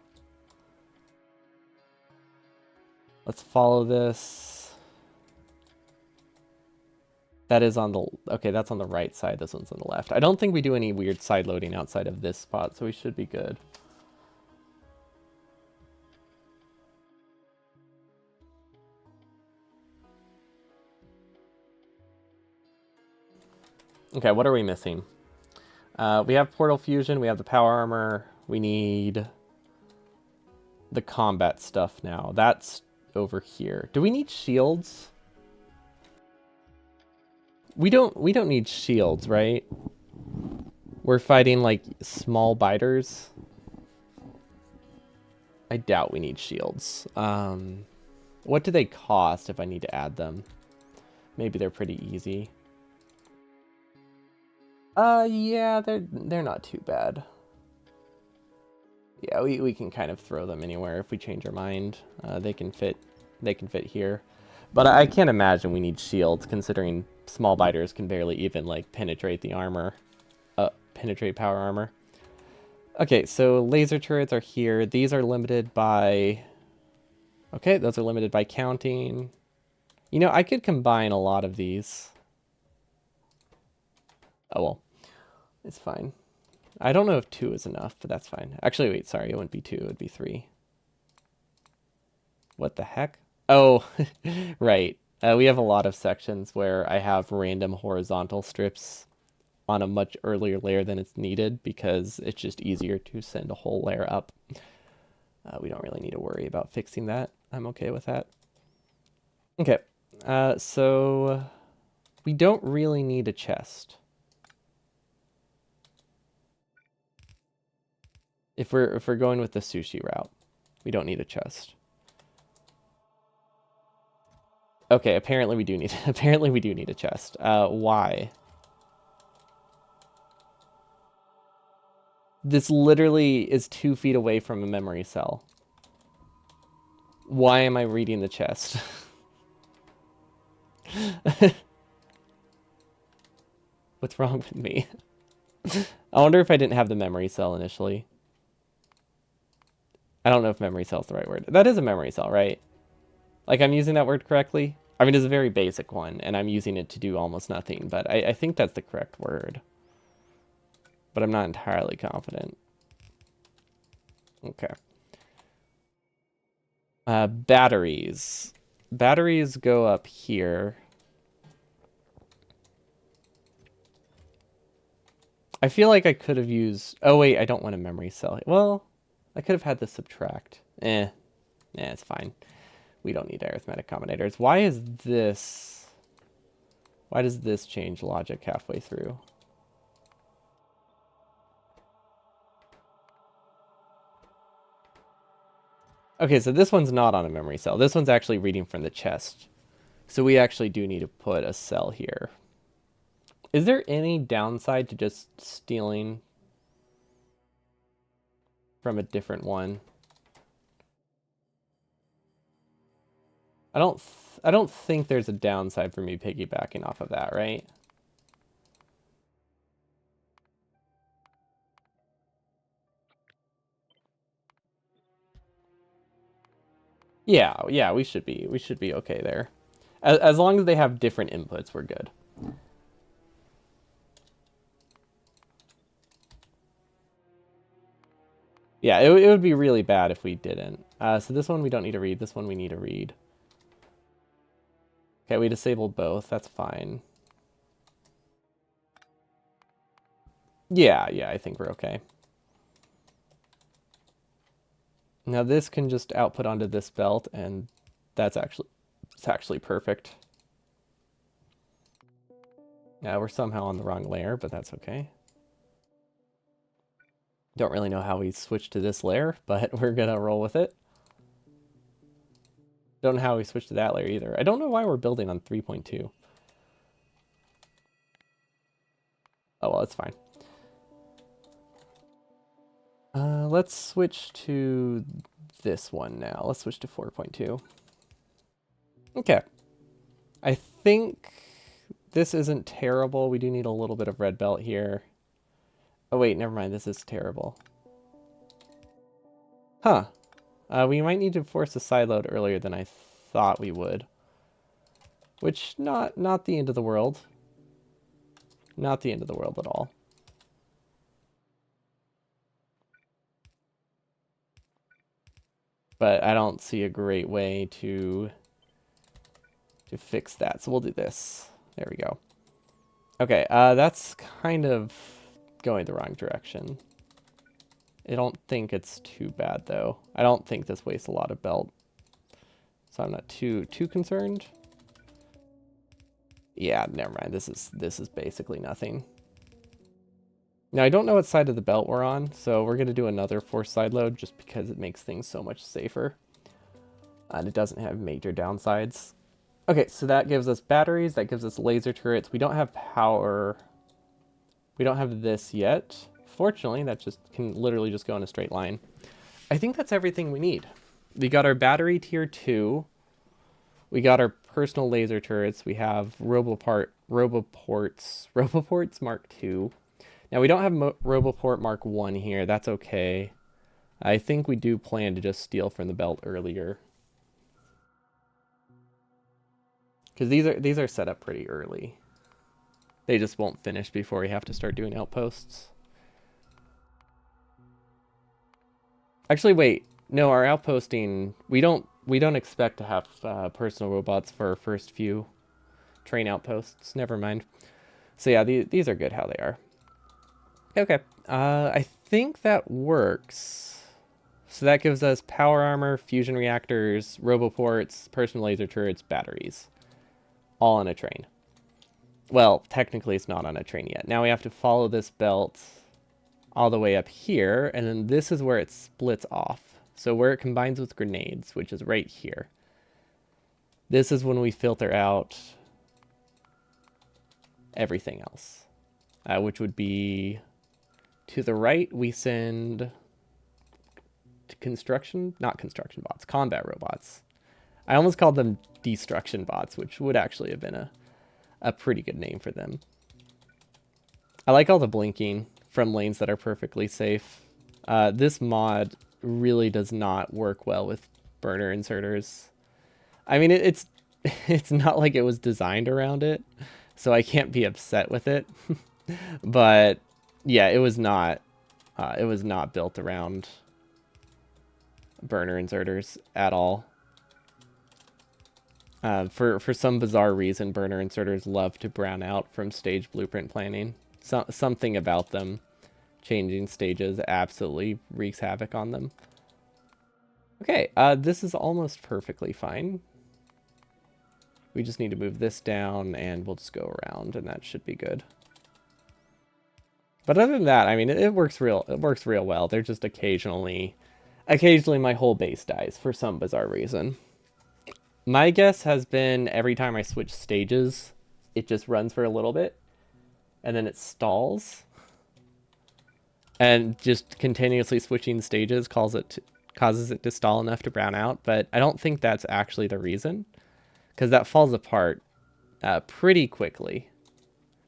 S1: Let's follow this. That is on the... Okay, that's on the right side. This one's on the left. I don't think we do any weird side loading outside of this spot, so we should be good. Okay, what are we missing? We have Portal Fusion. We have the Power Armor. We need the combat stuff now. That's over here. Do we need shields? We don't need shields, right? We're fighting like small biters. I doubt we need shields. What do they cost if I need to add them? Maybe they're pretty easy. Yeah, they're not too bad. Yeah, we can kind of throw them anywhere if we change our mind. They can fit here. But I can't imagine we need shields, considering small biters can barely even like penetrate the armor. Penetrate power armor. Okay, so laser turrets are here. These are limited by... Okay, those are limited by counting. You know, I could combine a lot of these. Oh well, it's fine. I don't know if 2 is enough, but that's fine. Actually, wait, sorry, it wouldn't be 2, it would be 3. What the heck? Oh, right. We have a lot of sections where I have random horizontal strips on a much earlier layer than it's needed because it's just easier to send a whole layer up. We don't really need to worry about fixing that. I'm okay with that. Okay, so we don't really need a chest. If we're going with the sushi route, we don't need a chest. Okay, apparently we do need a chest. Why? This literally is 2 feet away from a memory cell. Why am I reading the chest? What's wrong with me? I wonder if I didn't have the memory cell initially. I don't know if memory cell is the right word. That is a memory cell, right? Like, I'm using that word correctly? I mean, it's a very basic one, and I'm using it to do almost nothing, but I think that's the correct word. But I'm not entirely confident. Okay. Batteries. Batteries go up here. I feel like I could have used... Oh, wait, I don't want a memory cell. Well, I could have had the subtract. It's fine. We don't need arithmetic combinators. Why is this... Why does this change logic halfway through? Okay, so this one's not on a memory cell. This one's actually reading from the chest. So we actually do need to put a cell here. Is there any downside to just stealing? from a different one. I don't think there's a downside for me piggybacking off of that, right? Yeah, we should be okay there. As long as they have different inputs, we're good. Yeah, it would be really bad if we didn't. So this one we don't need to read. This one we need to read. Okay, we disabled both. That's fine. Yeah, I think we're okay. Now this can just output onto this belt, and it's actually perfect. Now we're somehow on the wrong layer, but that's okay. Don't really know how we switched to this layer, but we're gonna roll with it. Don't know how we switched to that layer either. I don't know why we're building on 3.2. Oh well, it's fine. Let's switch to this one now. Let's switch to 4.2. Okay. I think this isn't terrible. We do need a little bit of red belt here. Oh wait, never mind. This is terrible. Huh. We might need to force a side load earlier than I thought we would. Which, not the end of the world. Not the end of the world at all. But I don't see a great way to fix that. So we'll do this. There we go. Okay, that's kind of going the wrong direction. I don't think it's too bad though. I don't think this wastes a lot of belt. So I'm not too concerned. Yeah, never mind. This is basically nothing. Now I don't know what side of the belt we're on, so we're gonna do another force side load just because it makes things so much safer. And it doesn't have major downsides. Okay, so that gives us batteries, that gives us laser turrets. We don't have power. We don't have this yet. Fortunately, that just can literally just go in a straight line. I think that's everything we need. We got our battery tier 2. We got our personal laser turrets. We have Roboports Mark 2. Now we don't have Roboport Mark 1 here. That's okay. I think we do plan to just steal from the belt earlier. Because these are set up pretty early. They just won't finish before we have to start doing outposts. Actually, wait. No, our outposting, we don't expect to have personal robots for our first few train outposts. Never mind. So yeah, these are good how they are. Okay. I think that works. So that gives us power armor, fusion reactors, roboports, personal laser turrets, batteries. All on a train. Well, technically it's not on a train yet. Now we have to follow this belt all the way up here, and then this is where it splits off. So where it combines with grenades, which is right here. This is when we filter out everything else, which would be to the right. We send not construction bots, combat robots. I almost called them destruction bots, which would actually have been a pretty good name for them. I like all the blinking from lanes that are perfectly safe. This mod really does not work well with burner inserters. I mean, it's it's not like it was designed around it, so I can't be upset with it. But yeah, it was not built around burner inserters at all. For some bizarre reason, burner inserters love to brown out from stage blueprint planning. Something about them changing stages absolutely wreaks havoc on them. Okay, this is almost perfectly fine. We just need to move this down, and we'll just go around, and that should be good. But other than that, I mean, it works real well. They're just occasionally my whole base dies for some bizarre reason. My guess has been every time I switch stages, it just runs for a little bit, and then it stalls. And just continuously switching stages causes it to stall enough to brown out. But I don't think that's actually the reason, because that falls apart pretty quickly.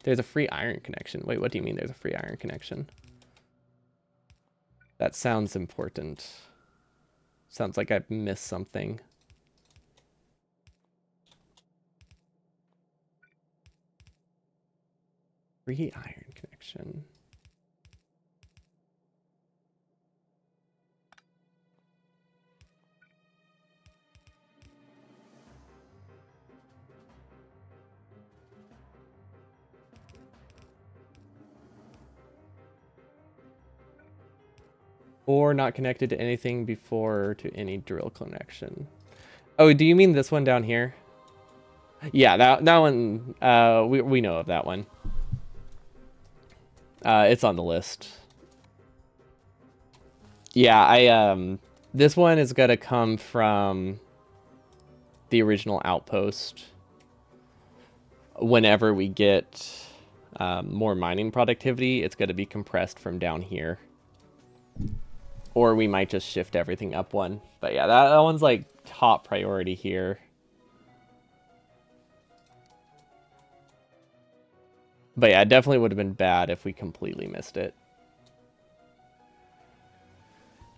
S1: There's a free iron connection. Wait, what do you mean there's a free iron connection? That sounds important. Sounds like I've missed something. Free iron connection. Or not connected to anything before to any drill connection. Oh, do you mean this one down here? Yeah, that one. We know of that one. It's on the list. Yeah, this one is gonna come from the original outpost. Whenever we get more mining productivity, it's gonna be compressed from down here. Or we might just shift everything up one. But yeah, that one's like top priority here. But yeah, it definitely would have been bad if we completely missed it.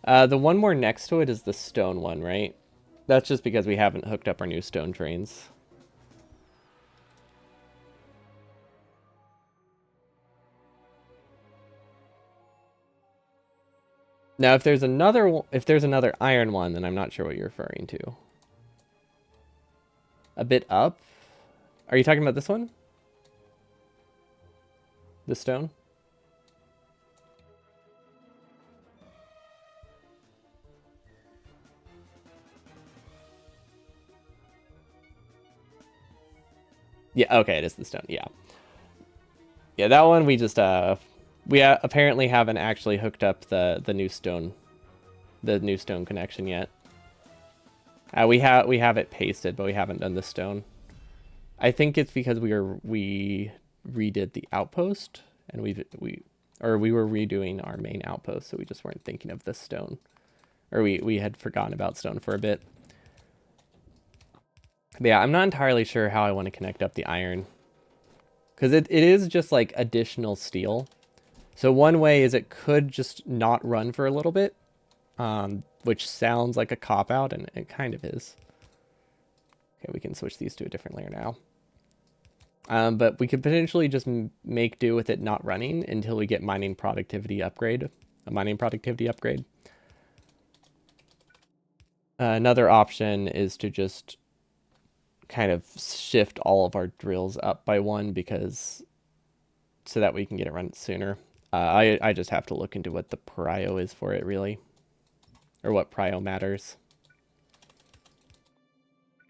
S1: The one more next to it is the stone one, right? That's just because we haven't hooked up our new stone trains. Now, if there's another iron one, then I'm not sure what you're referring to. A bit up? Are you talking about this one? The stone? Yeah, okay, it is the stone. Yeah. Yeah, that one we just we apparently haven't actually hooked up the new stone connection yet. We have it pasted, but we haven't done the stone. I think it's because we redid the outpost and we were redoing our main outpost, so we just weren't thinking of the stone. Or we had forgotten about stone for a bit. But yeah, I'm not entirely sure how I want to connect up the iron. Because it is just like additional steel. So one way is it could just not run for a little bit, which sounds like a cop-out, and it kind of is. Okay, we can switch these to a different layer now. But we could potentially just make do with it not running until we get a mining productivity upgrade. Another option is to just kind of shift all of our drills up by one so that we can get it run sooner. I just have to look into what the prio is for it, really, or what prio matters.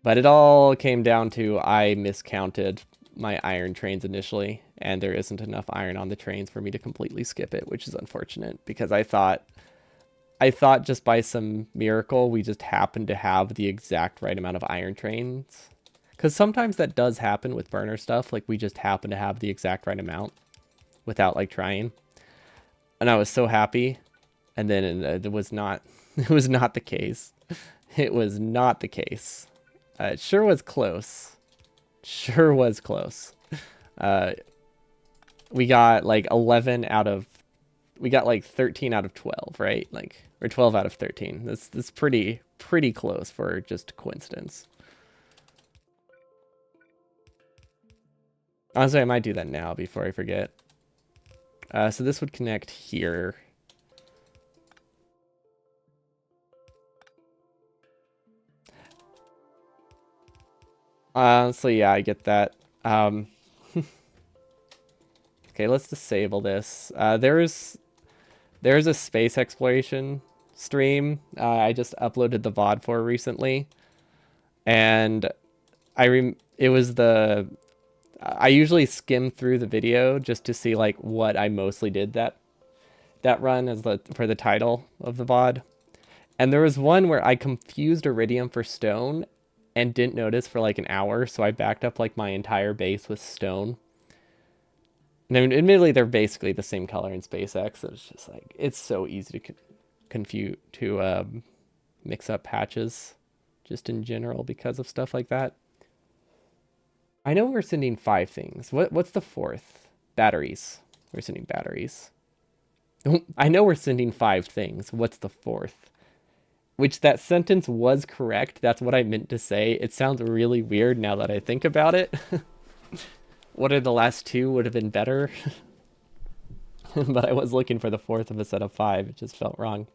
S1: But it all came down to I miscounted my iron trains initially, and there isn't enough iron on the trains for me to completely skip it, which is unfortunate because I thought just by some miracle we just happened to have the exact right amount of iron trains. Because sometimes that does happen with burner stuff, like we just happen to have the exact right amount without like trying. And I was so happy, and then it was not it was not the case. It was not the case. It sure was close. Sure was close. We got like 11 out of we got like 13 out of 12, right? Like, or 12 out of 13. That's pretty close for just a coincidence. Honestly, I might do that now before I forget. So this would connect here. So yeah, I get that. Okay, let's disable this. There's a space exploration stream I just uploaded the VOD for recently, and it was I usually skim through the video just to see like what I mostly did that run for the title of the VOD. And there was one where I confused iridium for stone and didn't notice for like an hour, so I backed up like my entire base with stone. And I mean, admittedly, they're basically the same color in SpaceX. So it's just like, it's so easy to confuse, to mix up patches just in general because of stuff like that. I know we're sending 5 things. What's the fourth? Batteries. We're sending batteries. I know we're sending 5 things. What's the fourth? Which that sentence was correct. That's what I meant to say. It sounds really weird now that I think about it. What are the last 2 would have been better. But I was looking for the fourth of a set of 5. It just felt wrong.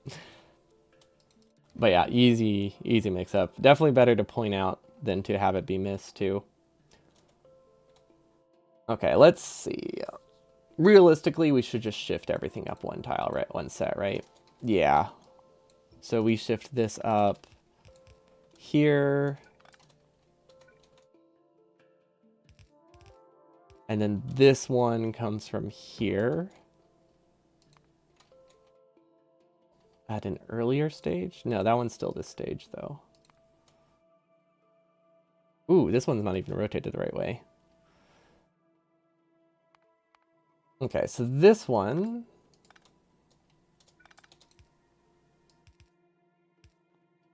S1: But yeah, easy mix up. Definitely better to point out than to have it be missed too. Okay, let's see. Realistically, we should just shift everything up 1 tile, right? 1 set, right? Yeah. So we shift this up here. And then this one comes from here. At an earlier stage? No, that one's still this stage, though. Ooh, this one's not even rotated the right way. Okay, so this one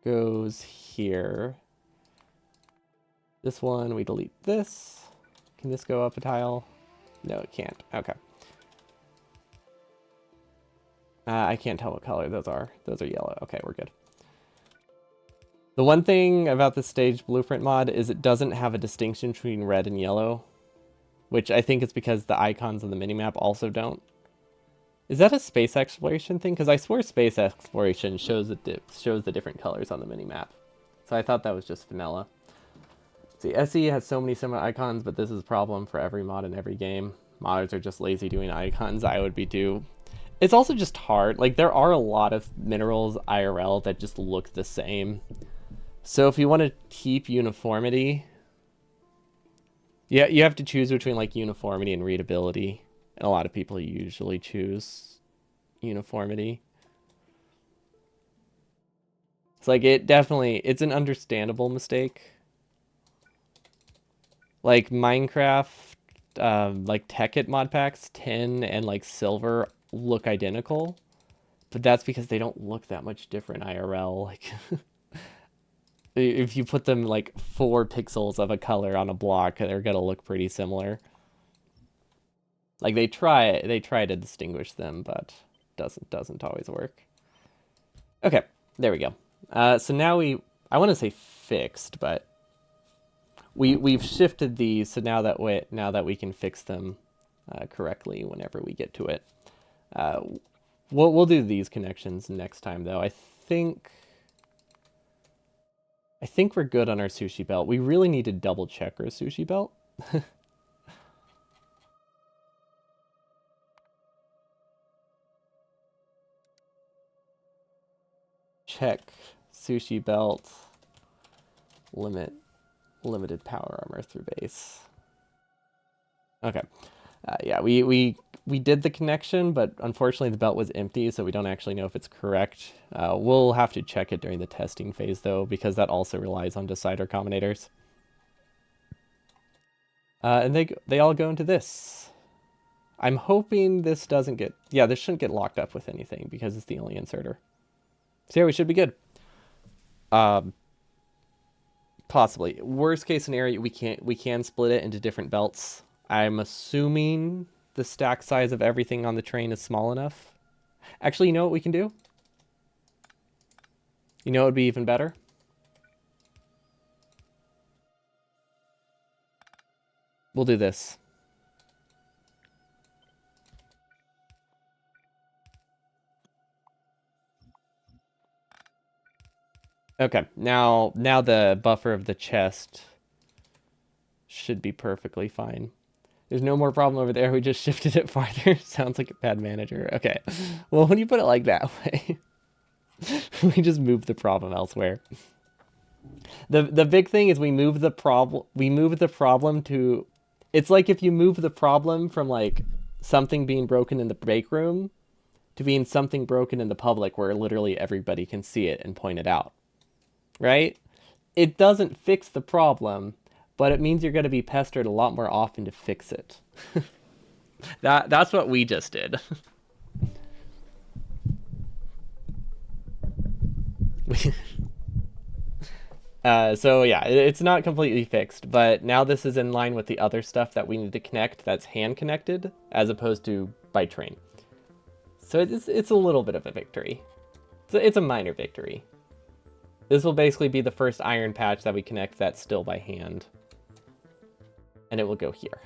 S1: goes here. This one, we delete this. Can this go up a tile? No, it can't. Okay. I can't tell what color those are. Those are yellow. Okay, we're good. The one thing about the stage blueprint mod is it doesn't have a distinction between red and yellow, which I think is because the icons on the minimap also don't. Is that a space exploration thing? Because I swear space exploration shows the different colors on the minimap. So I thought that was just vanilla. See, SE has so many similar icons, but this is a problem for every mod in every game. Modders are just lazy doing icons. I would be too. It's also just hard. Like, there are a lot of minerals IRL that just look the same. So if you want to keep uniformity, yeah, you have to choose between like uniformity and readability. And a lot of people usually choose uniformity. It's like it's an understandable mistake. Like Minecraft, like Tekkit mod packs, tin and like silver look identical, but that's because they don't look that much different IRL. Like if you put them like 4 pixels of a color on a block, they're gonna look pretty similar. Like they try to distinguish them, but doesn't always work. Okay, there we go. So now I want to say fixed, but we've shifted these, so now that we can fix them correctly whenever we get to it. We'll do these connections next time, though. I think we're good on our sushi belt. We really need to double check our sushi belt. Check sushi belt limited power armor through base. Okay. Yeah, we did the connection, but unfortunately the belt was empty, so we don't actually know if it's correct. We'll have to check it during the testing phase, though, because that also relies on decider combinators. And they all go into this. I'm hoping this doesn't get... Yeah, this shouldn't get locked up with anything, because it's the only inserter. So yeah, we should be good. Possibly. Worst case scenario, we can split it into different belts. I'm assuming the stack size of everything on the train is small enough. Actually, you know what we can do? You know what would be even better? We'll do this. Okay, now the buffer of the chest should be perfectly fine. There's no more problem over there. We just shifted it farther. Sounds like a bad manager. Okay. Well, when you put it like that way, we just move the problem elsewhere. The big thing is we move the problem to... It's like if you move the problem from like something being broken in the break room to being something broken in the public where literally everybody can see it and point it out. Right? It doesn't fix the problem, but it means you're going to be pestered a lot more often to fix it. That's what we just did. So yeah, it's not completely fixed, but now this is in line with the other stuff that we need to connect that's hand connected as opposed to by train. So it's a little bit of a victory. It's a minor victory. This will basically be the first iron patch that we connect that's still by hand. And it will go here.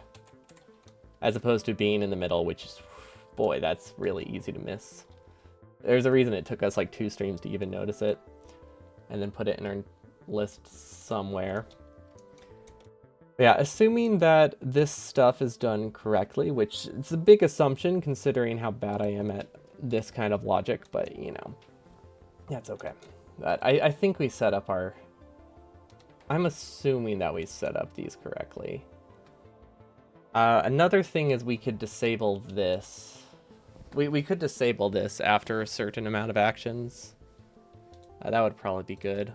S1: As opposed to being in the middle, which is, boy, that's really easy to miss. There's a reason it took us like 2 streams to even notice it. And then put it in our list somewhere. Yeah, assuming that this stuff is done correctly, which is a big assumption considering how bad I am at this kind of logic, but you know, that's okay. But I think we set up our... I'm assuming that we set up these correctly. Another thing is we could disable this. We could disable this after a certain amount of actions. That would probably be good.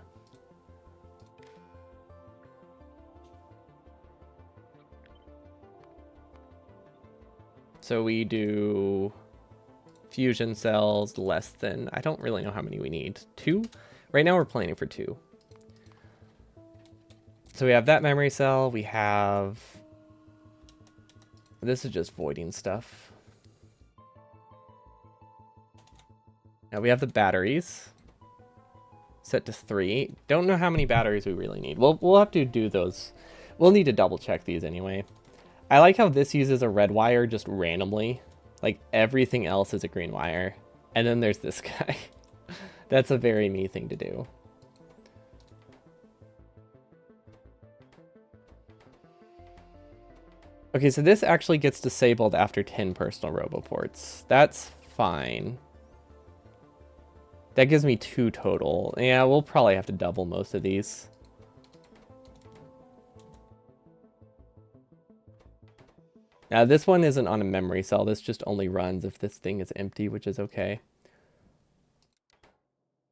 S1: So we do fusion cells less than, I don't really know how many we need. 2? Right now we're planning for 2. So we have that memory cell, we have... This is just voiding stuff. Now we have the batteries. Set to 3. Don't know how many batteries we really need. We'll have to do those. We'll need to double check these anyway. I like how this uses a red wire just randomly. Like everything else is a green wire. And then there's this guy. That's a very me thing to do. Okay, so this actually gets disabled after 10 personal roboports. That's fine. That gives me 2 total. Yeah, we'll probably have to double most of these. Now, this one isn't on a memory cell. This just only runs if this thing is empty, which is okay.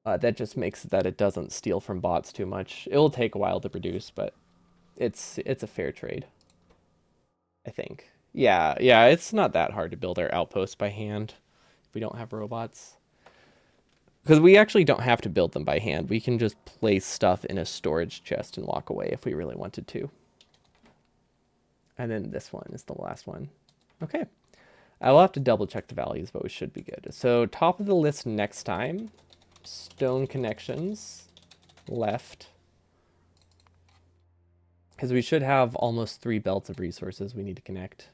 S1: That just makes that it doesn't steal from bots too much. It will take a while to produce, but it's a fair trade, I think. Yeah, it's not that hard to build our outposts by hand if we don't have robots. Because we actually don't have to build them by hand. We can just place stuff in a storage chest and walk away if we really wanted to. And then this one is the last one. Okay. I will have to double check the values, but we should be good. So top of the list next time. Stone connections. Left. Because we should have almost 3 belts of resources we need to connect.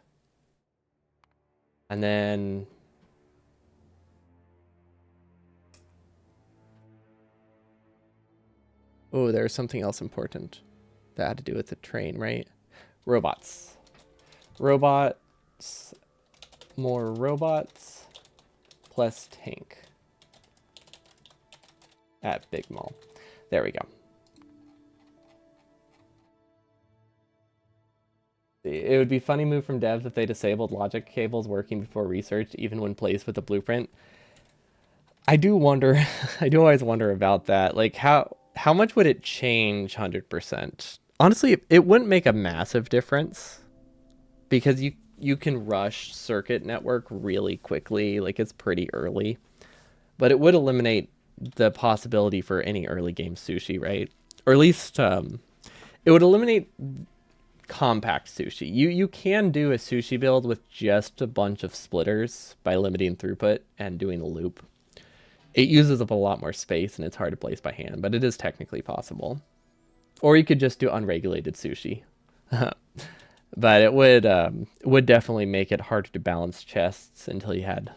S1: And then... Oh, there's something else important that had to do with the train, right? Robots. Robots. More robots. Plus tank. At Big Mall. There we go. It would be a funny move from devs if they disabled logic cables working before research, even when placed with a blueprint. I do wonder, I do always wonder about that. Like, how much would it change 100%? Honestly, it wouldn't make a massive difference because you can rush circuit network really quickly. Like, it's pretty early. But it would eliminate the possibility for any early game sushi, right? Or at least it would eliminate compact sushi. You can do a sushi build with just a bunch of splitters by limiting throughput and doing a loop. It uses up a lot more space and it's hard to place by hand, but it is technically possible. Or you could just do unregulated sushi. But it would definitely make it harder to balance chests until you had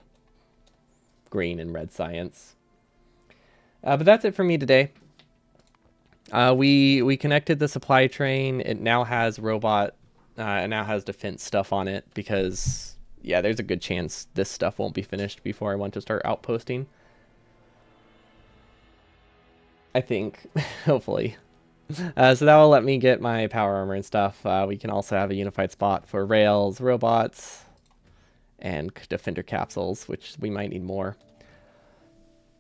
S1: green and red science. But that's it for me today. We connected the supply train. It now has robot, it now has defense stuff on it because, yeah, there's a good chance this stuff won't be finished before I want to start outposting. I think, hopefully. So that will let me get my power armor and stuff. We can also have a unified spot for rails, robots, and defender capsules, which we might need more.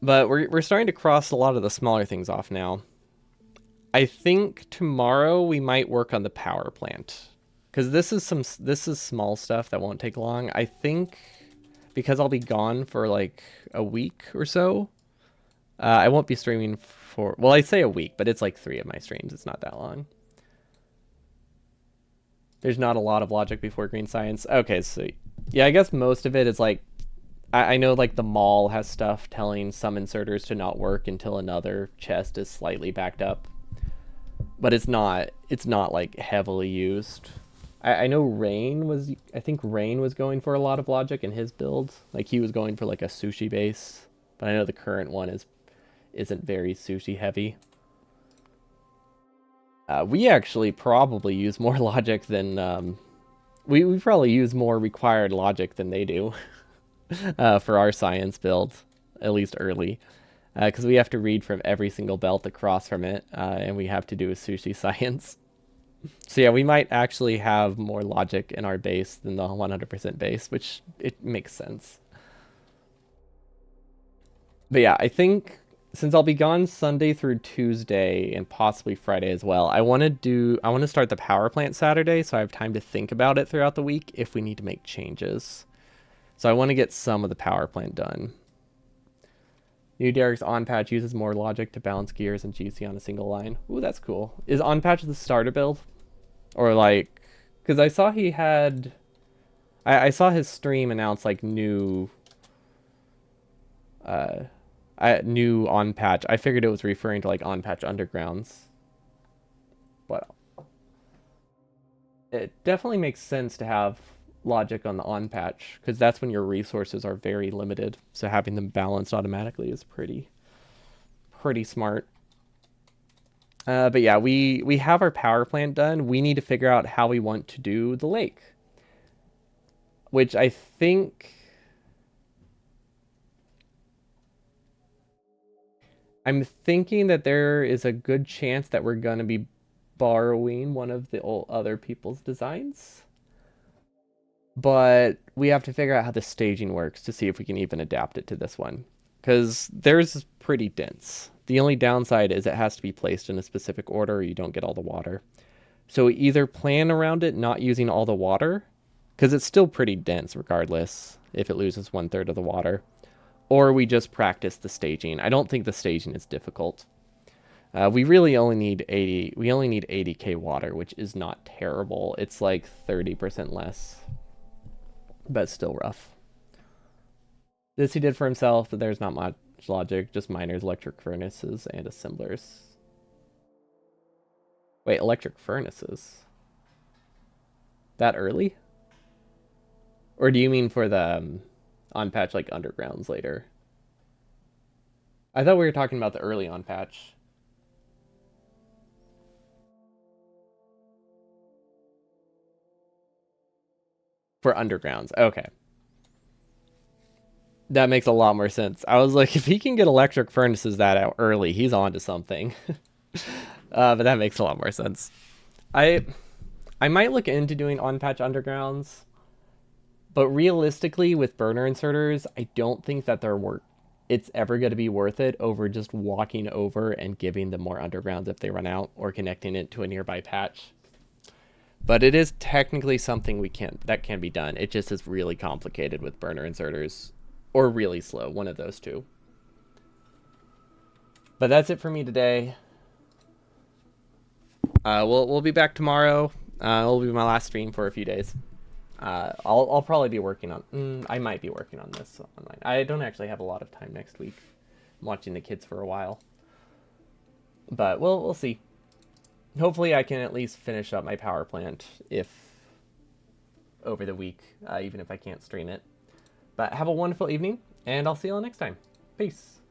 S1: But we're starting to cross a lot of the smaller things off now. I think tomorrow we might work on the power plant Because this is small stuff that won't take long. I think because I'll be gone for like a week or so, I won't be streaming for, well, I say a week, but it's like 3 of my streams. It's not that long. There's not a lot of logic before green science. Okay, so yeah, I guess most of it is like, I know like the mall has stuff telling some inserters to not work until another chest is slightly backed up, but it's not like heavily used. I know I think Rain was going for a lot of logic in his build. Like he was going for like a sushi base, but I know the current one isn't very sushi heavy. We actually probably use more logic than we probably use more required logic than they do for our science build, at least early, because we have to read from every single belt across from it, and we have to do a sushi science. So yeah, we might actually have more logic in our base than the 100% base, which it makes sense. But yeah, I think since I'll be gone Sunday through Tuesday and possibly Friday as well, I want to start the power plant Saturday so I have time to think about it throughout the week if we need to make changes. So I want to get some of the power plant done. New Derek's on patch uses more logic to balance gears and GC on a single line. Ooh, that's cool. Is on patch the starter build? Or like, because I saw he had, I saw his stream announce like uh, new on patch. I figured it was referring to like on patch undergrounds, but it definitely makes sense to have logic on the on patch because that's when your resources are very limited. So having them balanced automatically is pretty smart. But yeah, we have our power plant done. We need to figure out how we want to do the lake, which I'm thinking that there is a good chance that we're gonna be borrowing one of the other people's designs, but we have to figure out how the staging works to see if we can even adapt it to this one, because theirs is pretty dense. The only downside is it has to be placed in a specific order or you don't get all the water. So either plan around it not using all the water, because it's still pretty dense regardless if it loses 1/3 of the water, or we just practice the staging. I don't think the staging is difficult. We really only need 80. We only need 80k water, which is not terrible. It's like 30% less, but still rough. This he did for himself, but there's not much logic. Just miners, electric furnaces, and assemblers. Wait, electric furnaces? That early? Or do you mean for the on patch like undergrounds later? I thought we were talking about the early on patch. For undergrounds. Okay. That makes a lot more sense. I was like, if he can get electric furnaces that out early, he's on to something. But that makes a lot more sense. I I might look into doing on patch undergrounds, but realistically, with burner inserters, I don't think that it's ever going to be worth it over just walking over and giving them more undergrounds if they run out or connecting it to a nearby patch. But it is technically something that can be done. It just is really complicated with burner inserters or really slow, one of those two. But that's it for me today. We'll be back tomorrow. It'll be my last stream for a few days. I'll probably be working on. I might be working on this online. I don't actually have a lot of time next week. I'm watching the kids for a while, but we'll see. Hopefully, I can at least finish up my power plant if over the week, even if I can't stream it. But have a wonderful evening, and I'll see you all next time. Peace.